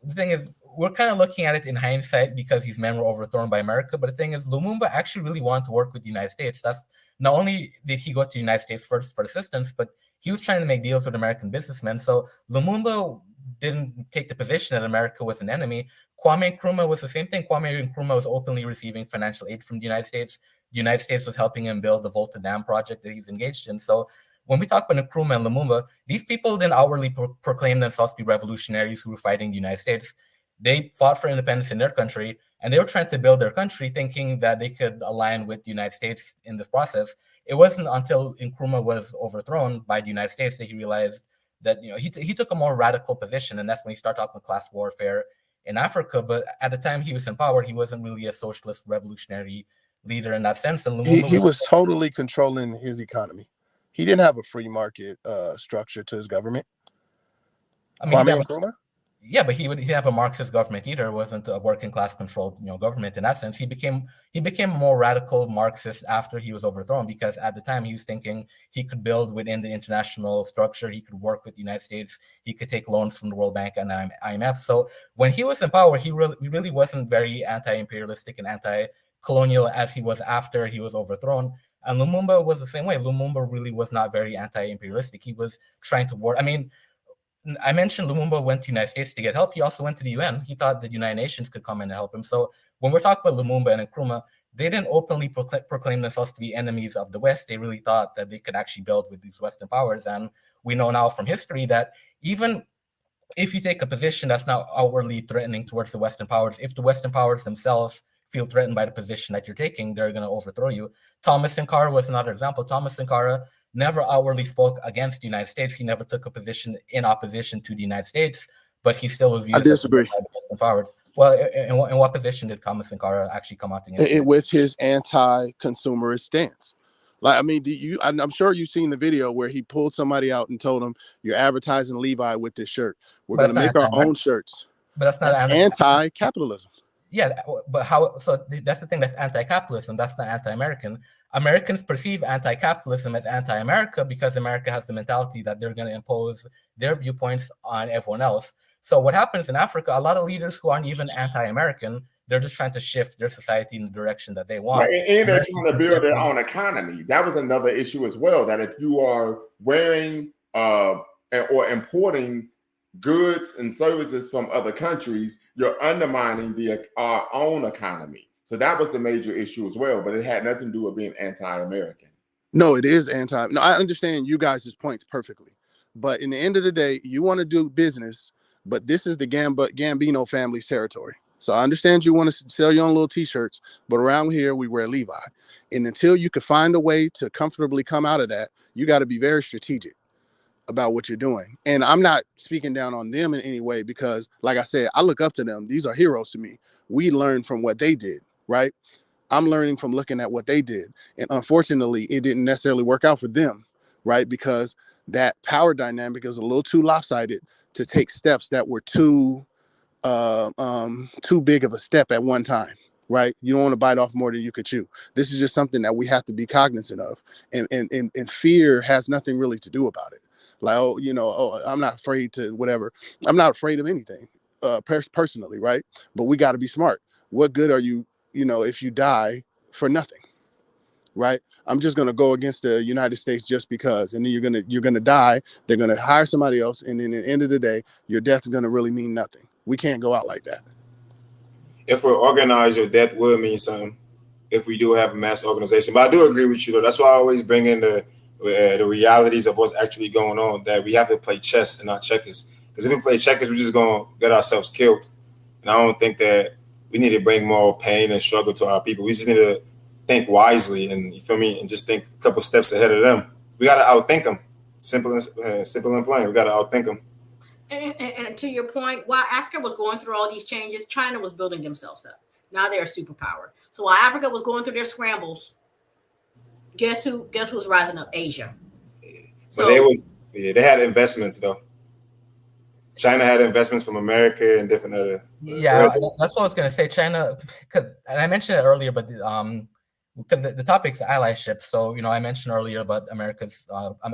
The thing is, we're kind of looking at it in hindsight because his men were overthrown by America. But the thing is, Lumumba actually really wanted to work with the United States. That's not only did he go to the United States first for assistance, but he was trying to make deals with American businessmen. So Lumumba didn't take the position that America was an enemy. Kwame Nkrumah was the same thing. Kwame Nkrumah was openly receiving financial aid from the United States. The United States was helping him build the Volta Dam project that he's engaged in. So when we talk about Nkrumah and Lumumba, these people didn't outwardly proclaim themselves to be revolutionaries who were fighting the United States. They fought for independence in their country, and they were trying to build their country thinking that they could align with the United States in this process. It wasn't until Nkrumah was overthrown by the United States that he realized that he took a more radical position, and that's when he started talking about class warfare in Africa. But at the time he was in power, he wasn't really a socialist revolutionary leader in that sense. And he was totally controlling his economy. He didn't have a free market structure to his government. I mean, Kwame Nkrumah? Yeah, but he didn't have a Marxist government either. It wasn't a working class controlled government in that sense. He became a more radical Marxist after he was overthrown, because at the time he was thinking he could build within the international structure. He could work with the United States. He could take loans from the World Bank and IMF. So when he was in power, he really wasn't very anti-imperialistic and anti-colonial as he was after he was overthrown. And Lumumba was the same way. Lumumba really was not very anti-imperialistic. He was trying to work. I mean, I mentioned Lumumba went to the United States to get help. He also went to the UN. He thought the United Nations could come in and help him. So when we're talking about Lumumba and Nkrumah, they didn't openly proclaim themselves to be enemies of the West. They really thought that they could actually build with these Western powers. And we know now from history that even if you take a position that's not outwardly threatening towards the Western powers, if the Western powers themselves feel threatened by the position that you're taking, they're going to overthrow you. Thomas Sankara was another example. Thomas Sankara never outwardly spoke against the United States. He never took a position in opposition to the United States, but he still was viewed as by the Western powers. Well, in what position did Thomas Sankara actually come out against? With his anti-consumerist stance. Like, I mean, I'm sure you've seen the video where he pulled somebody out and told them, "You're advertising Levi with this shirt. We're going to make our own shirts." But that's not anti-capitalism. Yeah, but how? So that's the thing. That's anti-capitalism. That's not anti-American. Americans perceive anti-capitalism as anti-America because America has the mentality that they're going to impose their viewpoints on everyone else. So what happens in Africa? A lot of leaders who aren't even anti-American, they're just trying to shift their society in the direction that they want. Right. And they're trying to build their own economy. That was another issue as well. That if you are wearing or importing goods and services from other countries, you're undermining our own economy. So that was the major issue as well, but it had nothing to do with being anti-American. No, it is anti. No, I understand you guys' points perfectly, but in the end of the day, you want to do business, but this is the Gambino family's territory. So I understand you want to sell your own little t-shirts, but around here we wear Levi. And until you can find a way to comfortably come out of that, you got to be very strategic about what you're doing. And I'm not speaking down on them in any way, because like I said, I look up to them. These are heroes to me. We learn from what they did, right? I'm learning from looking at what they did. And unfortunately, it didn't necessarily work out for them, right? Because that power dynamic is a little too lopsided to take steps that were too big of a step at one time, right? You don't want to bite off more than you could chew. This is just something that we have to be cognizant of. And fear has nothing really to do about it. Like, I'm not afraid to whatever. I'm not afraid of anything personally, right? But we got to be smart. What good are you, if you die for nothing, right? I'm just going to go against the United States just because, and then you're going to die. They're going to hire somebody else. And then at the end of the day, your death is going to really mean nothing. We can't go out like that. If we're organized, your death will mean something if we do have a mass organization. But I do agree with you, though. That's why I always bring in the realities of what's actually going on, that we have to play chess and not checkers. Because if we play checkers, we're just going to get ourselves killed. And I don't think that we need to bring more pain and struggle to our people. We just need to think wisely, and you feel me, and just think a couple steps ahead of them. We got to outthink them. Simple and plain. We got to outthink them. And to your point, while Africa was going through all these changes, China was building themselves up. Now they're a superpower. So while Africa was going through their scrambles, guess who's rising up? Asia. So they had investments though. China had investments from America and different other. Yeah, that's what I was going to say. China, and I mentioned it earlier, but because the topic is allyship. So I mentioned earlier about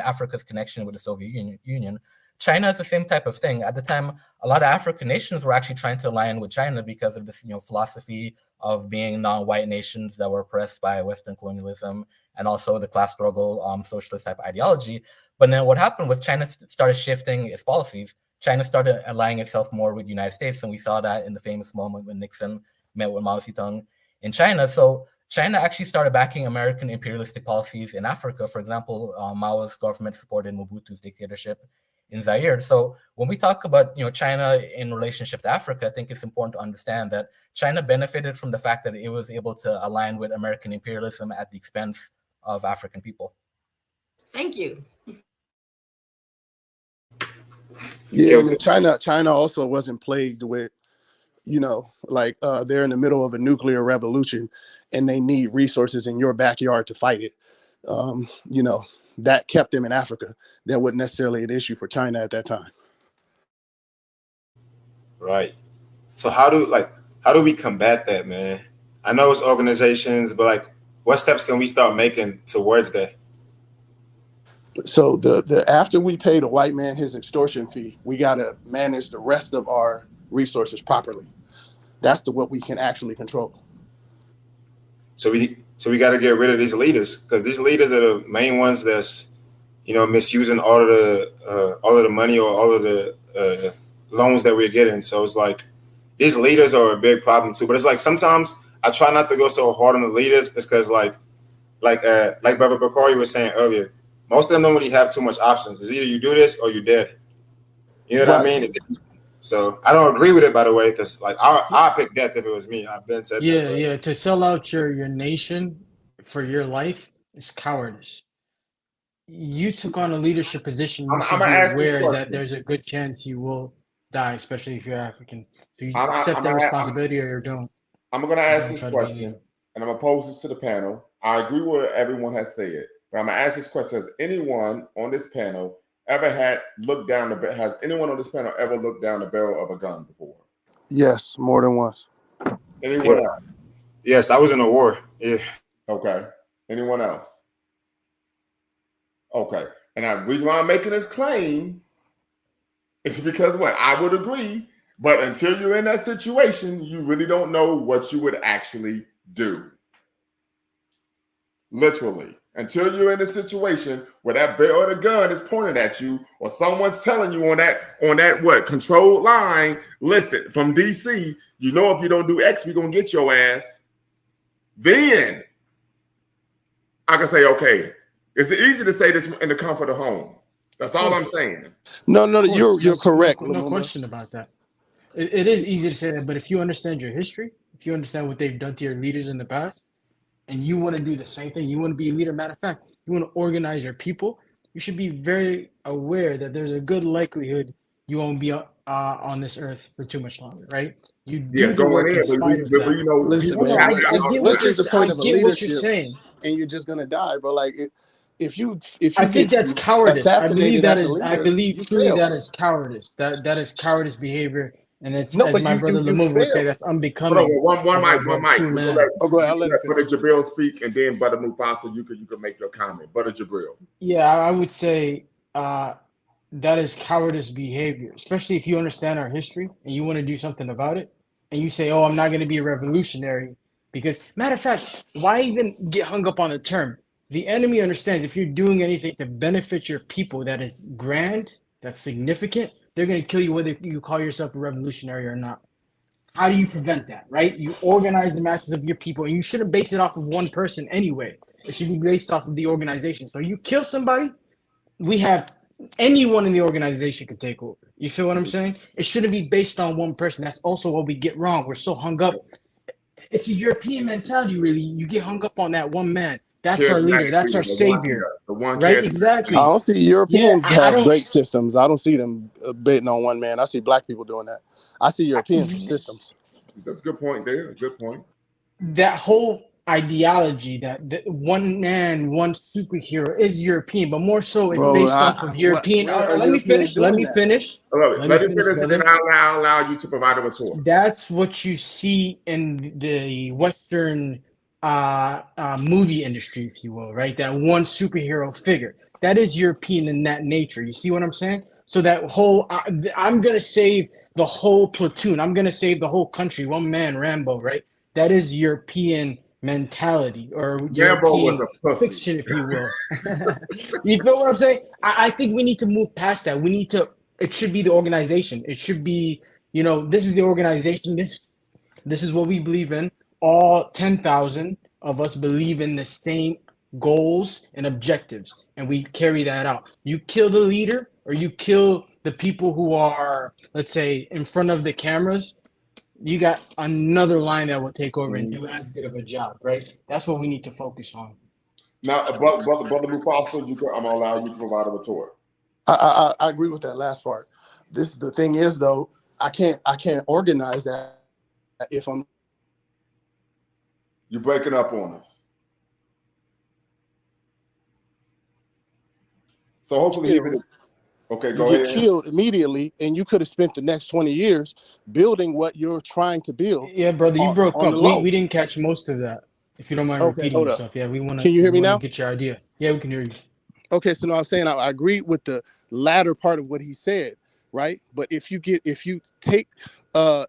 Africa's connection with the Soviet Union. China is the same type of thing. At the time, a lot of African nations were actually trying to align with China because of this, philosophy of being non-white nations that were oppressed by Western colonialism, and also the class struggle, socialist type ideology. But then what happened was China started shifting its policies. China started aligning itself more with the United States, and we saw that in the famous moment when Nixon met with Mao Zedong in China. So China actually started backing American imperialistic policies in Africa. For example, Mao's government supported Mobutu's dictatorship in Zaire. So when we talk about China in relationship to Africa, I think it's important to understand that China benefited from the fact that it was able to align with American imperialism at the expense of African people. Thank you. Yeah, and China also wasn't plagued with, like they're in the middle of a nuclear revolution and they need resources in your backyard to fight it. That kept them in Africa. That wasn't necessarily an issue for China at that time. Right. So how do we combat that, man? I know it's organizations, but like, what steps can we start making towards that? So the after we pay the white man his extortion fee, we got to manage the rest of our resources properly. That's what we can actually control. So we got to get rid of these leaders, because these leaders are the main ones that's misusing all of the money or all of the loans that we're getting. So it's like these leaders are a big problem too. But it's like sometimes I try not to go so hard on the leaders. It's because like Brother Bakari was saying earlier, most of them don't really have too much options. It's either you do this or you're dead. You know what I mean? So I don't agree with it, by the way, because like I pick death if it was me. I've been said that. Yeah. To sell out your nation for your life is cowardice. You took on a leadership position. You should be aware that there's a good chance you will die, especially if you're African. So you accept that responsibility or you don't. I'm going to ask this question, and I'm going to pose this to the panel. I agree with what everyone has said, but I'm going to ask this question. Has anyone on this panel ever has anyone on this panel ever looked down the barrel of a gun before? Yes, more than once. Anyone else? Yes, I was in a war. Yeah. Okay. Anyone else? Okay. And the reason why I'm making this claim is because I would agree, but until you're in that situation, you really don't know what you would actually do. Literally. Until you're in a situation where that barrel of the gun is pointed at you, or someone's telling you on that controlled line, listen, from DC, if you don't do X, we're gonna get your ass. Then I can say, okay, it's easy to say this in the comfort of home. That's all I'm saying. No, you're correct. No question about that. It is easy to say that, but if you understand your history, if you understand what they've done to your leaders in the past, and you want to do the same thing, you want to be a leader. Matter of fact, you want to organize your people, you should be very aware that there's a good likelihood you won't be on this earth for too much longer, right? You do the work in spite of that. Listen, man, I get what you're saying, and you're just gonna die. But like, if you I think that's cowardice. I believe that is. I believe truly that is cowardice. That is cowardice behavior. And it's, as my brother Lamov would say, that's unbecoming. One mic. Go ahead, I'll let Brother Jabril speak, and then Brother Mufasa, you can make your comment. Brother Jabril. Yeah, I would say that is cowardice behavior, especially if you understand our history and you want to do something about it, and you say, "Oh, I'm not going to be a revolutionary," because matter of fact, why even get hung up on the term? The enemy understands if you're doing anything to benefit your people that is grand, that's significant, they're going to kill you whether you call yourself a revolutionary or not. How do you prevent that, right? You organize the masses of your people, and you shouldn't base it off of one person anyway. It should be based off of the organization. So you kill somebody, we have anyone in the organization can take over. You feel what I'm saying? It shouldn't be based on one person. That's also what we get wrong. We're so hung up. It's a European mentality, really. You get hung up on that one man. That's our leader. That's our savior. Right? Exactly. I don't see Europeans have great systems. I don't see them betting on one man. I see black people doing that. I see European systems. That's a good point there. Good point. That whole ideology that one man, one superhero is European, but more so it's based off of European. Let me finish. Let me finish. Let me finish, and then I'll allow you to provide a retort. That's what you see in the Western movie industry, if you will, right? That one superhero figure that is European in that nature. You see what I'm saying? So that whole I'm gonna save the whole platoon. I'm gonna save the whole country. One man, Rambo, right? That is European mentality or European fiction, if you will. You feel what I'm saying? I think we need to move past that. It should be the organization. It should be, this is the organization. This is what we believe in. All 10,000 of us believe in the same goals and objectives, and we carry that out. You kill the leader, or you kill the people who are, let's say, in front of the cameras, you got another line that will take over and do as good of a job, right? That's what we need to focus on. Now, brother Mufasa, I'm gonna allow you to provide a retort. I agree with that last part. The thing is though, I can't organize that if I'm. You're breaking up on us. So hopefully, okay, go ahead. You get killed immediately, and you could have spent the next 20 years building what you're trying to build. Yeah, brother, you broke up. We didn't catch most of that. If you don't mind repeating yourself. Yeah, we want to. Can you hear me now? Get your idea. Yeah, we can hear you. Okay, so now I'm saying I agree with the latter part of what he said, right? But if you take a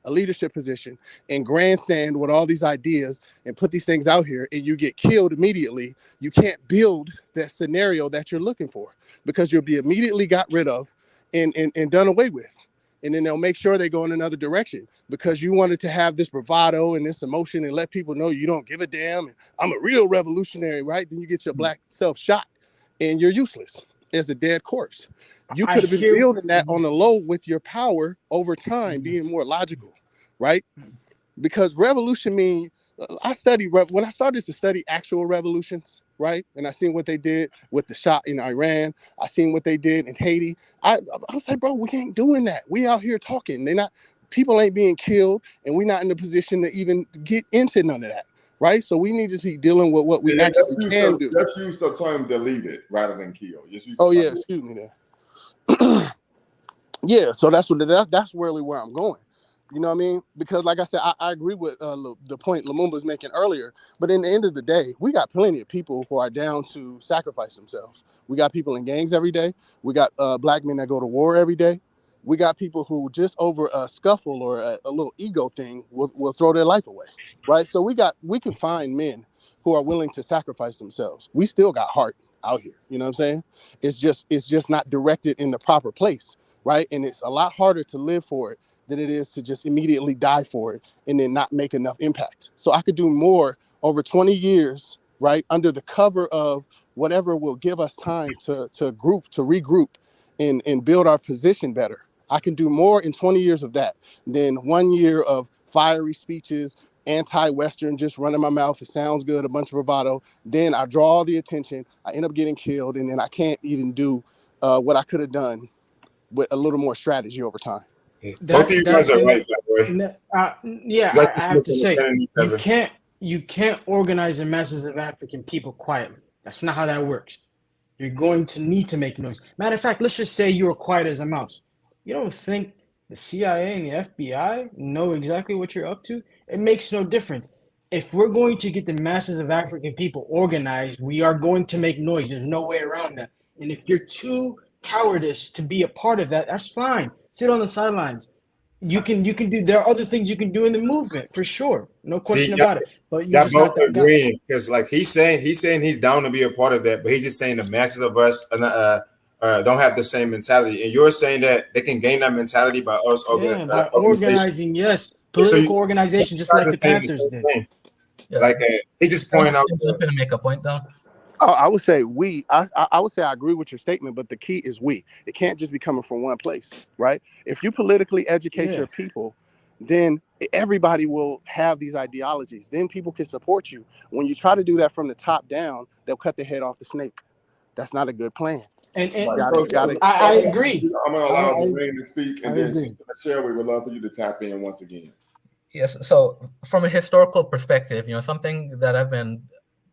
leadership position and grandstand with all these ideas and put these things out here and you get killed immediately, you can't build that scenario that you're looking for, because you'll be immediately got rid of and done away with. And then they'll make sure they go in another direction because you wanted to have this bravado and this emotion and let people know you don't give a damn. And I'm a real revolutionary, right? Then you get your black self shot and you're useless as a dead corpse. You could have been building that on the low with your power over time, being more logical, right? Because revolution means, when I started to study actual revolutions, right? And I seen what they did with the shot in Iran. I seen what they did in Haiti. I was like, bro, we ain't doing that. We out here talking. People ain't being killed, and we're not in a position to even get into none of that, right? So we need to be dealing with what we actually can do. Let's use the term deleted rather than kill. Excuse me there. Yeah, so that's really where I'm going. You know what I mean? Because like I said, I agree with the point Lumumba's making earlier. But in the end of the day, we got plenty of people who are down to sacrifice themselves. We got people in gangs every day. We got black men that go to war every day. We got people who just over a scuffle or a little ego thing will throw their life away, right? So we can find men who are willing to sacrifice themselves. We still got heart out here. You know what I'm saying? It's just not directed in the proper place, right? And it's a lot harder to live for it than it is to just immediately die for it and then not make enough impact. So I could do more over 20 years, right, under the cover of whatever will give us time to regroup and build our position better. I can do more in 20 years of that than 1 year of fiery speeches, anti-Western, just running my mouth. It sounds good, a bunch of bravado. Then I draw all the attention. I end up getting killed, and then I can't even do what I could have done with a little more strategy over time. Both of you guys are right, by the way. I have to say, you can't organize the masses of African people quietly. That's not how that works. You're going to need to make noise. Matter of fact, let's just say you're quiet as a mouse. You don't think the CIA and the FBI know exactly what you're up to? It makes no difference. If we're going to get the masses of African people organized, we are going to make noise. There's no way around that. And if you're too cowardice to be a part of that, that's fine. Sit on the sidelines. You can do. There are other things you can do in the movement for sure, no question about it. But you just both agreeing because, like he's saying he's down to be a part of that, but he's just saying the masses of us don't have the same mentality, and you're saying that they can gain that mentality by us by organizing. Yes, political organization, just like the Panthers did. Yeah. Like he just pointing out. Going to make a point though. Oh, I would say I would say I agree with your statement, but the key is we. It can't just be coming from one place, right? If you politically educate your people, then everybody will have these ideologies. Then people can support you. When you try to do that from the top down, they'll cut the head off the snake. That's not a good plan. And I agree. I'm going to allow Dwayne to speak, and then Sister Michelle, we would love for you to tap in once again. Yes. So from a historical perspective, something that I've been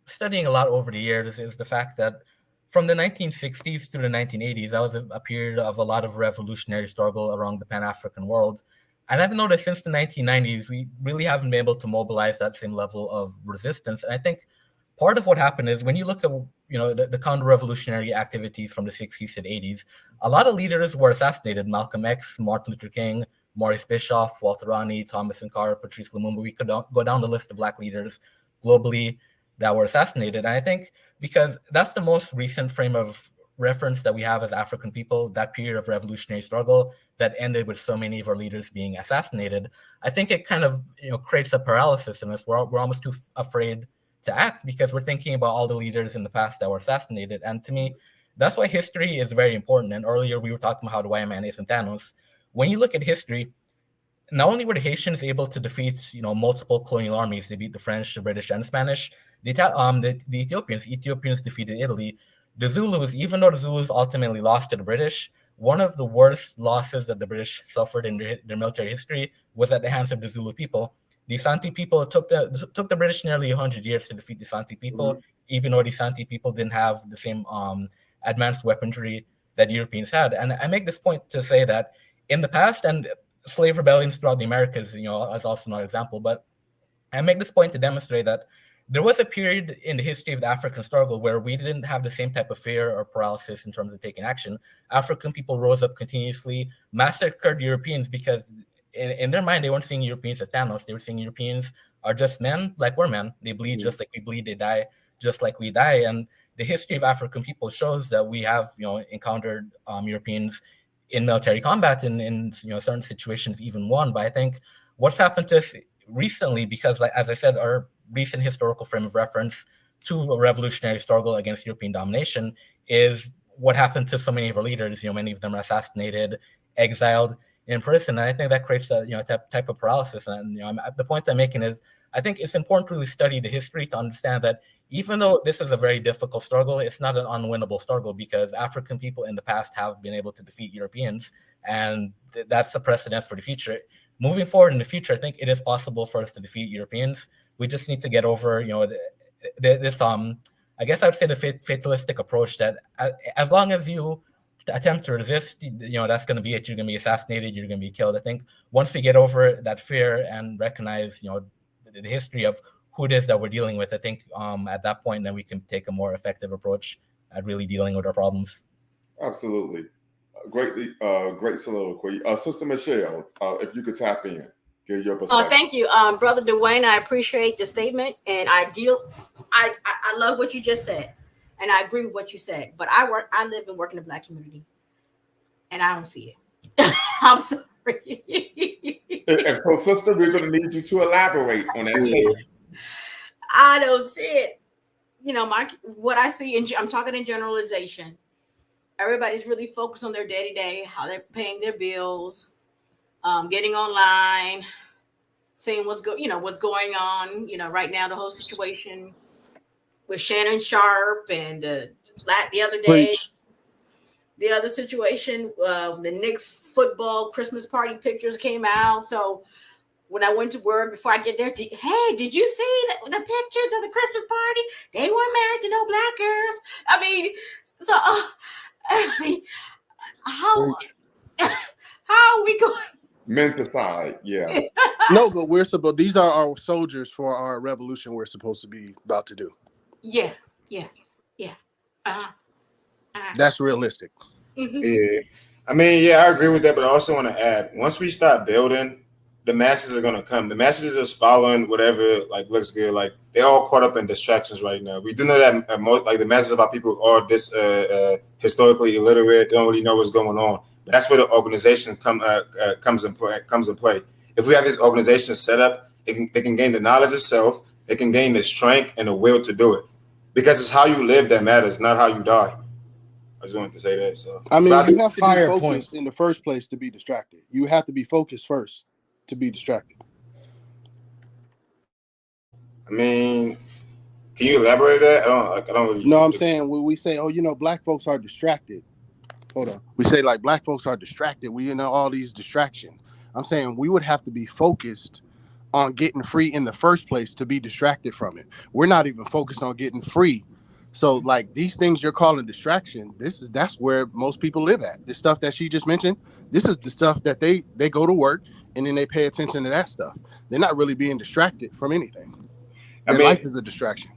studying a lot over the years is the fact that from the 1960s through the 1980s, that was a period of a lot of revolutionary struggle around the Pan-African world. And I've noticed since the 1990s, we really haven't been able to mobilize that same level of resistance. And I think part of what happened is when you look at the counter-revolutionary activities from the 60s and 80s, a lot of leaders were assassinated. Malcolm X, Martin Luther King, Maurice Bischoff, Walter Rani, Thomas Sankara, Patrice Lumumba. We could go down the list of Black leaders globally that were assassinated. And I think because that's the most recent frame of reference that we have as African people, that period of revolutionary struggle that ended with so many of our leaders being assassinated, I think it kind of creates a paralysis in us. We're almost too afraid to act because we're thinking about all the leaders in the past that were assassinated. And to me, that's why history is very important. And earlier we were talking about how the white man isn't Thanos. When you look at history, not only were the Haitians able to defeat, multiple colonial armies, they beat the French, the British, and the Spanish. The Ethiopians defeated Italy. The Zulus, even though the Zulus ultimately lost to the British, one of the worst losses that the British suffered in their military history was at the hands of the Zulu people. The Santi people took the British nearly 100 years to defeat the Santi people, even though the Santi people didn't have the same advanced weaponry that Europeans had. And I make this point to say that in the past, and slave rebellions throughout the Americas, as also another example, but I make this point to demonstrate that there was a period in the history of the African struggle where we didn't have the same type of fear or paralysis in terms of taking action. African people rose up continuously, massacred Europeans because in their mind, they weren't seeing Europeans as Thanos. They were seeing Europeans are just men like we're men. They bleed just like we bleed. They die just like we die. And the history of African people shows that we have, encountered Europeans in military combat in certain situations, even won. But I think what's happened to us recently, because as I said, our recent historical frame of reference to a revolutionary struggle against European domination is what happened to so many of our leaders. Many of them are assassinated, exiled, in prison. And I think that creates a type of paralysis. And the point I'm making is I think it's important to really study the history to understand that even though this is a very difficult struggle, it's not an unwinnable struggle because African people in the past have been able to defeat Europeans, and that's a precedent for the future. Moving forward in the future, I think it is possible for us to defeat Europeans. We just need to get over, this I guess I would say the fatalistic approach that as long as you attempt to resist, that's going to be it. You're going to be assassinated. You're going to be killed. I think once we get over that fear and recognize, the history of who it is that we're dealing with, I think at that point, then we can take a more effective approach at really dealing with our problems. Absolutely. Great soliloquy. Sister Michelle, if you could tap in, give your perspective. Thank you, Brother Dwayne. I appreciate the statement, and I love what you just said, and I agree with what you said. But I live and work in the Black community, and I don't see it. I'm sorry. And so, sister, we're going to need you to elaborate on that statement. I don't see it. What I see, I'm talking in generalization. Everybody's really focused on their day-to-day, how they're paying their bills, getting online, seeing what's going on. Right now, the whole situation with Shannon Sharp and the other day, the other situation, the Knicks football Christmas party pictures came out. So when I went to work, before I get there, did you see the pictures of the Christmas party? They weren't married to no Black girls. I mean, so how are we going? Men's aside, yeah. No, but these are our soldiers for our revolution we're supposed to be about to do. Yeah. That's realistic. Mm-hmm. Yeah. I mean, yeah, I agree with that, but I also want to add, once we start building, the masses are going to come. The masses are just following whatever looks good. They're all caught up in distractions right now. We do know that the masses of our people are historically illiterate. They don't really know what's going on. But that's where the organization comes in play. If we have this organization set up, they can gain the knowledge itself. They can gain the strength and the will to do it, because it's how you live that matters, not how you die. I just wanted to say that. So I mean, you have to be focused in the first place to be distracted. You have to be focused first to be distracted. I mean, can you elaborate that? I don't really. No, I'm saying when we say, Black folks are distracted. Hold on. We say Black folks are distracted. We all these distractions. I'm saying we would have to be focused on getting free in the first place to be distracted from it. We're not even focused on getting free. So these things you're calling distraction, that's where most people live at. The stuff that she just mentioned, this is the stuff that they go to work and then they pay attention to that stuff. They're not really being distracted from anything. Life is a distraction.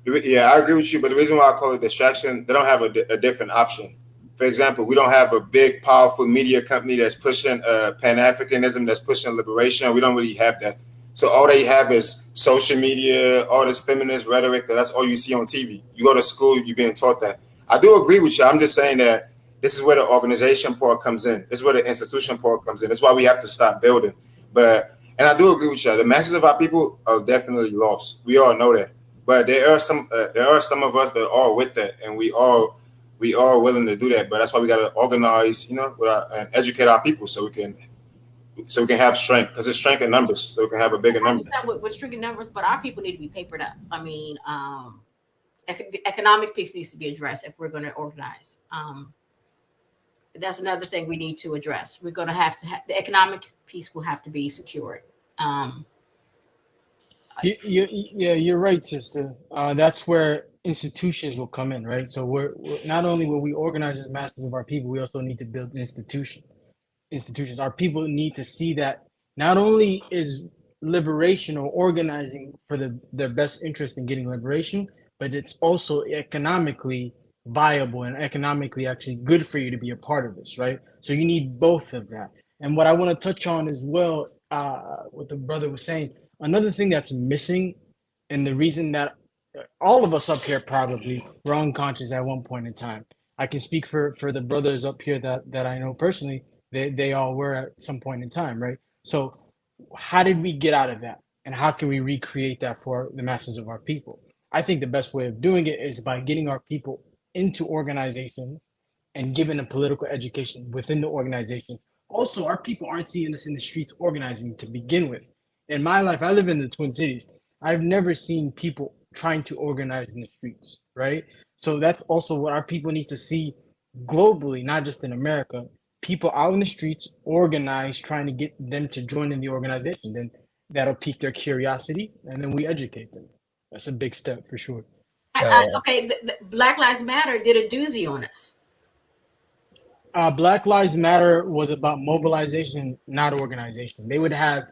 Yeah, I agree with you. But the reason why I call it distraction, they don't have a different option. For example, we don't have a big, powerful media company that's pushing Pan-Africanism, that's pushing liberation. We don't really have that. So all they have is social media, all this feminist rhetoric. That's all you see on TV. You go to school, you're being taught that. I do agree with you. I'm just saying that this is where the organization part comes in. This is where the institution part comes in. That's why we have to stop building. And I do agree with you. The masses of our people are definitely lost. We all know that. But there are some of us that are with that, and we are willing to do that. But that's why we got to organize, and educate our people so we can have strength, because it's strength in numbers, so we can have a bigger number. With strength in numbers, but our people need to be papered up. I mean, economic piece needs to be addressed if we're going to organize. That's another thing we need to address. We're going to have the economic piece will have to be secured. You're right, sister. That's where institutions will come in, right? So we're not only will we organize as masses of our people, we also need to build institutions. Our people need to see that not only is liberation or organizing for their best interest in getting liberation, but it's also economically viable and economically actually good for you to be a part of this, right? So you need both of that. And what I want to touch on as well, what the brother was saying, another thing that's missing, and the reason that all of us up here probably were unconscious at one point in time. I can speak for the brothers up here that I know personally. They all were at some point in time, right? So how did we get out of that? And how can we recreate that for the masses of our people? I think the best way of doing it is by getting our people into organizations and giving a political education within the organization. Also, our people aren't seeing us in the streets organizing to begin with. In my life, I live in the Twin Cities. I've never seen people trying to organize in the streets, right? So that's also what our people need to see globally, not just in America. People out in the streets organized, trying to get them to join in the organization. Then that'll pique their curiosity, and then we educate them. That's a big step for sure. Okay, Black Lives Matter did a doozy on us. Black Lives Matter was about mobilization, not organization. They would have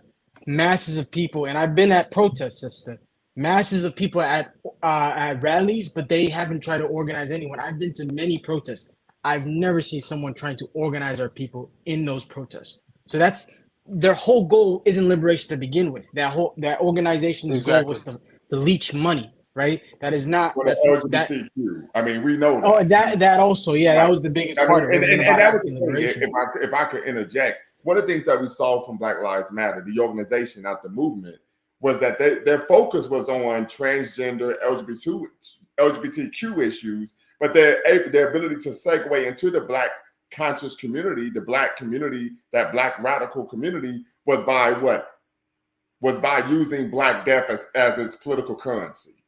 masses of people, and I've been at protests, sister. Masses of people at rallies, but they haven't tried to organize anyone. I've been to many protests. I've never seen someone trying to organize our people in those protests. So that's their whole goal isn't liberation to begin with. That organization's goal was to leech money, right? That is not LGBTQ. I mean, we know that. Oh, that also, yeah, that was the biggest part of it. And that was the thing. If I could interject, one of the things that we saw from Black Lives Matter, the organization, not the movement, was that their focus was on transgender LGBTQ issues, but their ability to segue into the Black conscious community, the Black community, that Black radical community, was by what? Was by using Black death as its political currency.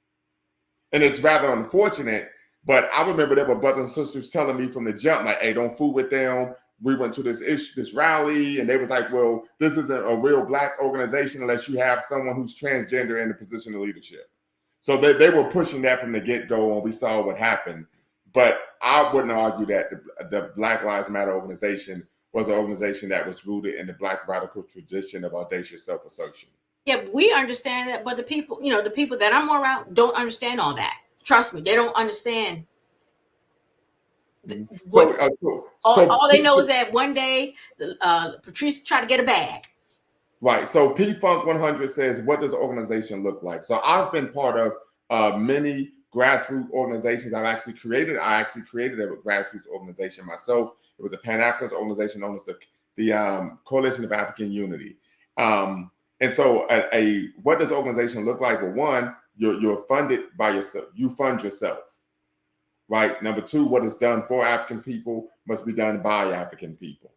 And it's rather unfortunate, but I remember there were brothers and sisters telling me from the jump, like, hey, don't fool with them. We went to this rally, and they was like, well, this isn't a real Black organization unless you have someone who's transgender in the position of leadership. So they were pushing that from the get-go, and we saw what happened. But I wouldn't argue that the Black Lives Matter organization was an organization that was rooted in the Black radical tradition of audacious self-assertion. Yeah, we understand that, but the people that I'm around don't understand all that. Trust me, they don't understand. All they know is that one day Patrice tried to get a bag. Right. So P-Funk 100 says, what does the organization look like? So I've been part of many grassroots organizations. I actually created a grassroots organization myself. It was a Pan-Africanist organization known as the Coalition of African Unity. And so what does organization look like? Well, one, you're funded by yourself. You fund yourself. Right. Number two, what is done for African people must be done by African people.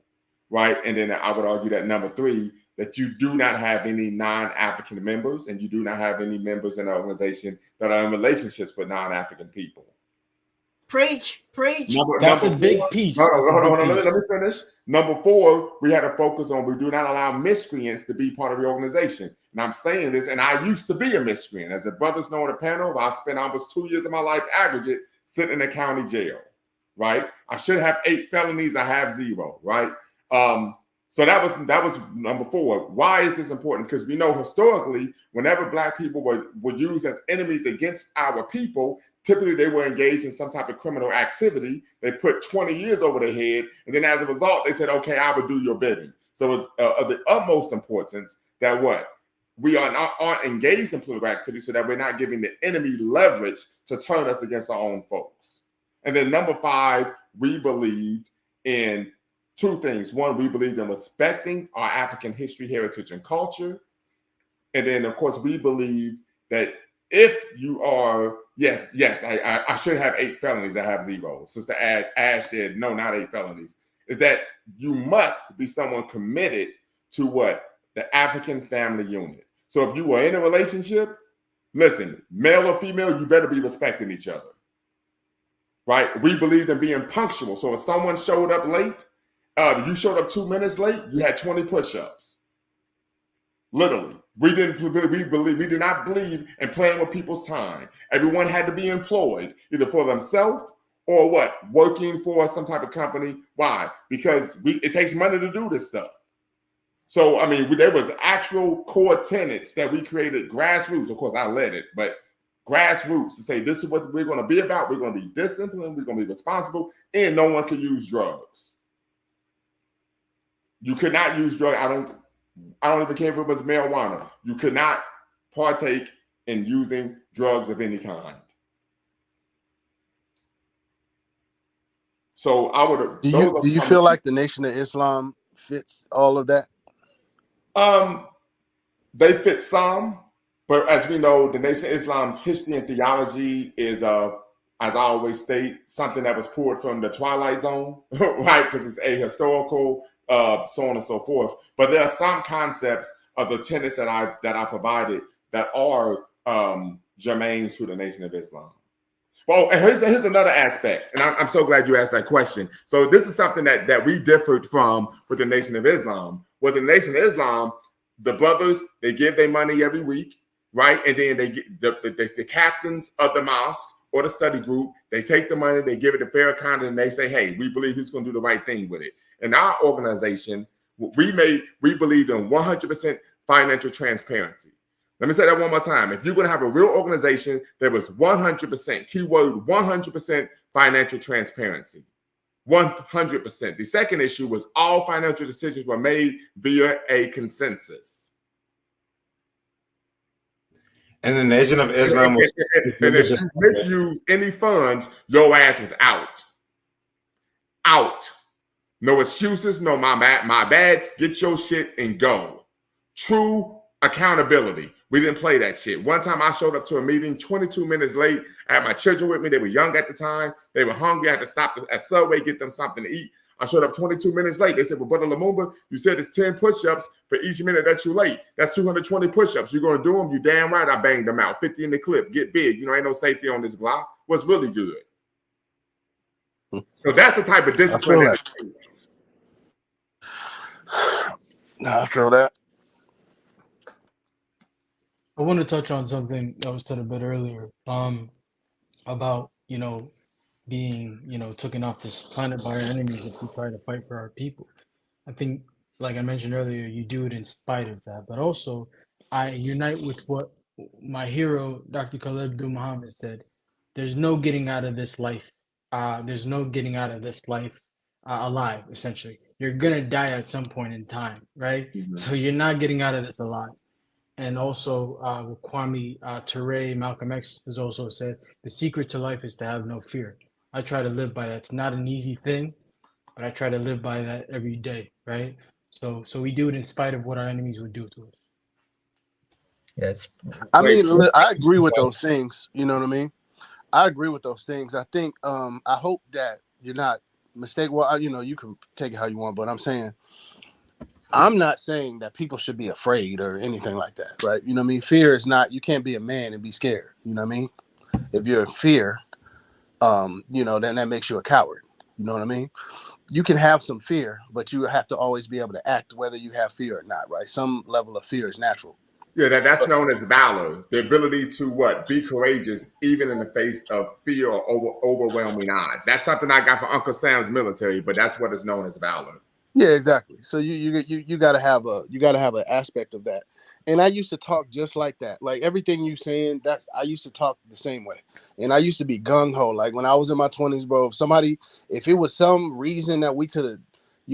Right. And then I would argue that number three, that you do not have any non-African members, and you do not have any members in the organization that are in relationships with non-African people. Preach. That's a big piece. Hold on. Let me finish. Number four, we had to focus on, we do not allow miscreants to be part of the organization. And I'm saying this, and I used to be a miscreant. As the brothers know on the panel, I spent almost 2 years of my life aggregate sitting in a county jail, right? I should have 8 felonies. I have 0, right? So that was number four. Why is this important? Because we know historically, whenever Black people were used as enemies against our people, typically they were engaged in some type of criminal activity. They put 20 years over their head, and then as a result, they said, okay, I will do your bidding. So it's of the utmost importance that we aren't engaged in political activity, so that we're not giving the enemy leverage to turn us against our own folks. And then number 5, we believed in 2 things. One, we believed in respecting our African history, heritage, and culture. And then, of course, we believe that if you are, yes, I should have 8 felonies. I have 0. Sister Ash said, no, not 8 felonies. Is that you must be someone committed to what? The African family unit. So if you were in a relationship, listen, male or female, you better be respecting each other. Right? We believed in being punctual. So if someone showed up late, you showed up 2 minutes late, you had 20 push-ups. Literally. We did not believe in playing with people's time. Everyone had to be employed, either for themselves or what? Working for some type of company. Why? Because it takes money to do this stuff. So, I mean, there was actual core tenets that we created, grassroots. Of course, I led it, but grassroots to say this is what we're going to be about. We're going to be disciplined. We're going to be responsible, and no one can use drugs. You could not use drugs. I don't even care if it was marijuana. You could not partake in using drugs of any kind. So I would. Do you feel like the Nation of Islam fits all of that? They fit some, but as we know, the Nation of Islam's history and theology is, as I always state, something that was poured from the Twilight Zone, right? Because it's ahistorical, so on and so forth. But there are some concepts of the tenets that I provided that are germane to the Nation of Islam. Well, and here's another aspect, and I'm so glad you asked that question. So this is something that we differed from with the Nation of Islam. Was the Nation of Islam, the brothers, they give their money every week, right? And then they get the captains of the mosque or the study group, they take the money, they give it to Farrakhan, and they say, hey, we believe he's going to do the right thing with it. In our organization, we believe in 100% financial transparency. Let me say that one more time. If you're going to have a real organization, there was 100%, keyword 100% financial transparency. 100%. The second issue was all financial decisions were made via a consensus. And the Nation of Islam was. And if you misuse any funds, your ass was out. Out. No excuses, no my bads. Get your shit and go. True accountability. We didn't play that shit. One time I showed up to a meeting 22 minutes late. I had my children with me. They were young at the time. They were hungry. I had to stop at Subway, get them something to eat. I showed up 22 minutes late. They said, well, Brother Lumumba, you said it's 10 push-ups for each minute that you're late. That's 220 push-ups. You're going to do them? You damn right I banged them out. 50 in the clip. Get big. You know, ain't no safety on this Glock. What's really good? So that's the type of discipline that it takes. No, I feel that. I want to touch on something that was said a bit earlier, about, being, taken off this planet by our enemies if we try to fight for our people. I think, like I mentioned earlier, you do it in spite of that. But also, I unite with what my hero, Dr. Khalid Abdul Muhammad, said. There's no getting out of this life. There's no getting out of this life alive, essentially. You're going to die at some point in time, right? Mm-hmm. So you're not getting out of this alive. And also, Kwame Ture, Malcolm X has also said, the secret to life is to have no fear. I try to live by that. It's not an easy thing, but I try to live by that every day, right? So we do it in spite of what our enemies would do to us. Yes. I mean, I agree with those things. You know what I mean? I agree with those things. I think, I hope that you're not mistaken. Well, you can take it how you want, but I'm not saying that people should be afraid or anything like that, right? You know what I mean? Fear is not, you can't be a man and be scared. You know what I mean? If you're in fear, then that makes you a coward. You know what I mean? You can have some fear, but you have to always be able to act whether you have fear or not, right? Some level of fear is natural. Yeah, that's known as valor. The ability to be courageous, even in the face of fear or overwhelming odds. That's something I got from Uncle Sam's military, but that's what is known as valor. Yeah, exactly. So you gotta have an aspect of that. And I used to talk just like that. Like everything you saying, I used to talk the same way. And I used to be gung-ho. Like when I was in my 20s, bro, if it was some reason that we could have,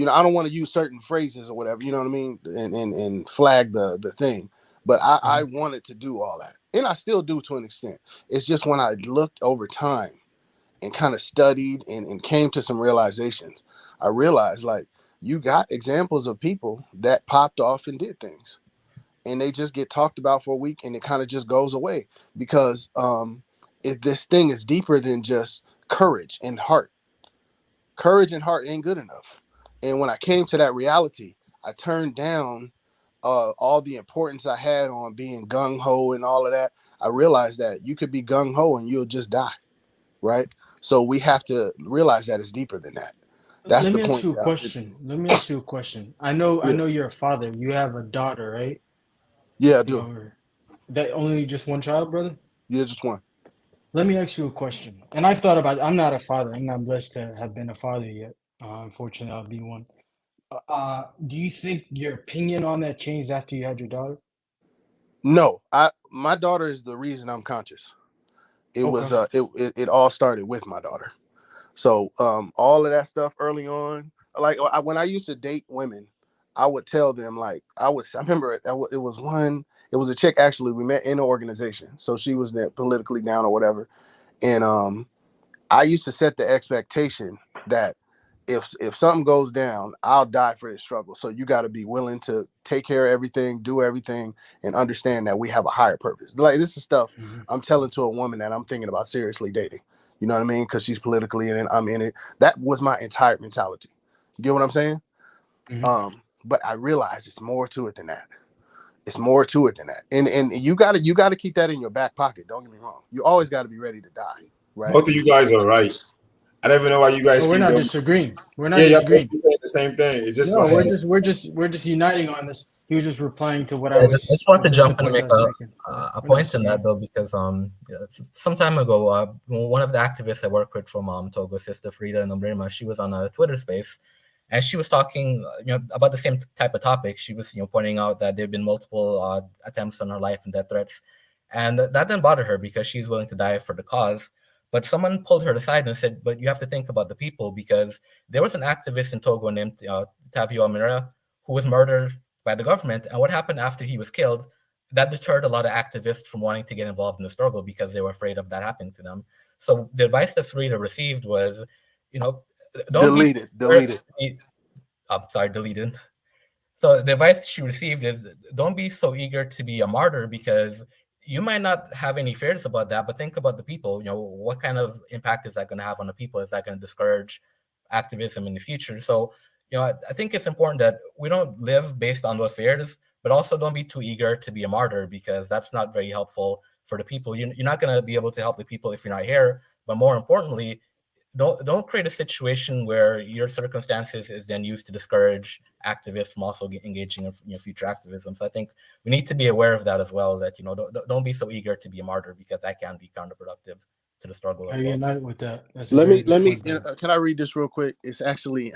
I don't want to use certain phrases or whatever, you know what I mean? And flag the thing. But I wanted to do all that. And I still do to an extent. It's just when I looked over time and kind of studied and came to some realizations, I realized like you got examples of people that popped off and did things, and they just get talked about for a week and it kind of just goes away because if this thing is deeper than just courage and heart. Courage and heart ain't good enough. And when I came to that reality, I turned down all the importance I had on being gung ho and all of that. I realized that you could be gung ho and you'll just die, right? So we have to realize that it's deeper than that. That's Let the me ask point. you a question. Let me ask you a question. I know Yeah, you're a father. You have a daughter, right? yeah, I do. Or that only just one child, brother? Yeah, just one. Let me ask you a question. And I've thought about I'm not a father. I'm not blessed to have been a father yet. Unfortunately, I'll be one. Do you think your opinion on that changed after you had your daughter? No, my daughter is the reason I'm conscious. It Okay. was it all started with my daughter. So all of that stuff early on, like when I used to date women, I would tell them like I remember it was a chick actually we met in an organization. So she was politically down or whatever, and I used to set the expectation that if something goes down, I'll die for this struggle. So you got to be willing to take care of everything, do everything, and understand that we have a higher purpose. Like this is stuff I'm telling to a woman that I'm thinking about seriously dating. You know what I mean? Because she's politically in it, I'm in it. That was my entire mentality. You get what I'm saying? But I realized it's more to it than that. It's more to it than that. And you gotta keep that in your back pocket. Don't get me wrong. You always got to be ready to die, right? Both of you guys are right. I don't even know why you guys So we're keep not going. disagreeing. We're not Yeah, y'all disagreeing. both saying the same thing. It's just No, like we're just uniting on this. He was just replying to what Yeah, I I was just wanted to the jump in and points I make was making. a We're not point in that disagreeing. though, because some time ago, one of the activists I work with from Togo, Sister Frida Nombrema, she was on a Twitter space, and she was talking, about the same type of topic. She was, pointing out that there've been multiple attempts on her life and death threats, and that didn't bother her because she's willing to die for the cause. But someone pulled her aside and said, "But you have to think about the people, because there was an activist in Togo named Tavio Amira who was murdered by the government. And what happened after he was killed, that deterred a lot of activists from wanting to get involved in the struggle because they were afraid of that happening to them. So the advice that Sarita received was, don't be Deleted. I'm sorry, deleted. So the advice she received is don't be so eager to be a martyr, because you might not have any fears about that, but think about the people. What kind of impact is that going to have on the people? Is that going to discourage activism in the future? So, I think it's important that we don't live based on those fears, but also don't be too eager to be a martyr, because that's not very helpful for the people. You're not going to be able to help the people if you're not here. But more importantly, don't create a situation where your circumstances is then used to discourage activists from also engaging in future activism. So I think we need to be aware of that as well. That don't be so eager to be a martyr, because that can be counterproductive to the struggle as I well. unite with that. That's Let me point, can I read this real quick? It's actually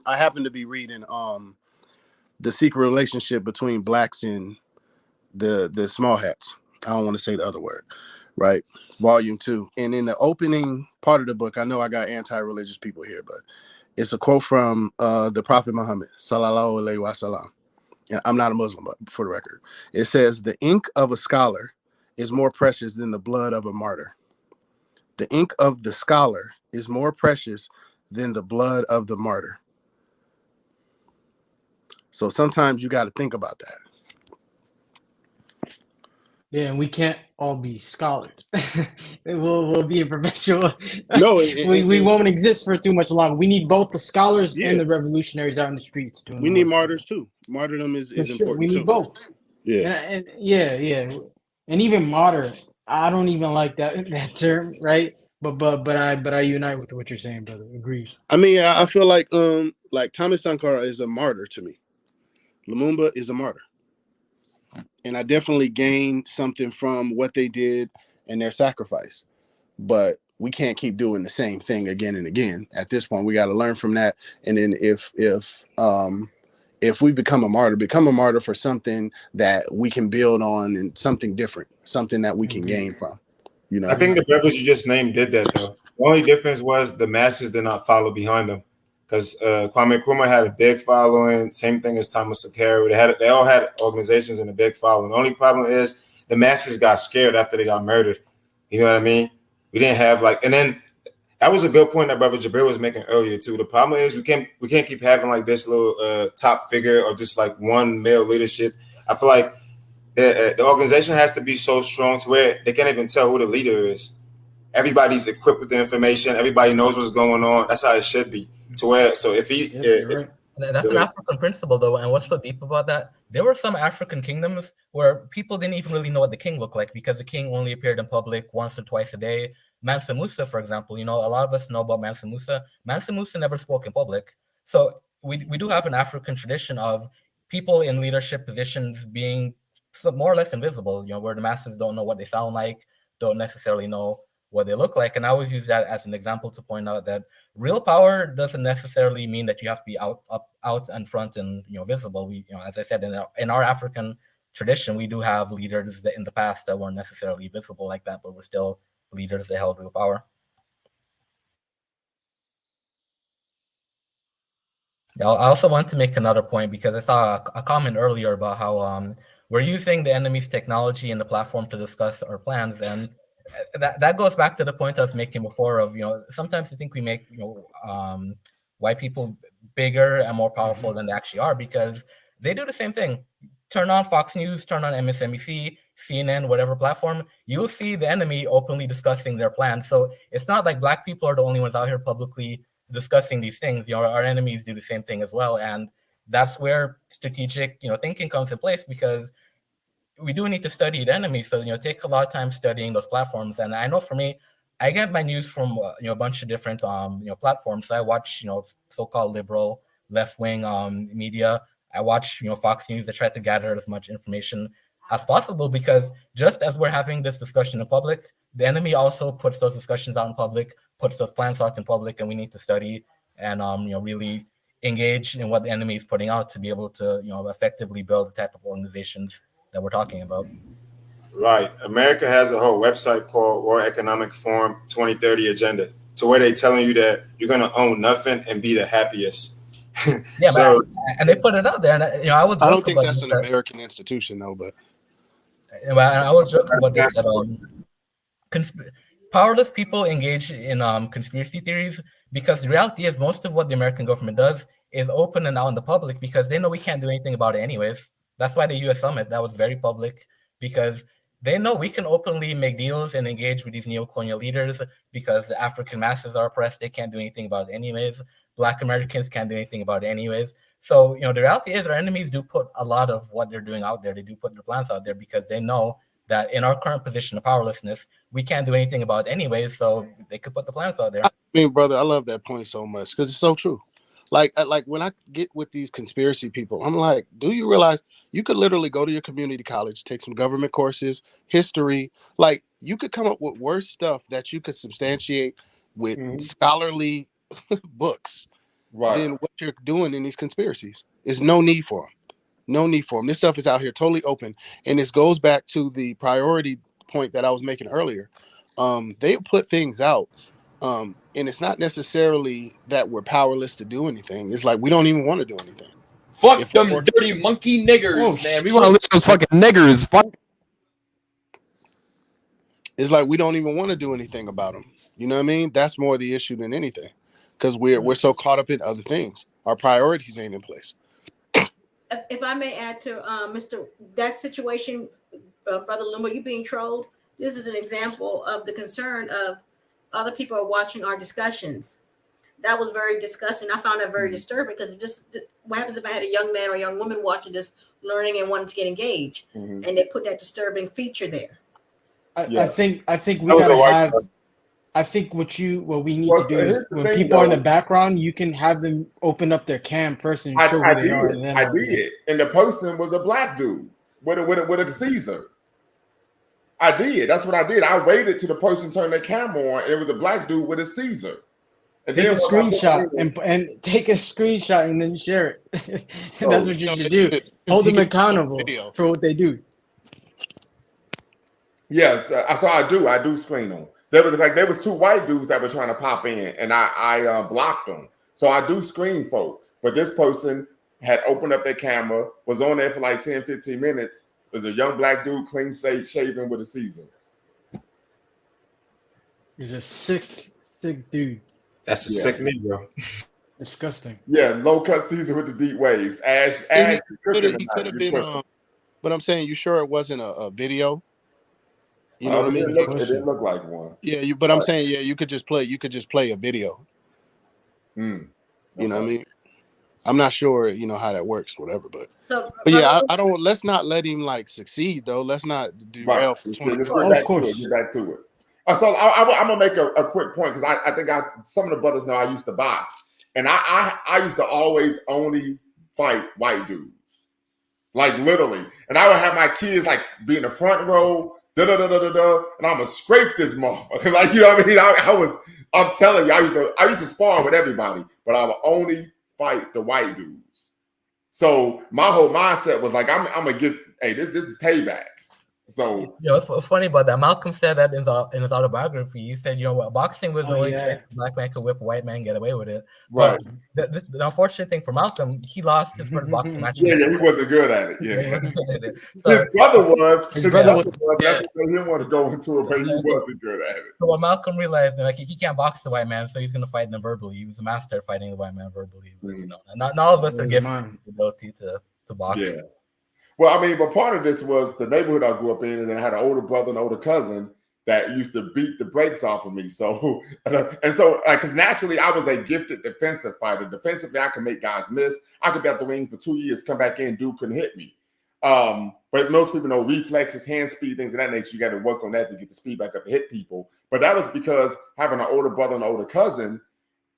I happen to be reading the secret relationship between blacks and the small hats. I don't want to say the other word, right? Volume 2. And in the opening part of the book, I know I got anti-religious people here, but it's a quote from the Prophet Muhammad, sallallahu alaihi wasallam. And I'm not a Muslim, but for the record, it says, "The ink of a scholar is more precious than the blood of a martyr. The ink of the scholar is more precious than the blood of the martyr." So sometimes you got to think about that. Yeah, and we can't all be scholars. we'll be in perpetual. No, we won't exist for too much longer. We need both the scholars yeah, and the revolutionaries out in the streets doing we the need work. martyrs too. Martyrdom is For sure, we important need too. both. Yeah. And yeah, and even martyr. I don't even like that term, right? But I unite with what you're saying, brother. Agreed. I mean, I feel like Thomas Sankara is a martyr to me. Lumumba is a martyr. And I definitely gained something from what they did and their sacrifice. But we can't keep doing the same thing again and again. At this point, we got to learn from that. And then if we become a martyr for something that we can build on and something different, something that we can gain from. I think the brothers you just named did that though. The only difference was the masses did not follow behind them, because Kwame Nkrumah had a big following. Same thing as Thomas Sankara. They all had organizations and a big following. The only problem is the masses got scared after they got murdered. You know what I mean? We didn't have and then that was a good point that Brother Jabril was making earlier too. The problem is we can't keep having like this little top figure or just like one male leadership. I feel like the organization has to be so strong to where they can't even tell who the leader is. Everybody's equipped with the information. Everybody knows what's going on. That's how it should be. To where, so if he, right. That's an African principle, though. And what's so deep about that? There were some African kingdoms where people didn't even really know what the king looked like because the king only appeared in public once or twice a day. Mansa Musa, for example, a lot of us know about Mansa Musa. Mansa Musa never spoke in public. So we do have an African tradition of people in leadership positions being more or less invisible, where the masses don't know what they sound like, don't necessarily know what they look like. And I always use that as an example to point out that real power doesn't necessarily mean that you have to be out and front and visible. We, as I said, in our African tradition, we do have leaders that in the past that weren't necessarily visible like that, but were still leaders that held real power. I also want to make another point because I saw a comment earlier about how we're using the enemy's technology and the platform to discuss our plans, and that goes back to the point I was making before of sometimes I think we make white people bigger and more powerful than they actually are because they do the same thing. Turn on Fox News, turn on MSNBC, CNN, whatever platform, you'll see the enemy openly discussing their plans. So it's not like Black people are the only ones out here publicly discussing these things. Our enemies do the same thing as well, and that's where strategic thinking comes in place because we do need to study the enemy. So take a lot of time studying those platforms. And I know for me, I get my news from a bunch of different platforms. So I watch so-called liberal left-wing media. I watch Fox News. I try to gather as much information as possible because just as we're having this discussion in public, the enemy also puts those discussions out in public, puts those plans out in public, and we need to study and really engage in what the enemy is putting out to be able to effectively build the type of organizations that we're talking about. Right. America has a whole website called World Economic Forum 2030 Agenda, to where they're telling you that you're going to own nothing and be the happiest. Yeah, so, and they put it out there, and I was. I don't think that's an American institution, though. But I was joking about this. That powerless people engage in conspiracy theories because the reality is most of what the American government does is open and out in the public because they know we can't do anything about it anyways. That's why the U.S. summit, that was very public because they know we can openly make deals and engage with these neo-colonial leaders because the African masses are oppressed. They can't do anything about it anyways. Black Americans can't do anything about it anyways. So, the reality is our enemies do put a lot of what they're doing out there. They do put their plans out there because they know that in our current position of powerlessness, we can't do anything about it anyways. So they could put the plans out there. I mean, brother, I love that point so much because it's so true. Like when I get with these conspiracy people, I'm like, do you realize you could literally go to your community college, take some government courses, history, like you could come up with worse stuff that you could substantiate with scholarly books than what you're doing in these conspiracies. There's no need for them. No need for them. This stuff is out here totally open. And this goes back to the priority point that I was making earlier. They put things out. And it's not necessarily that we're powerless to do anything. It's like we don't even want to do anything. Fuck them dirty monkey niggers, man. We want to listen to those fucking niggers. Fuck. It's like we don't even want to do anything about them. You know what I mean? That's more the issue than anything, because we're so caught up in other things. Our priorities ain't in place. If I may add to that situation, Brother Lumba, you being trolled. This is an example of the concern of other people are watching our discussions. That was very disgusting. I found that very disturbing because what happens if I had a young man or a young woman watching this, learning and wanting to get engaged, and they put that disturbing feature there. I think we gotta have. I think what we need to do is when people are in the background, you can have them open up their cam first and show who they are. And then I did, and the person was a black dude with a Caesar. I did. That's what I did. I waited till the person turned their camera on, and it was a black dude with a Caesar. And take a screenshot and take a screenshot and then share it. That's what you should do. Hold them accountable for what they do. Yes, so I do screen them. There was two white dudes that were trying to pop in, and I blocked them. So I do screen folk. But this person had opened up their camera, was on there for like 10, 15 minutes. There's a young black dude, clean shaven with a Caesar. He's a sick Sick dude. That's a sick Negro. Disgusting. Yeah, low cut Caesar with the deep waves. Ash He could have been. But I'm saying, you sure it wasn't a video? You know what I mean? It didn't look like one. Yeah, but I'm saying, yeah, you could just play a video. You know what I mean? I'm not sure, how that works, whatever. But yeah, I don't. Let's not let him succeed though. Let's not derail for 20. Of course, get back to it. So I'm gonna make a quick point, because I think some of the brothers know I used to box, and I used to always only fight white dudes, like literally, and I would have my kids be in the front row, and I'm gonna scrape this motherfucker, you know what I mean? I'm telling you, I used to spar with everybody, but I would only fight the white dudes. So my whole mindset was I'm gonna get, hey, this is payback. So it's funny about that. Malcolm said that in his autobiography. He said, boxing was the only place a black man could whip a white man and get away with it. Right. But the unfortunate thing for Malcolm, he lost his first boxing match. Yeah, he wasn't good at it. Yeah. So, his brother was. His brother was. That's what he didn't want to go into it, but he wasn't good at it. So what Malcolm realized, he can't box the white man, so he's going to fight them verbally. He was a master at fighting the white man verbally. But, not all of us are gifted with the ability to box. Yeah. Well, but part of this was the neighborhood I grew up in, and then I had an older brother and older cousin that used to beat the brakes off of me. So, because naturally I was a gifted defensive fighter. Defensively, I could make guys miss. I could be out the ring for 2 years, come back in, dude couldn't hit me. But most people know reflexes, hand speed, things of that nature. You got to work on that to get the speed back up to hit people. But that was because having an older brother and an older cousin,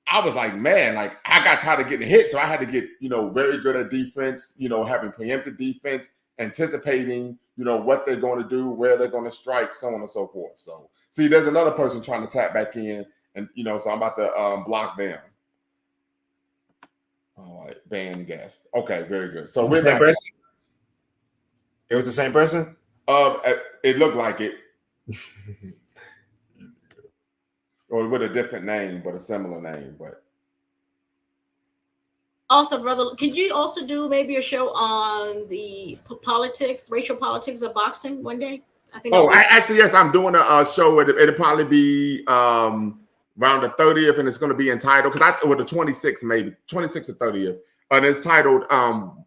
I was I got tired of getting hit. So I had to get, very good at defense, having preemptive defense, anticipating, what they're going to do, where they're going to strike, so on and so forth. So, see, there's another person trying to tap back in, and, so I'm about to block them. All right, ban guest. Okay, very good. So we're not. It was the same person? It looked like it. Or with a different name, but a similar name. But also, brother, could you also do maybe a show on the racial politics of boxing one day? I think. Actually, yes, I'm doing a show. It'll probably be around the 30th, and it's going to be entitled the 26th, maybe 26th or 30th, and it's titled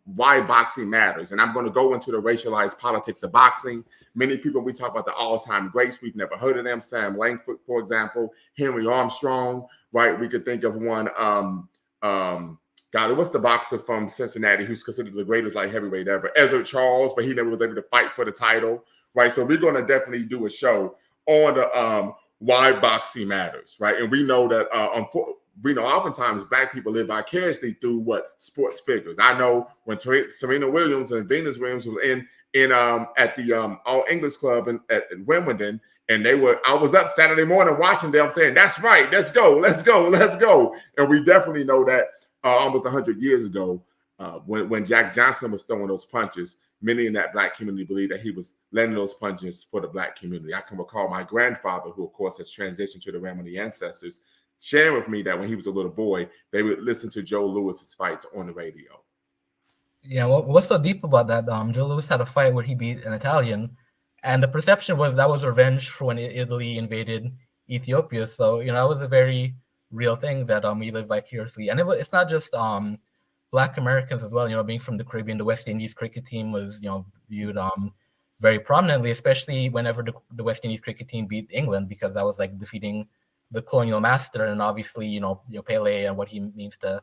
"Why Boxing Matters." And I'm going to go into the racialized politics of boxing. Many people, we talk about the all-time greats, we've never heard of them. Sam Langford, for example, Henry Armstrong, right? We could think of one. What's the boxer from Cincinnati who's considered the greatest light heavyweight ever? Ezra Charles, but he never was able to fight for the title, right? So we're going to definitely do a show on the why boxing matters, right? And we know that oftentimes black people live vicariously through sports figures. I know when Serena Williams and Venus Williams was at the All English Club at Wimbledon, and I was up Saturday morning watching them saying, "That's right, let's go, let's go, let's go." And we definitely know that almost 100 years ago, when Jack Johnson was throwing those punches, many in that black community believed that he was landing those punches for the black community. I can recall my grandfather, who of course has transitioned to the realm of the ancestors, sharing with me that when he was a little boy, they would listen to Joe Lewis's fights on the radio. Yeah, what's so deep about that? Joe Louis had a fight where he beat an Italian, and the perception was that was revenge for when Italy invaded Ethiopia. So, it was a very real thing that we live vicariously. And it's not just Black Americans as well. Being from the Caribbean, the West Indies cricket team was, viewed very prominently, especially whenever the West Indies cricket team beat England, because that was defeating the colonial master, and obviously, Pele and what he means to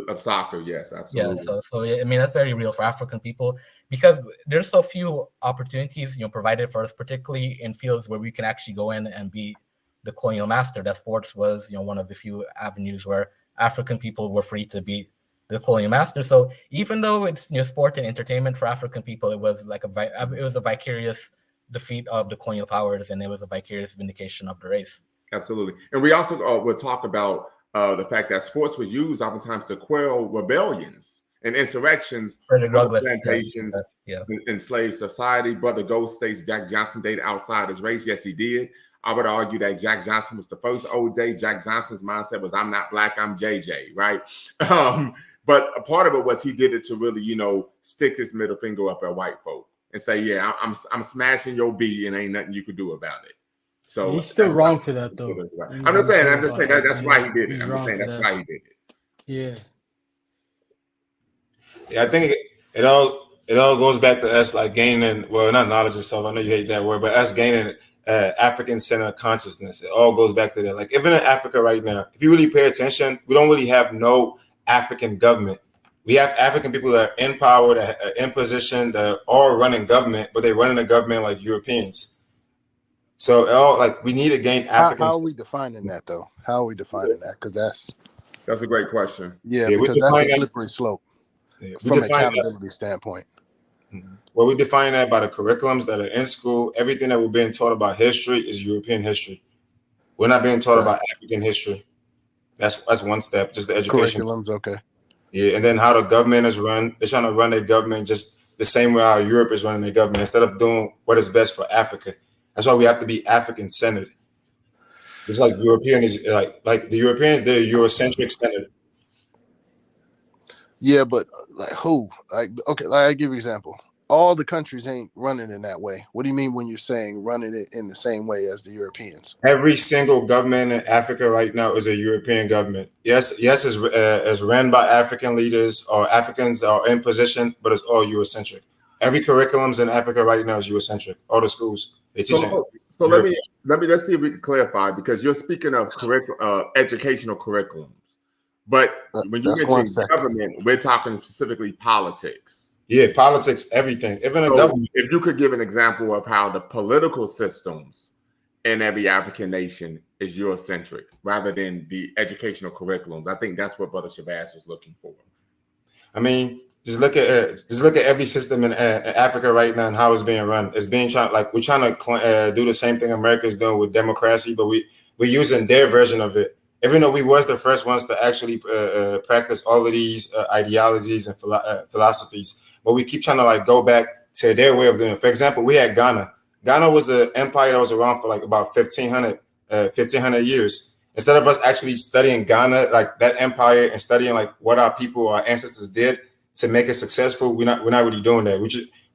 of soccer, yes, absolutely. Yeah, so that's very real for African people, because there's so few opportunities provided for us, particularly in fields where we can actually go in and beat the colonial master. That sports was one of the few avenues where African people were free to beat the colonial master. So even though it's sport and entertainment for African people, it was a vicarious defeat of the colonial powers, and it was a vicarious vindication of the race. Absolutely. And we also will talk about the fact that sports was used oftentimes to quell rebellions and insurrections on plantations, enslaved society. Brother Ghost states Jack Johnson dated outside his race. Yes, he did. I would argue that Jack Johnson was the first OJ. Jack Johnson's mindset was, I'm not black, I'm JJ, right? But a part of it was he did it to really, stick his middle finger up at white folk and say, yeah, I'm smashing your B and ain't nothing you could do about it. So he's still wrong for that, though. I'm just saying that's why he did it. He's I'm just saying that's why he did it. Yeah. Yeah, I think it all goes back to us like gaining, well, not knowledge itself. I know you hate that word, but us gaining African-centered consciousness. It all goes back to that. Like even in Africa right now, if you really pay attention, we don't really have no African government. We have African people that are in power, that are in position, that are running government, but they're running the government like Europeans. So it all like we need to gain African. How are we defining that though? How are we defining that? Because that's a great question. Yeah, because that's a slippery slope from an accountability standpoint. Well, we define that by the curriculums that are in school. Everything that we're being taught about history is European history. We're not being taught about African history. That's one step, just the education. Curriculums, okay. Yeah, and then how the government is run. They're trying to run their government just the same way how Europe is running their government instead of doing what is best for Africa. That's why we have to be African-centered. It's like European is like the Europeans, they're Eurocentric-centered. Yeah, but like who? Like okay, like I give you an example. All the countries ain't running in that way. What do you mean when you're saying running it in the same way as the Europeans? Every single government in Africa right now is a European government. Yes, is ran by African leaders or Africans are in position, but it's all Eurocentric. Every curriculums in Africa right now is Eurocentric. All the schools they teach. So let's see if we can clarify because you're speaking of educational curriculums, but when you mention government, we're talking specifically politics. Yeah, politics, everything. Even a government. If you could give an example of how the political systems in every African nation is Eurocentric rather than the educational curriculums, I think that's what Brother Shabazz is looking for. I mean, just look at every system in Africa right now and how it's being run. It's being we're trying to do the same thing America is doing with democracy, but we're using their version of it. Even though we was the first ones to actually practice all of these ideologies and philosophies. But we keep trying to go back to their way of doing it. For example, we had Ghana. Ghana was an empire that was around for about 1,500 years. Instead of us actually studying Ghana, like that empire, and studying what our people, our ancestors did to make it successful, we're not really doing that. We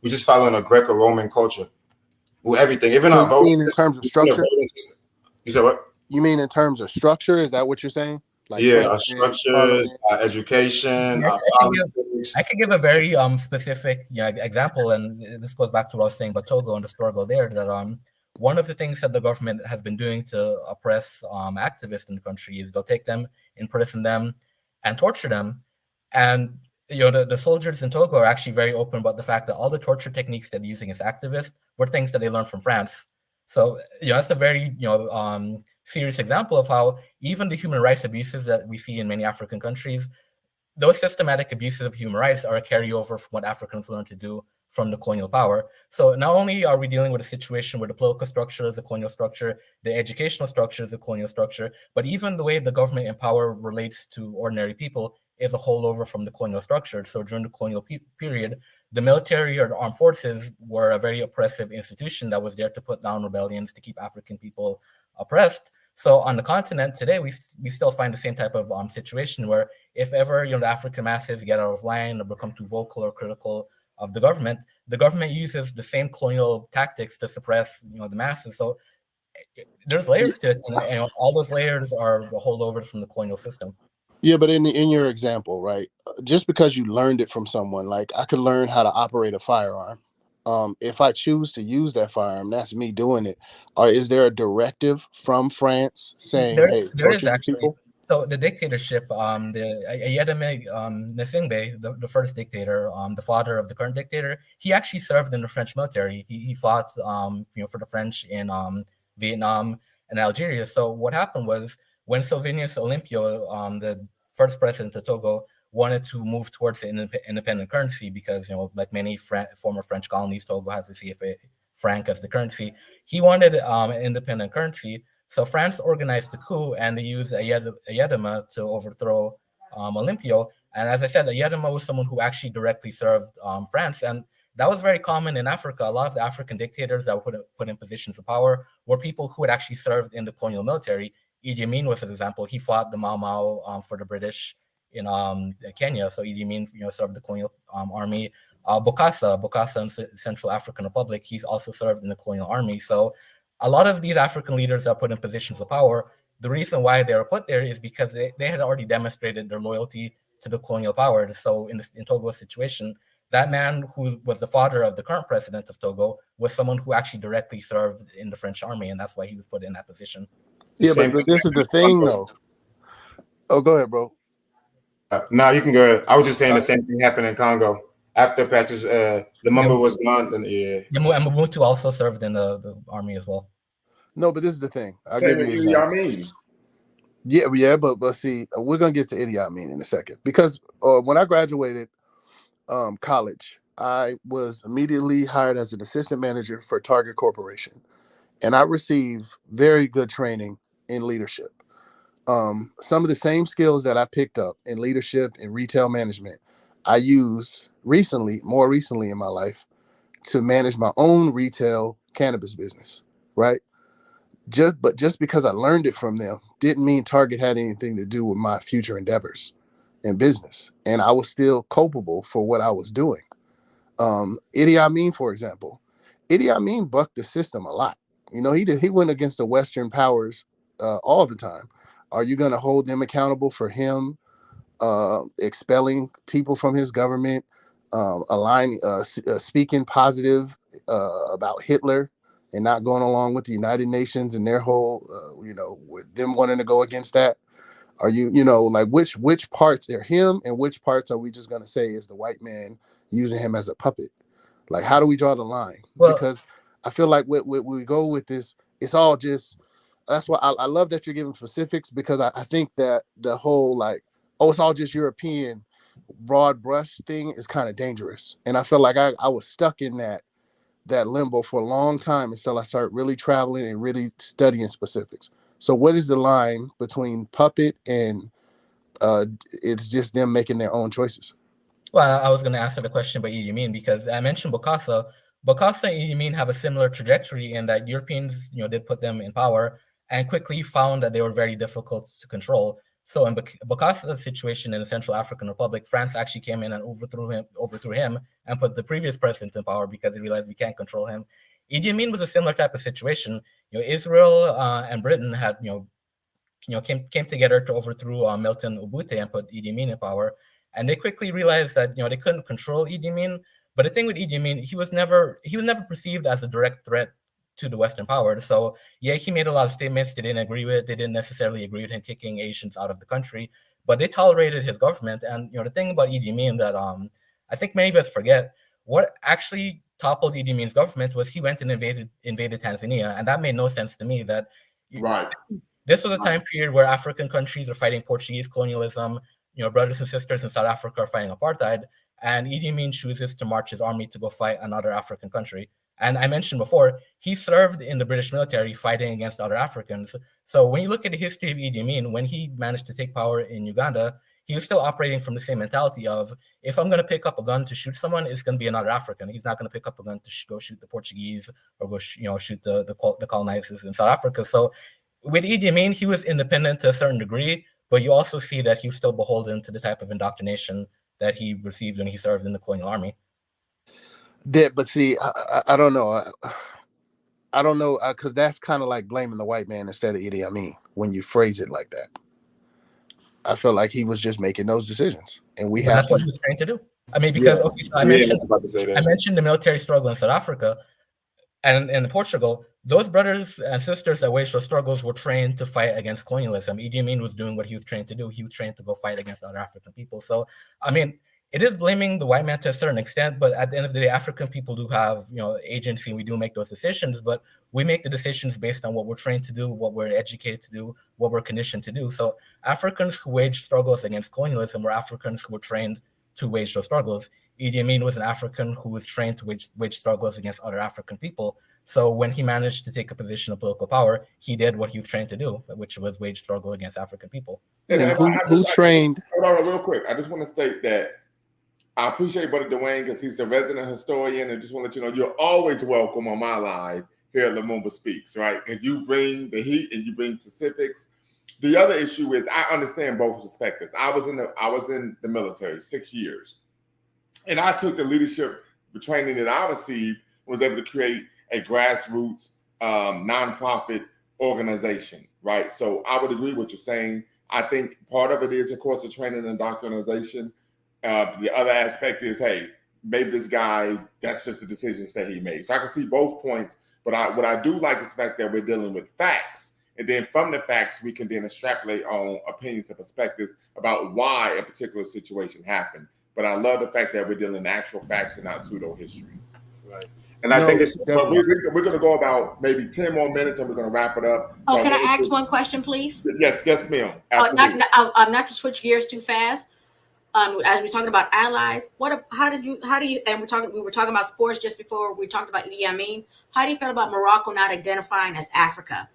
just following a Greco-Roman culture with everything. Even our voting in terms of structure. You said what? You mean in terms of structure? Is that what you're saying? Our structures, our education, our I could give a very specific example, and this goes back to what I was saying about Togo and the struggle there. That one of the things that the government has been doing to oppress activists in the country is they'll take them, imprison them, and torture them. And the soldiers in Togo are actually very open about the fact that all the torture techniques that they're using as activists were things that they learned from France. So that's a very serious example of how even the human rights abuses that we see in many African countries, those systematic abuses of human rights are a carryover from what Africans learned to do from the colonial power. So not only are we dealing with a situation where the political structure is a colonial structure, the educational structure is a colonial structure, but even the way the government and power relates to ordinary people is a holdover from the colonial structure. So during the colonial period, the military or the armed forces were a very oppressive institution that was there to put down rebellions, to keep African people oppressed. So on the continent today, we still find the same type of situation where if ever the African masses get out of line or become too vocal or critical of the government uses the same colonial tactics to suppress the masses. So there's layers to it, and all those layers are the holdovers from the colonial system. Yeah, but in your example, right? Just because you learned it from someone, I could learn how to operate a firearm. If I choose to use that firearm, that's me doing it. Or is there a directive from France saying, "Hey, torture these people"? So the dictatorship, the Ayedeme Nsingbe, the first dictator, the father of the current dictator, he actually served in the French military. He fought, for the French in Vietnam and Algeria. So what happened was when Sylvanus Olympio, the first president of Togo, wanted to move towards the independent currency because, like many former French colonies, Togo has the CFA franc as the currency. He wanted an independent currency. So France organized the coup and they used Ayedema to overthrow Olympio. And as I said, Ayedema was someone who actually directly served France. And that was very common in Africa. A lot of the African dictators that were put in positions of power were people who had actually served in the colonial military. Idi Amin was an example. He fought the Mau Mau for the British in Kenya. So Idi Amin, served the colonial army. Bokassa in Central African Republic, he's also served in the colonial army. So a lot of these African leaders are put in positions of power. The reason why they were put there is because they had already demonstrated their loyalty to the colonial power. So in Togo's situation, that man who was the father of the current president of Togo was someone who actually directly served in the French army, and that's why he was put in that position. Yeah, but this is the thing, though. Oh, go ahead, bro. No, you can go ahead. I was just saying the same thing happened in Congo. After Patrick's, Lumumba was gone, then yeah. And Mobutu also served in the army as well. No, but this is the thing. I'll Same give you with an Idi example. Amin. Yeah, but see, we're gonna get to Idi Amin in a second, because when I graduated college, I was immediately hired as an assistant manager for Target Corporation, and I received very good training in leadership. Some of the same skills that I picked up in leadership and retail management, I used more recently in my life, to manage my own retail cannabis business, right? Just because I learned it from them didn't mean Target had anything to do with my future endeavors in business. And I was still culpable for what I was doing. Idi Amin, for example, Idi Amin bucked the system a lot. You know, he went against the Western powers all the time. Are you going to hold them accountable for him expelling people from his government, speaking positive about Hitler, and not going along with the United Nations and their whole, with them wanting to go against that? Are you, like which parts are him and which parts are we just going to say is the white man using him as a puppet? Like, how do we draw the line? Well, because I feel like we go with this, it's all just, that's why I love that you're giving specifics, because I think that the whole it's all just European broad brush thing is kind of dangerous. And I feel like I was stuck in that limbo for a long time until I started really traveling and really studying specifics. So what is the line between puppet and it's just them making their own choices? Well, I was going to answer the question about Idi Amin, because I mentioned Bokassa. Bokassa and Idi Amin have a similar trajectory in that Europeans, did put them in power and quickly found that they were very difficult to control. So in Bokassa's situation in the Central African Republic, France actually came in and overthrew him and put the previous president in power because they realized we can't control him. Idi Amin was a similar type of situation. Israel and Britain had, came together to overthrow Milton Obote and put Idi Amin in power. And they quickly realized that they couldn't control Idi Amin. But the thing with Idi Amin, he was never perceived as a direct threat to the Western power. So yeah, he made a lot of statements they didn't agree with. They didn't necessarily agree with him kicking Asians out of the country, but they tolerated his government. And the thing about Idi Amin that I think many of us forget, what actually toppled Idi Amin's government was he went and invaded Tanzania, and that made no sense to me. That right. This was a time period where African countries are fighting Portuguese colonialism. Brothers and sisters in South Africa are fighting apartheid, and Idi Amin chooses to march his army to go fight another African country. And I mentioned before, he served in the British military fighting against other Africans. So when you look at the history of Idi Amin, when he managed to take power in Uganda, he was still operating from the same mentality of, if I'm going to pick up a gun to shoot someone, it's going to be another African. He's not going to pick up a gun to go shoot the Portuguese or go shoot the colonizers in South Africa. So with Idi Amin, he was independent to a certain degree, but you also see that he was still beholden to the type of indoctrination that he received when he served in the colonial army. But see, I don't know. I don't know, because that's kind of like blaming the white man instead of Idi Amin when you phrase it like that. I feel like he was just making those decisions, and that's what he was trying to do. I mean, because I mentioned the military struggle in South Africa and in Portugal. Those brothers and sisters that waged those struggles were trained to fight against colonialism. Idi Amin was doing what he was trained to do. He was trained to go fight against other African people. So, I mean, it is blaming the white man to a certain extent, but at the end of the day, African people do have, agency. We do make those decisions, but we make the decisions based on what we're trained to do, what we're educated to do, what we're conditioned to do. So Africans who waged struggles against colonialism were Africans who were trained to wage those struggles. Idi Amin was an African who was trained to wage struggles against other African people. So when he managed to take a position of political power, he did what he was trained to do, which was wage struggle against African people. And who trained? Hold on real quick. I just want to state that I appreciate Brother Dwayne because he's the resident historian, and just want to let you know you're always welcome on my live here at Lumumba Speaks, right? Because you bring the heat and you bring specifics. The other issue is I understand both perspectives. I was in the military 6 years, and I took the leadership, the training that I received, was able to create a grassroots nonprofit organization, right? So I would agree with what you're saying. I think part of it is, of course, the training and indoctrination. The other aspect is, hey, maybe this guy, that's just the decisions that he made. So I can see both points. But what I do like is the fact that we're dealing with facts. And then from the facts, we can then extrapolate on opinions and perspectives about why a particular situation happened. But I love the fact that we're dealing in actual facts and not pseudo history. Right. And I think it's we're going to go about maybe 10 more minutes and we're going to wrap it up. Oh, so can I ask one question, please? Yes, ma'am. Absolutely. Not to switch gears too fast. As we're talking about allies, how do you, and we were talking about sports just before we talked about Idi Amin. How do you feel about Morocco not identifying as Africa,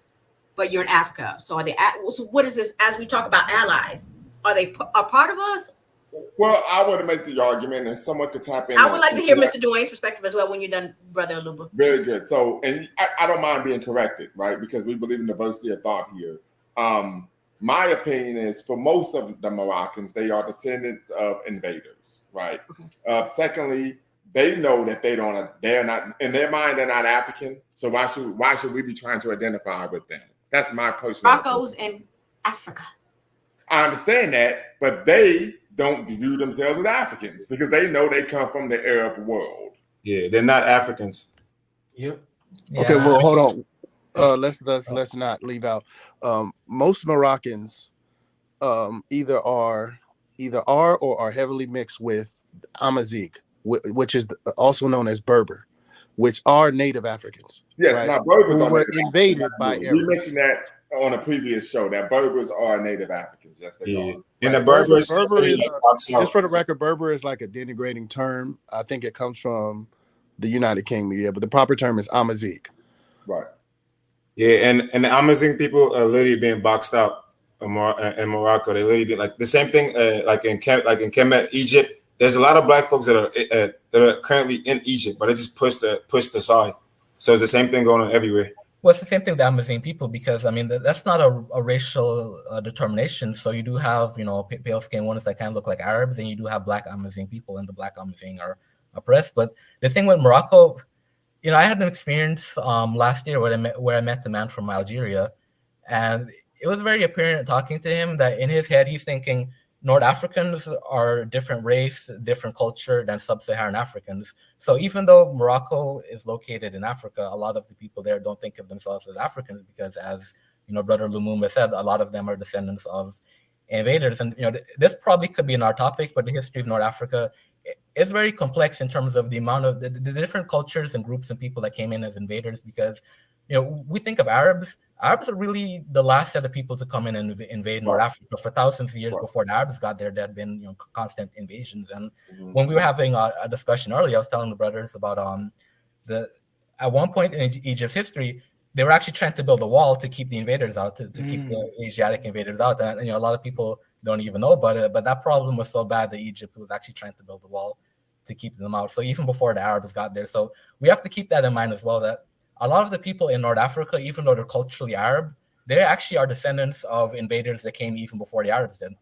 but you're in Africa? So are they? So what is this? As we talk about allies, are they a part of us? Well, I want to make the argument, and someone could tap in. I would like to hear Mr. Dwayne's perspective as well when you're done, Brother Aluba. Very good. So, and I don't mind being corrected, right? Because we believe in diversity of thought here. My opinion is, for most of the Moroccans, they are descendants of invaders, right? Okay. Secondly, they know that they're not in their mind, they're not African. So why should we be trying to identify with them? That's my personal Morocco's in Africa. I understand that, but they don't view themselves as Africans because they know they come from the Arab world. Yeah, they're not Africans. Yep. Yeah. Okay, well, hold on. Let's not leave out. Most Moroccans either are or are heavily mixed with Amazigh, which is also known as Berber, which are native Africans. Yes, right? now Berbers who were invaded by Arabs. We mentioned that on a previous show that Berbers are native Africans. Yes, they are. And the Berber is just for the record, Berber is like a denigrating term. I think it comes from the United Kingdom, yeah, but the proper term is Amazigh. Right. Yeah, and the Amazigh people are literally being boxed out in Morocco. They literally like the same thing, like in Kemet, Egypt. There's a lot of black folks that are currently in Egypt, but it just pushed aside. So it's the same thing going on everywhere. Well, it's the same thing with the Amazigh people because I mean that's not a racial determination. So you do have pale skinned ones that kind of look like Arabs, and you do have black Amazigh people, and the black Amazigh are oppressed. But the thing with Morocco. I had an experience last year where I met a man from Algeria, and it was very apparent talking to him that in his head he's thinking North Africans are a different race, different culture than sub-Saharan Africans. So even though Morocco is located in Africa, a lot of the people there don't think of themselves as Africans because, as Brother Lumumba said, a lot of them are descendants of invaders. And this probably could be in our topic, but the history of North Africa is very complex in terms of the amount of the different cultures and groups and people that came in as invaders. Because we think of Arabs. Arabs are really the last set of people to come in and invade North Africa. For thousands of years before the Arabs got there had been constant invasions. And when we were having a discussion earlier, I was telling the brothers about at one point in Egypt's history, they were actually trying to build a wall to keep the invaders out, to keep the Asiatic invaders out. And a lot of people don't even know about it, but that problem was so bad that Egypt was actually trying to build a wall to keep them out. So even before the Arabs got there. So we have to keep that in mind as well, that a lot of the people in North Africa, even though they're culturally Arab, they actually are descendants of invaders that came even before the Arabs did.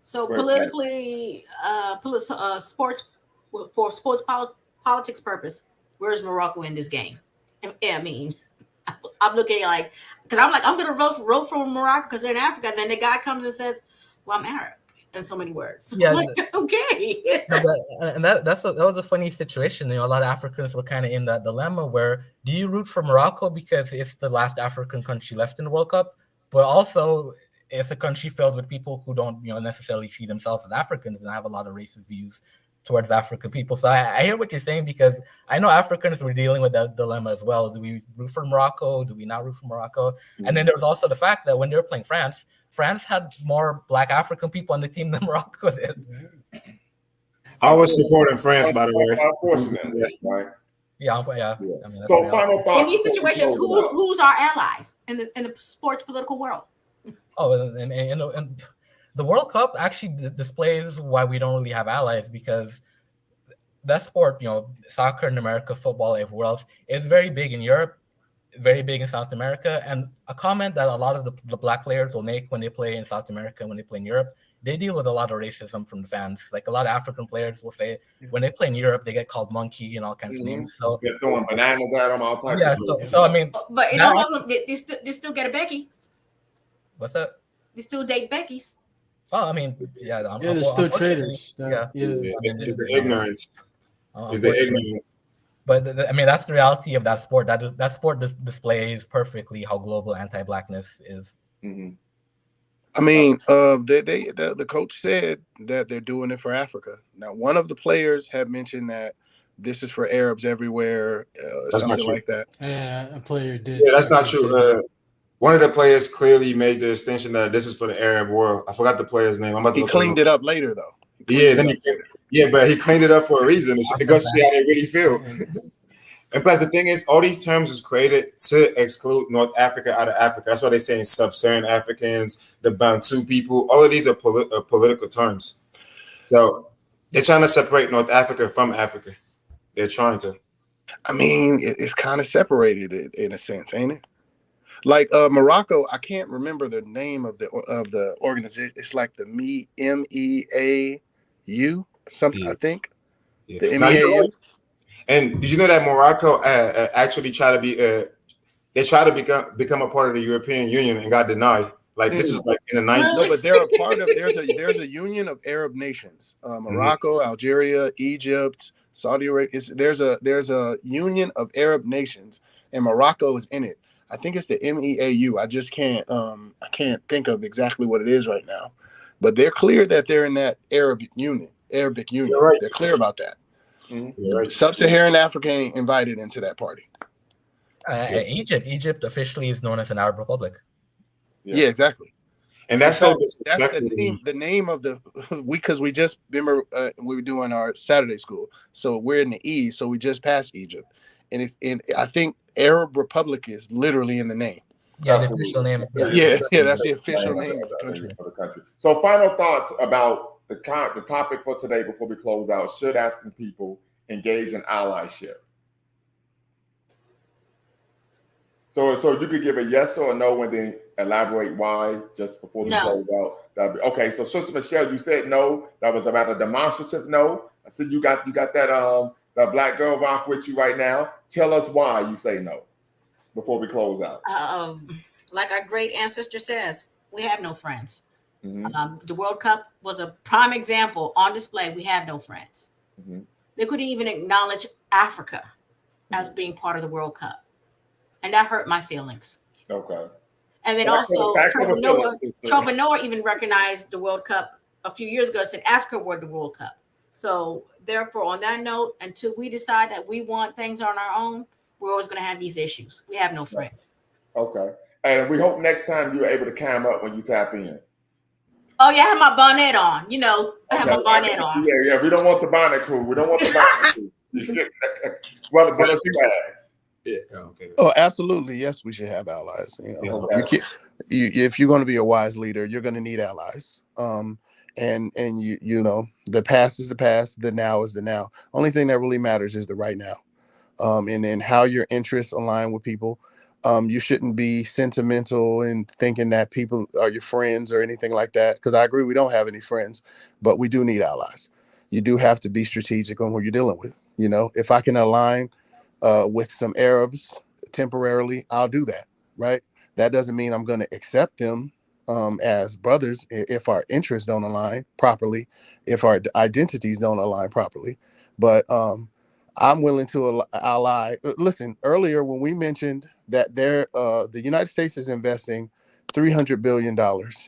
So politically, politics purpose, where's Morocco in this game? I mean, I'm looking like, because I'm going to vote for Morocco because they're in Africa. And then the guy comes and says, well, I'm Arab in so many words. Yeah. Like, okay. That was a funny situation. A lot of Africans were kind of in that dilemma where do you root for Morocco because it's the last African country left in the World Cup, but also it's a country filled with people who don't necessarily see themselves as Africans and have a lot of racist views towards African people. So I hear what you're saying because I know Africans were dealing with that dilemma as well. Do we root for Morocco? Do we not root for Morocco? And then there was also the fact that when they were playing France had more Black African people on the team than Morocco did. I was supporting France, by the way. Unfortunately, right? Yeah. I mean, so final thoughts. In these situations, who's our allies in the sports political world? Oh, and the World Cup actually displays why we don't really have allies because that sport, soccer in America, football everywhere else, is very big in Europe. very big in South America. And a comment that a lot of the black players will make when they play in South America, when they play in Europe, they deal with a lot of racism from the fans. Like a lot of African players will say when they play in Europe, they get called monkey and all kinds of names. So they're throwing bananas at them, all types of so I mean, but it don't help them. They still get a Becky. What's that? They still date Becky's. Oh, I mean, yeah, they're still traders. Yeah. It's the ignorance. It's the ignorance. But I mean, that's the reality of that sport. That sport displays perfectly how global anti-blackness is. Mm-hmm. I mean, the coach said that they're doing it for Africa. Now, one of the players had mentioned that this is for Arabs everywhere, something like that. Yeah, a player did. Yeah, that's not true. One of the players clearly made the distinction that this is for the Arab world. I forgot the player's name. He cleaned it up later, though. But he cleaned it up for a reason. It goes to see how they really feel. And plus, the thing is, all these terms was created to exclude North Africa out of Africa. That's why they're saying sub-Saharan Africans, the Bantu people. All of these are political terms. So they're trying to separate North Africa from Africa. They're trying to. I mean, it's kind of separated in a sense, ain't it? Like Morocco, I can't remember the name of the organization. It's like the MEAU, something, I think. Yeah. The MEAU. And did you know that Morocco actually tried to be they tried to become a part of the European Union and got denied? Like this is like in the 90s. No, but they're a part of there's a union of Arab nations. Morocco, Algeria, Egypt, Saudi Arabia. There's a union of Arab nations, and Morocco is in it. I think it's the MEAU. I just can't think of exactly what it is right now, but they're clear that they're in that Arabic union. Right. They're clear about that. Mm-hmm. Right. Sub-Saharan Africa ain't invited into that party. Egypt officially is known as an Arab Republic. Yeah, exactly. And that's the name of the because we just remember we were doing our Saturday school, so we're in the E, so we just passed Egypt, and I think Arab Republic is literally in the name. Yeah, the official name. Yeah, that's the official name of the country. So, final thoughts about the topic for today before we close out. Should African people engage in allyship? So you could give a yes or a no and then elaborate why just before we close out. Okay, so Sister Michelle, you said no. That was about a demonstrative no. I see you got that black girl rock with you right now. Tell us why you say no before we close out. Like our great ancestor says, we have no friends. Mm-hmm. The World Cup was a prime example on display. We have no friends. Mm-hmm. They couldn't even acknowledge Africa as being part of the World Cup. And that hurt my feelings. Okay. And then also, Trevor Noah even recognized the World Cup a few years ago, said Africa won the World Cup. So therefore, on that note, until we decide that we want things on our own, we're always going to have these issues. We have no friends. Okay. And we hope next time you're able to cam up when you tap in. Oh, yeah, I have my bonnet on. I have my bonnet on. Yeah. We don't want the bonnet crew. We don't want the bonnet crew. Well, but let's ask. Yeah. Okay. Oh, absolutely. Yes, we should have allies. If you're going to be a wise leader, you're going to need allies. And the past is the past. The now is the now. Only thing that really matters is the right now. And then how your interests align with people. You shouldn't be sentimental and thinking that people are your friends or anything like that. Because I agree, we don't have any friends, but we do need allies. You do have to be strategic on who you're dealing with. If I can align with some Arabs temporarily, I'll do that. Right. That doesn't mean I'm going to accept them as brothers if our interests don't align properly, if our identities don't align properly. But I'm willing to ally. Listen, earlier when we mentioned that the United States is investing $300 billion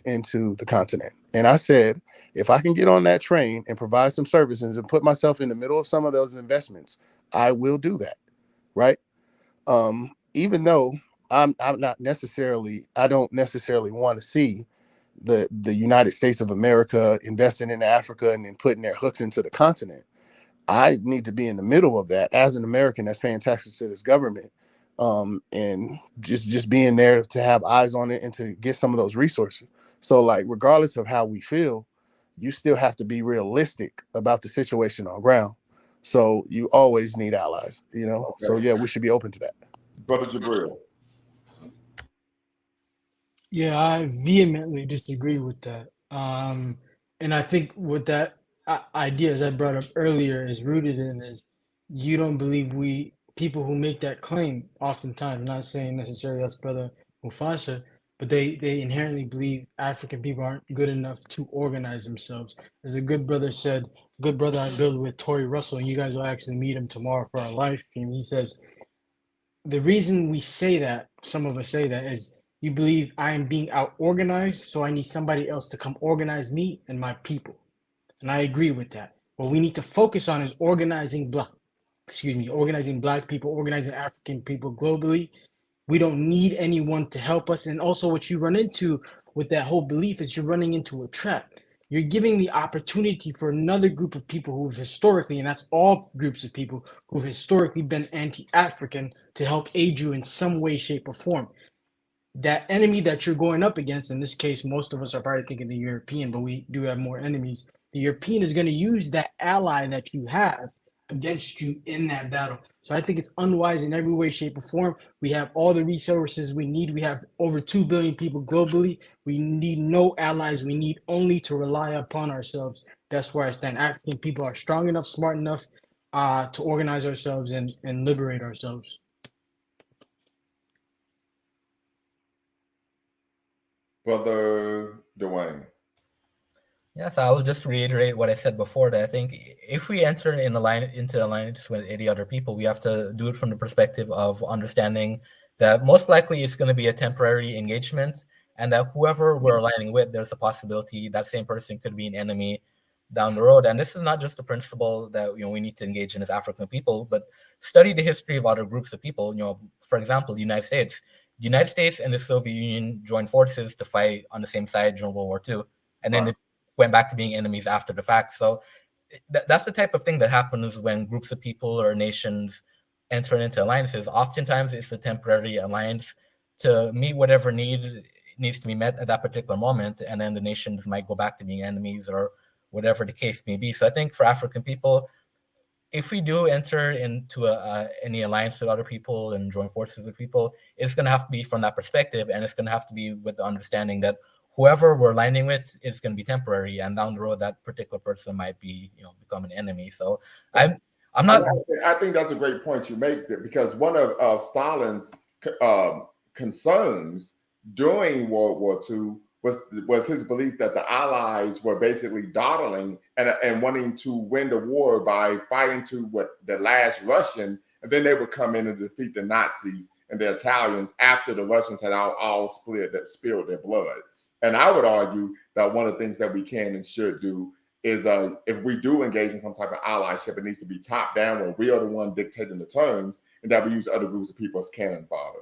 into the continent. And I said, if I can get on that train and provide some services and put myself in the middle of some of those investments, I will do that. Right. Even though I don't necessarily want to see the United States of America investing in Africa and then putting their hooks into the continent. I need to be in the middle of that as an American that's paying taxes to this government, and just being there to have eyes on it and to get some of those resources. So, like, regardless of how we feel, you still have to be realistic about the situation on ground. So you always need allies, Okay. So yeah, we should be open to that. Brother Jabril. Yeah, I vehemently disagree with that. And I think what that idea, as I brought up earlier, is rooted in is you don't believe we people who make that claim oftentimes, not saying necessarily that's Brother Mufasa, but they inherently believe African people aren't good enough to organize themselves. As a good brother said, good brother I build with Tori Russell, and you guys will actually meet him tomorrow for our live stream. He says the reason we say that, some of us say that, is you believe I am being out organized, so I need somebody else to come organize me and my people. And I agree with that. What we need to focus on is organizing black people, organizing African people globally. We don't need anyone to help us. And also, what you run into with that whole belief is you're running into a trap. You're giving the opportunity for another group of people who've historically, and that's all groups of people who've historically been anti-African, to help aid you in some way, shape, or form. That enemy that you're going up against, in this case, most of us are probably thinking the European, but we do have more enemies. The European is going to use that ally that you have against you in that battle. So I think it's unwise in every way, shape, or form. We have all the resources we need. We have over 2 billion people globally. We need no allies. We need only to rely upon ourselves. That's where I stand. African people are strong enough, smart enough to organize ourselves and liberate ourselves. Brother Dwayne. Yes, I will just reiterate what I said before, that I think if we enter into alliance with any other people, we have to do it from the perspective of understanding that most likely it's going to be a temporary engagement, and that whoever we're aligning with, there's a possibility that same person could be an enemy down the road. And this is not just a principle that we need to engage in as African people, but study the history of other groups of people. For example, the United States. The United States and the Soviet Union joined forces to fight on the same side during World War II, and then it went back to being enemies after the fact. So that's the type of thing that happens when groups of people or nations enter into alliances. Oftentimes, it's a temporary alliance to meet whatever needs to be met at that particular moment, and then the nations might go back to being enemies or whatever the case may be. So I think for African people, if we do enter into any alliance with other people and join forces with people, it's going to have to be from that perspective, and it's going to have to be with the understanding that whoever we're aligning with is going to be temporary, and down the road, that particular person might be, become an enemy. So I'm not. I think that's a great point you make there, because one of Stalin's concerns during World War II was his belief that the Allies were basically dawdling and wanting to win the war by fighting to the last Russian, and then they would come in and defeat the Nazis and the Italians after the Russians had all spilled their blood. And I would argue that one of the things that we can and should do is if we do engage in some type of allyship, it needs to be top down, where we are the one dictating the terms, and that we use other groups of people as cannon fodder.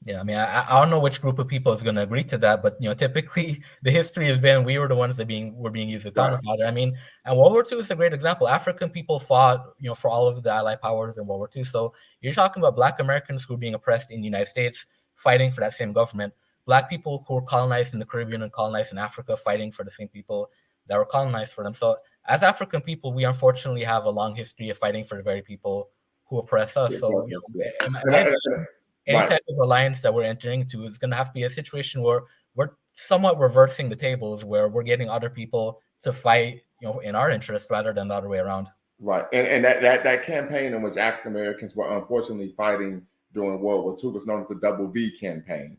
Yeah, I mean, I don't know which group of people is going to agree to that, but typically the history has been we were the ones that were being used as cannon fodder. I mean, and World War II is a great example. African people fought, for all of the Allied powers in World War II. So you're talking about Black Americans who were being oppressed in the United States, fighting for that same government. Black people who were colonized in the Caribbean and colonized in Africa, fighting for the same people that were colonized for them. So as African people, we unfortunately have a long history of fighting for the very people who oppress us. So any type of alliance that we're entering into is going to have to be a situation where we're somewhat reversing the tables, where we're getting other people to fight, in our interest rather than the other way around. Right, and that campaign in which African Americans were unfortunately fighting during World War II was known as the Double V campaign.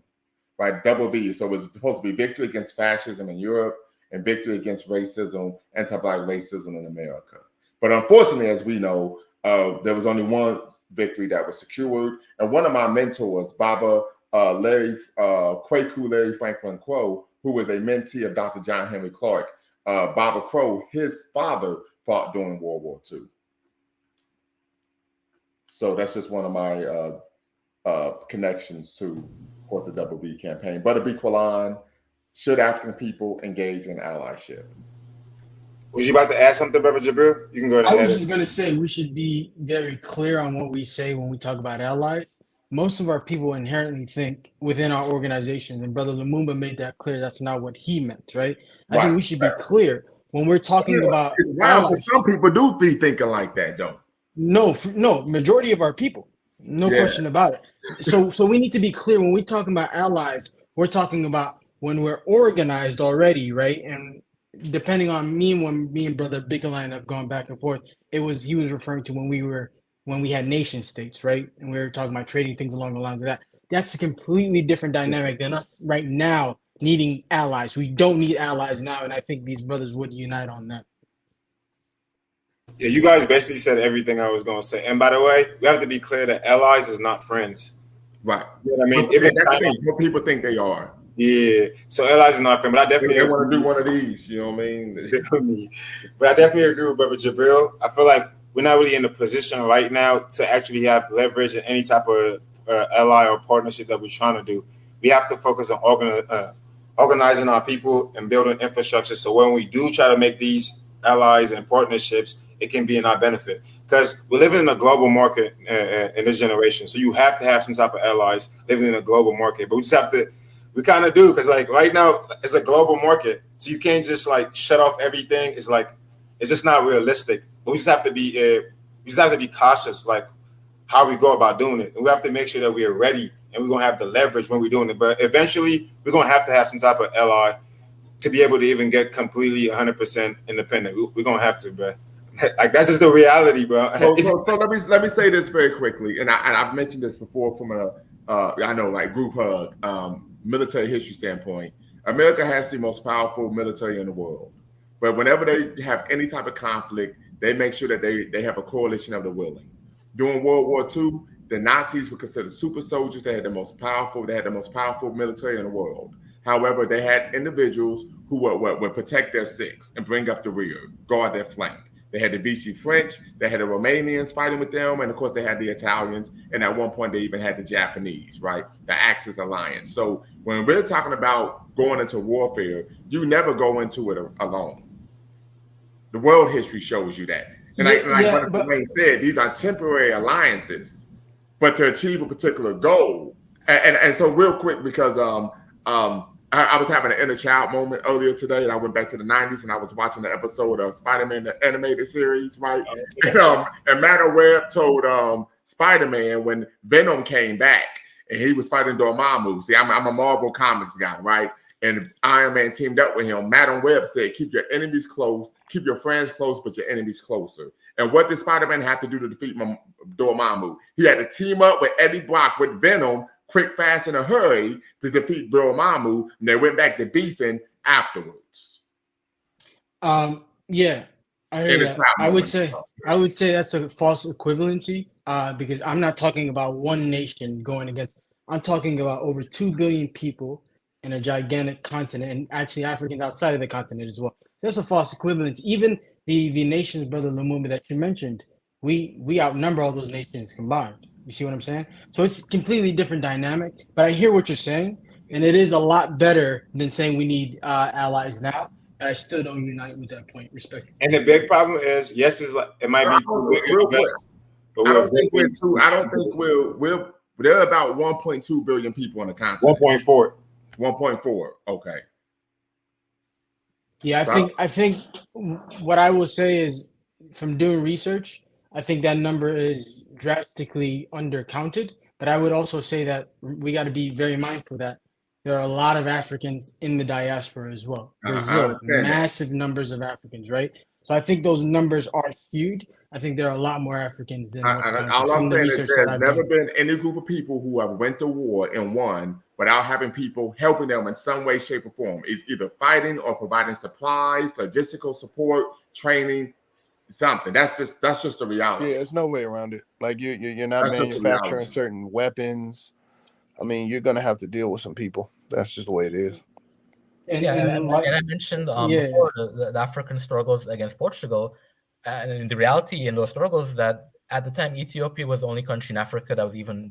Right, Double V. So it was supposed to be victory against fascism in Europe and victory against racism, anti-Black racism in America. But unfortunately, as we know, there was only one victory that was secured. And one of my mentors, Baba Larry Franklin Crow, who was a mentee of Dr. John Henry Clark, Baba Crow, his father fought during World War II. So that's just one of my connections to, of course, the Double B campaign. But B. Quillan, should African people engage in allyship? Was you about to add something, Brother Jabril? You can go ahead. I was just going to say we should be very clear on what we say when we talk about allies. Most of our people inherently think within our organizations, and Brother Lumumba made that clear. That's not what he meant, right? I think we should be clear when we're talking about allies. Some people do be thinking like that, though. No, majority of our people, no question about it. So we need to be clear when we're talking about allies. We're talking about when we're organized already, right? And depending on when me and brother Big Line have gone back and forth, he was referring to when we had nation states, right? And we were talking about trading things along the lines of that. That's a completely different dynamic than us right now needing allies. We don't need allies now, and I think these brothers would unite on that. Yeah, you guys basically said everything I was going to say. And by the way, we have to be clear that allies is not friends. Right. You know what I mean? But that's the thing. What people think they are. Yeah. So allies is not friends, but I definitely want to do one of these. You know what I mean? But I definitely agree with Brother Jabril. I feel like we're not really in the position right now to actually have leverage in any type of ally or partnership that we're trying to do. We have to focus on organizing our people and building infrastructure. So when we do try to make these allies and partnerships, it can be in our benefit, because we live in a global market in this generation. So you have to have some type of allies living in a global market. But we just have to, we kind of do, because like right now it's a global market. So you can't just like shut off everything. It's like, it's just not realistic. But we just have to be cautious, like how we go about doing it. And we have to make sure that we are ready and we're gonna have the leverage when we're doing it. But eventually we're gonna have some type of ally to be able to even get completely 100% independent. We're gonna have to, bro. Like that's just the reality, bro. So let me say this very quickly, and I've mentioned this before from I know like group hug military history standpoint. America has the most powerful military in the world, but whenever they have any type of conflict, they make sure that they have a coalition of the willing. During World War II, the Nazis were considered super soldiers. They had the most powerful military in the world. However, they had individuals who would protect their six and bring up the rear, guard their flank. They had the Vichy French, they had the Romanians fighting with them, and of course they had the Italians, and at one point they even had the Japanese, right? The Axis Alliance. So when we're talking about going into warfare, you never go into it alone. The world history shows you that. And like Wayne said, these are temporary alliances, but to achieve a particular goal. And so real quick, because I was having an inner child moment earlier today, and I went back to the 90s, and I was watching the episode of Spider-Man, the animated series, right? And Madam Web told Spider-Man when Venom came back, and he was fighting Dormammu. See, I'm a Marvel Comics guy, right? And Iron Man teamed up with him. Madam Web said, keep your enemies close, keep your friends close, but your enemies closer. And what did Spider-Man have to do to defeat Dormammu? He had to team up with Eddie Brock with Venom, quick, fast, in a hurry to defeat Dormammu, and they went back to beefing afterwards. Yeah, I hear that. I would say that's a false equivalency because I'm not talking about one nation going against. I'm talking about over 2 billion people in a gigantic continent, and actually Africans outside of the continent as well. That's a false equivalence. Even the nations, Brother Lumumba, that you mentioned, we outnumber all those nations combined. You see what I'm saying? So it's completely different dynamic. But I hear what you're saying, and it is a lot better than saying we need allies now. And I still don't unite with that point, respectfully. And the big problem is, yes, it might be real quick. But I don't think there are about 1.2 billion people on the continent. 1.4. 1.4. Okay. Yeah, I think what I will say is, from doing research, I think that number is drastically undercounted. But I would also say that we got to be very mindful that there are a lot of Africans in the diaspora as well. Brazil, massive numbers of Africans, right? So I think those numbers are skewed. I think there are a lot more Africans than what's all I'm saying is there's never been any group of people who have went to war and won without having people helping them in some way, shape, or form. It's either fighting or providing supplies, logistical support, training, something. That's just the reality. Yeah, there's no way around it. Like you're not manufacturing certain weapons. I mean, you're gonna have to deal with some people. That's just the way it is. And I mentioned before the African struggles against Portugal, and the reality in those struggles that at the time Ethiopia was the only country in Africa that was even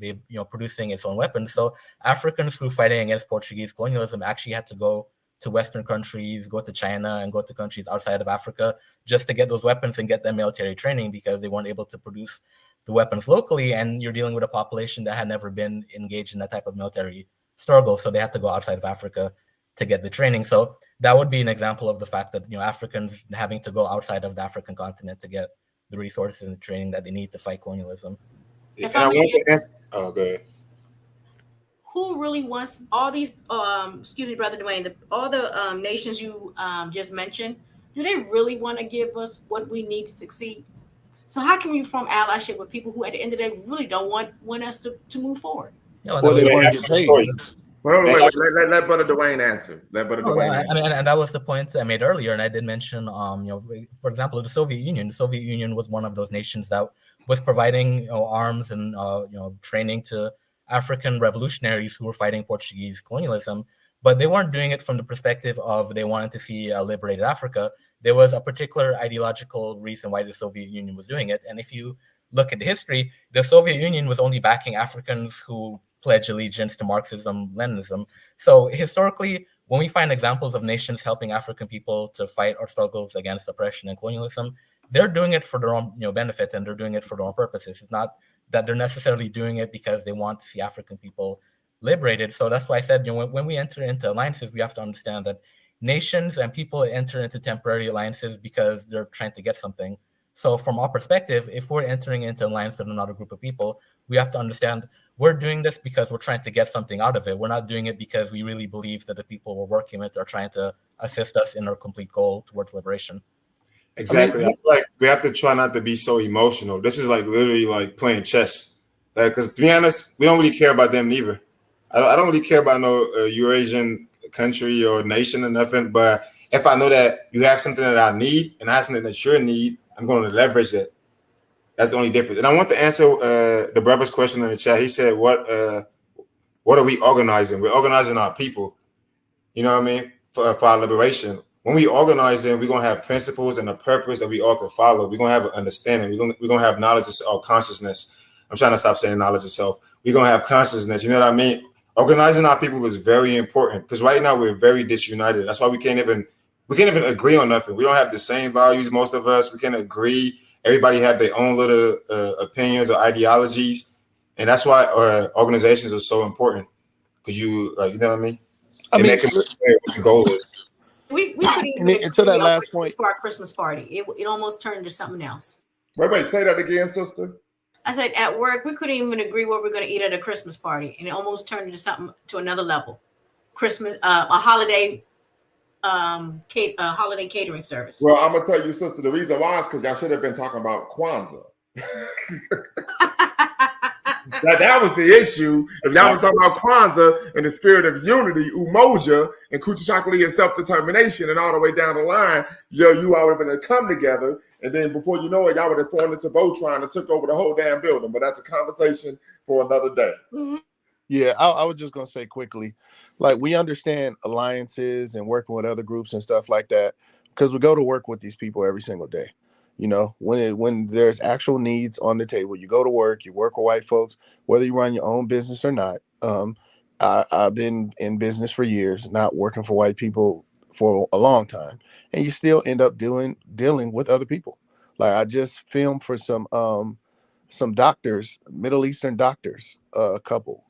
producing its own weapons. So Africans who were fighting against Portuguese colonialism actually had to go to Western countries, go to China, and go to countries outside of Africa just to get those weapons and get their military training, because they weren't able to produce the weapons locally. And you're dealing with a population that had never been engaged in that type of military struggle, so they had to go outside of Africa to get the training. So that would be an example of the fact that Africans having to go outside of the African continent to get the resources and the training that they need to fight colonialism. And I want to ask, go ahead. who really wants all these? Excuse me, Brother Dwayne. All the nations you just mentioned, do they really want to give us what we need to succeed? So how can we form allyship with people who, at the end of the day, really don't want us to move forward? No, Well, they They want to have get no paid. choice. Wait. Let Brother Dwayne answer. Let Brother Oh, Dwayne I answer. mean, and that was the point I made earlier, and I did mention, for example, the Soviet Union. The Soviet Union was one of those nations that was providing, arms and training to African revolutionaries who were fighting Portuguese colonialism, but they weren't doing it from the perspective of they wanted to see a liberated Africa. There was a particular ideological reason why the Soviet Union was doing it, and if you look at the history, the Soviet Union was only backing Africans who pledge allegiance to Marxism, Leninism. So historically, when we find examples of nations helping African people to fight our struggles against oppression and colonialism, they're doing it for their own benefit, and they're doing it for their own purposes. It's not that they're necessarily doing it because they want to see African people liberated. So that's why I said, when we enter into alliances, we have to understand that nations and people enter into temporary alliances because they're trying to get something. So from our perspective, if we're entering into alliance with another group of people, we have to understand we're doing this because we're trying to get something out of it. We're not doing it because we really believe that the people we're working with are trying to assist us in our complete goal towards liberation. Exactly. I feel like we have to try not to be so emotional. This is like literally like playing chess. Because to be honest, we don't really care about them neither. I don't really care about no Eurasian country or nation or nothing. But if I know that you have something that I need and I have something that you need, I'm going to leverage that. That's the only difference. And I want to answer the brother's question in the chat. He said, what are we organizing? We're organizing our people, you know what I mean, for our liberation. When we organize them, we're going to have principles and a purpose that we all can follow. We're going to have an understanding. We're going to have knowledge of consciousness. I'm trying to stop saying knowledge itself. We're going to have consciousness. You know what I mean? Organizing our people is very important because right now we're very disunited. That's why we can't even agree on nothing. We don't have the same values, most of us. We can't agree. Everybody have their own little opinions or ideologies. And that's why organizations are so important because you know what I mean? I mean, what the goal is. We couldn't even and to that last point, for our Christmas party. It almost turned into something else. Wait, say that again, sister. I said at work we couldn't even agree what we're going to eat at a Christmas party, and it almost turned into something to another level. Christmas, a holiday, holiday catering service. Well, I'm gonna tell you, sister, the reason why is because y'all should have been talking about Kwanzaa. That was the issue. If y'all was talking about Kwanzaa and the spirit of unity, Umoja, and Kuchakali and self-determination, and all the way down the line, you all would have come together, and then before you know it, y'all would have formed into Voltron and took over the whole damn building. But that's a conversation for another day. Mm-hmm. Yeah, I was just gonna say quickly, like we understand alliances and working with other groups and stuff like that because we go to work with these people every single day. You know, when there's actual needs on the table, you go to work, you work with white folks, whether you run your own business or not. I've been in business for years, not working for white people for a long time, and you still end up dealing with other people. Like I just filmed for some doctors, Middle Eastern doctors, a couple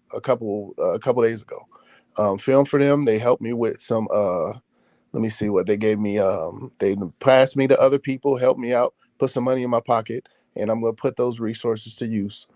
days ago. Filmed for them. They helped me with some. Let me see what they gave me. They passed me to other people, helped me out, put some money in my pocket, and I'm going to put those resources to use,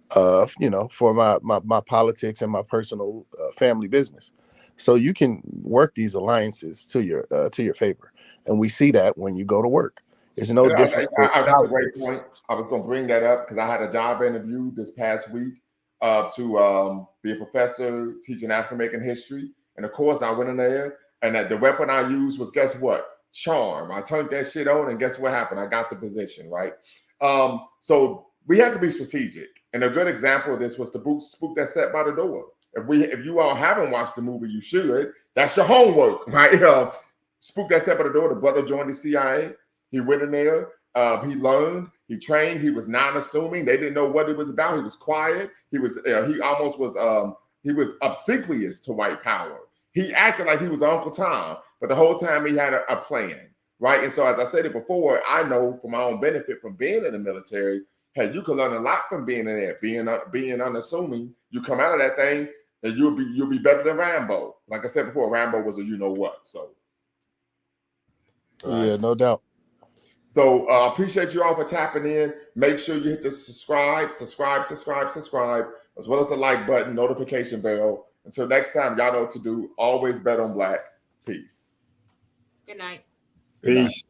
for my politics and my personal family business. So you can work these alliances to your favor, and we see that when you go to work. It's no different. That's a great point. I was going to bring that up because I had a job interview this past week to be a professor teaching African American history, and of course I went in there. And the weapon I used was, guess what? Charm. I turned that shit on, and guess what happened? I got the position, right? So we have to be strategic. And a good example of this was the Spook That Sat by the Door. If you all haven't watched the movie, you should. That's your homework, right? Spook That Sat by the Door. The brother joined the CIA. He went in there. He learned. He trained. He was non-assuming. They didn't know what it was about. He was quiet. He was obsequious to white power. He acted like he was Uncle Tom, but the whole time he had a plan, right? And so, as I said it before, I know for my own benefit from being in the military, hey, you can learn a lot from being in there, being unassuming. You come out of that thing, and you'll be better than Rambo. Like I said before, Rambo was a you know what. So, yeah, no doubt. So, appreciate you all for tapping in. Make sure you hit the subscribe, as well as the like button, notification bell. Until next time, y'all know what to do. Always bet on black. Peace. Good night. Peace.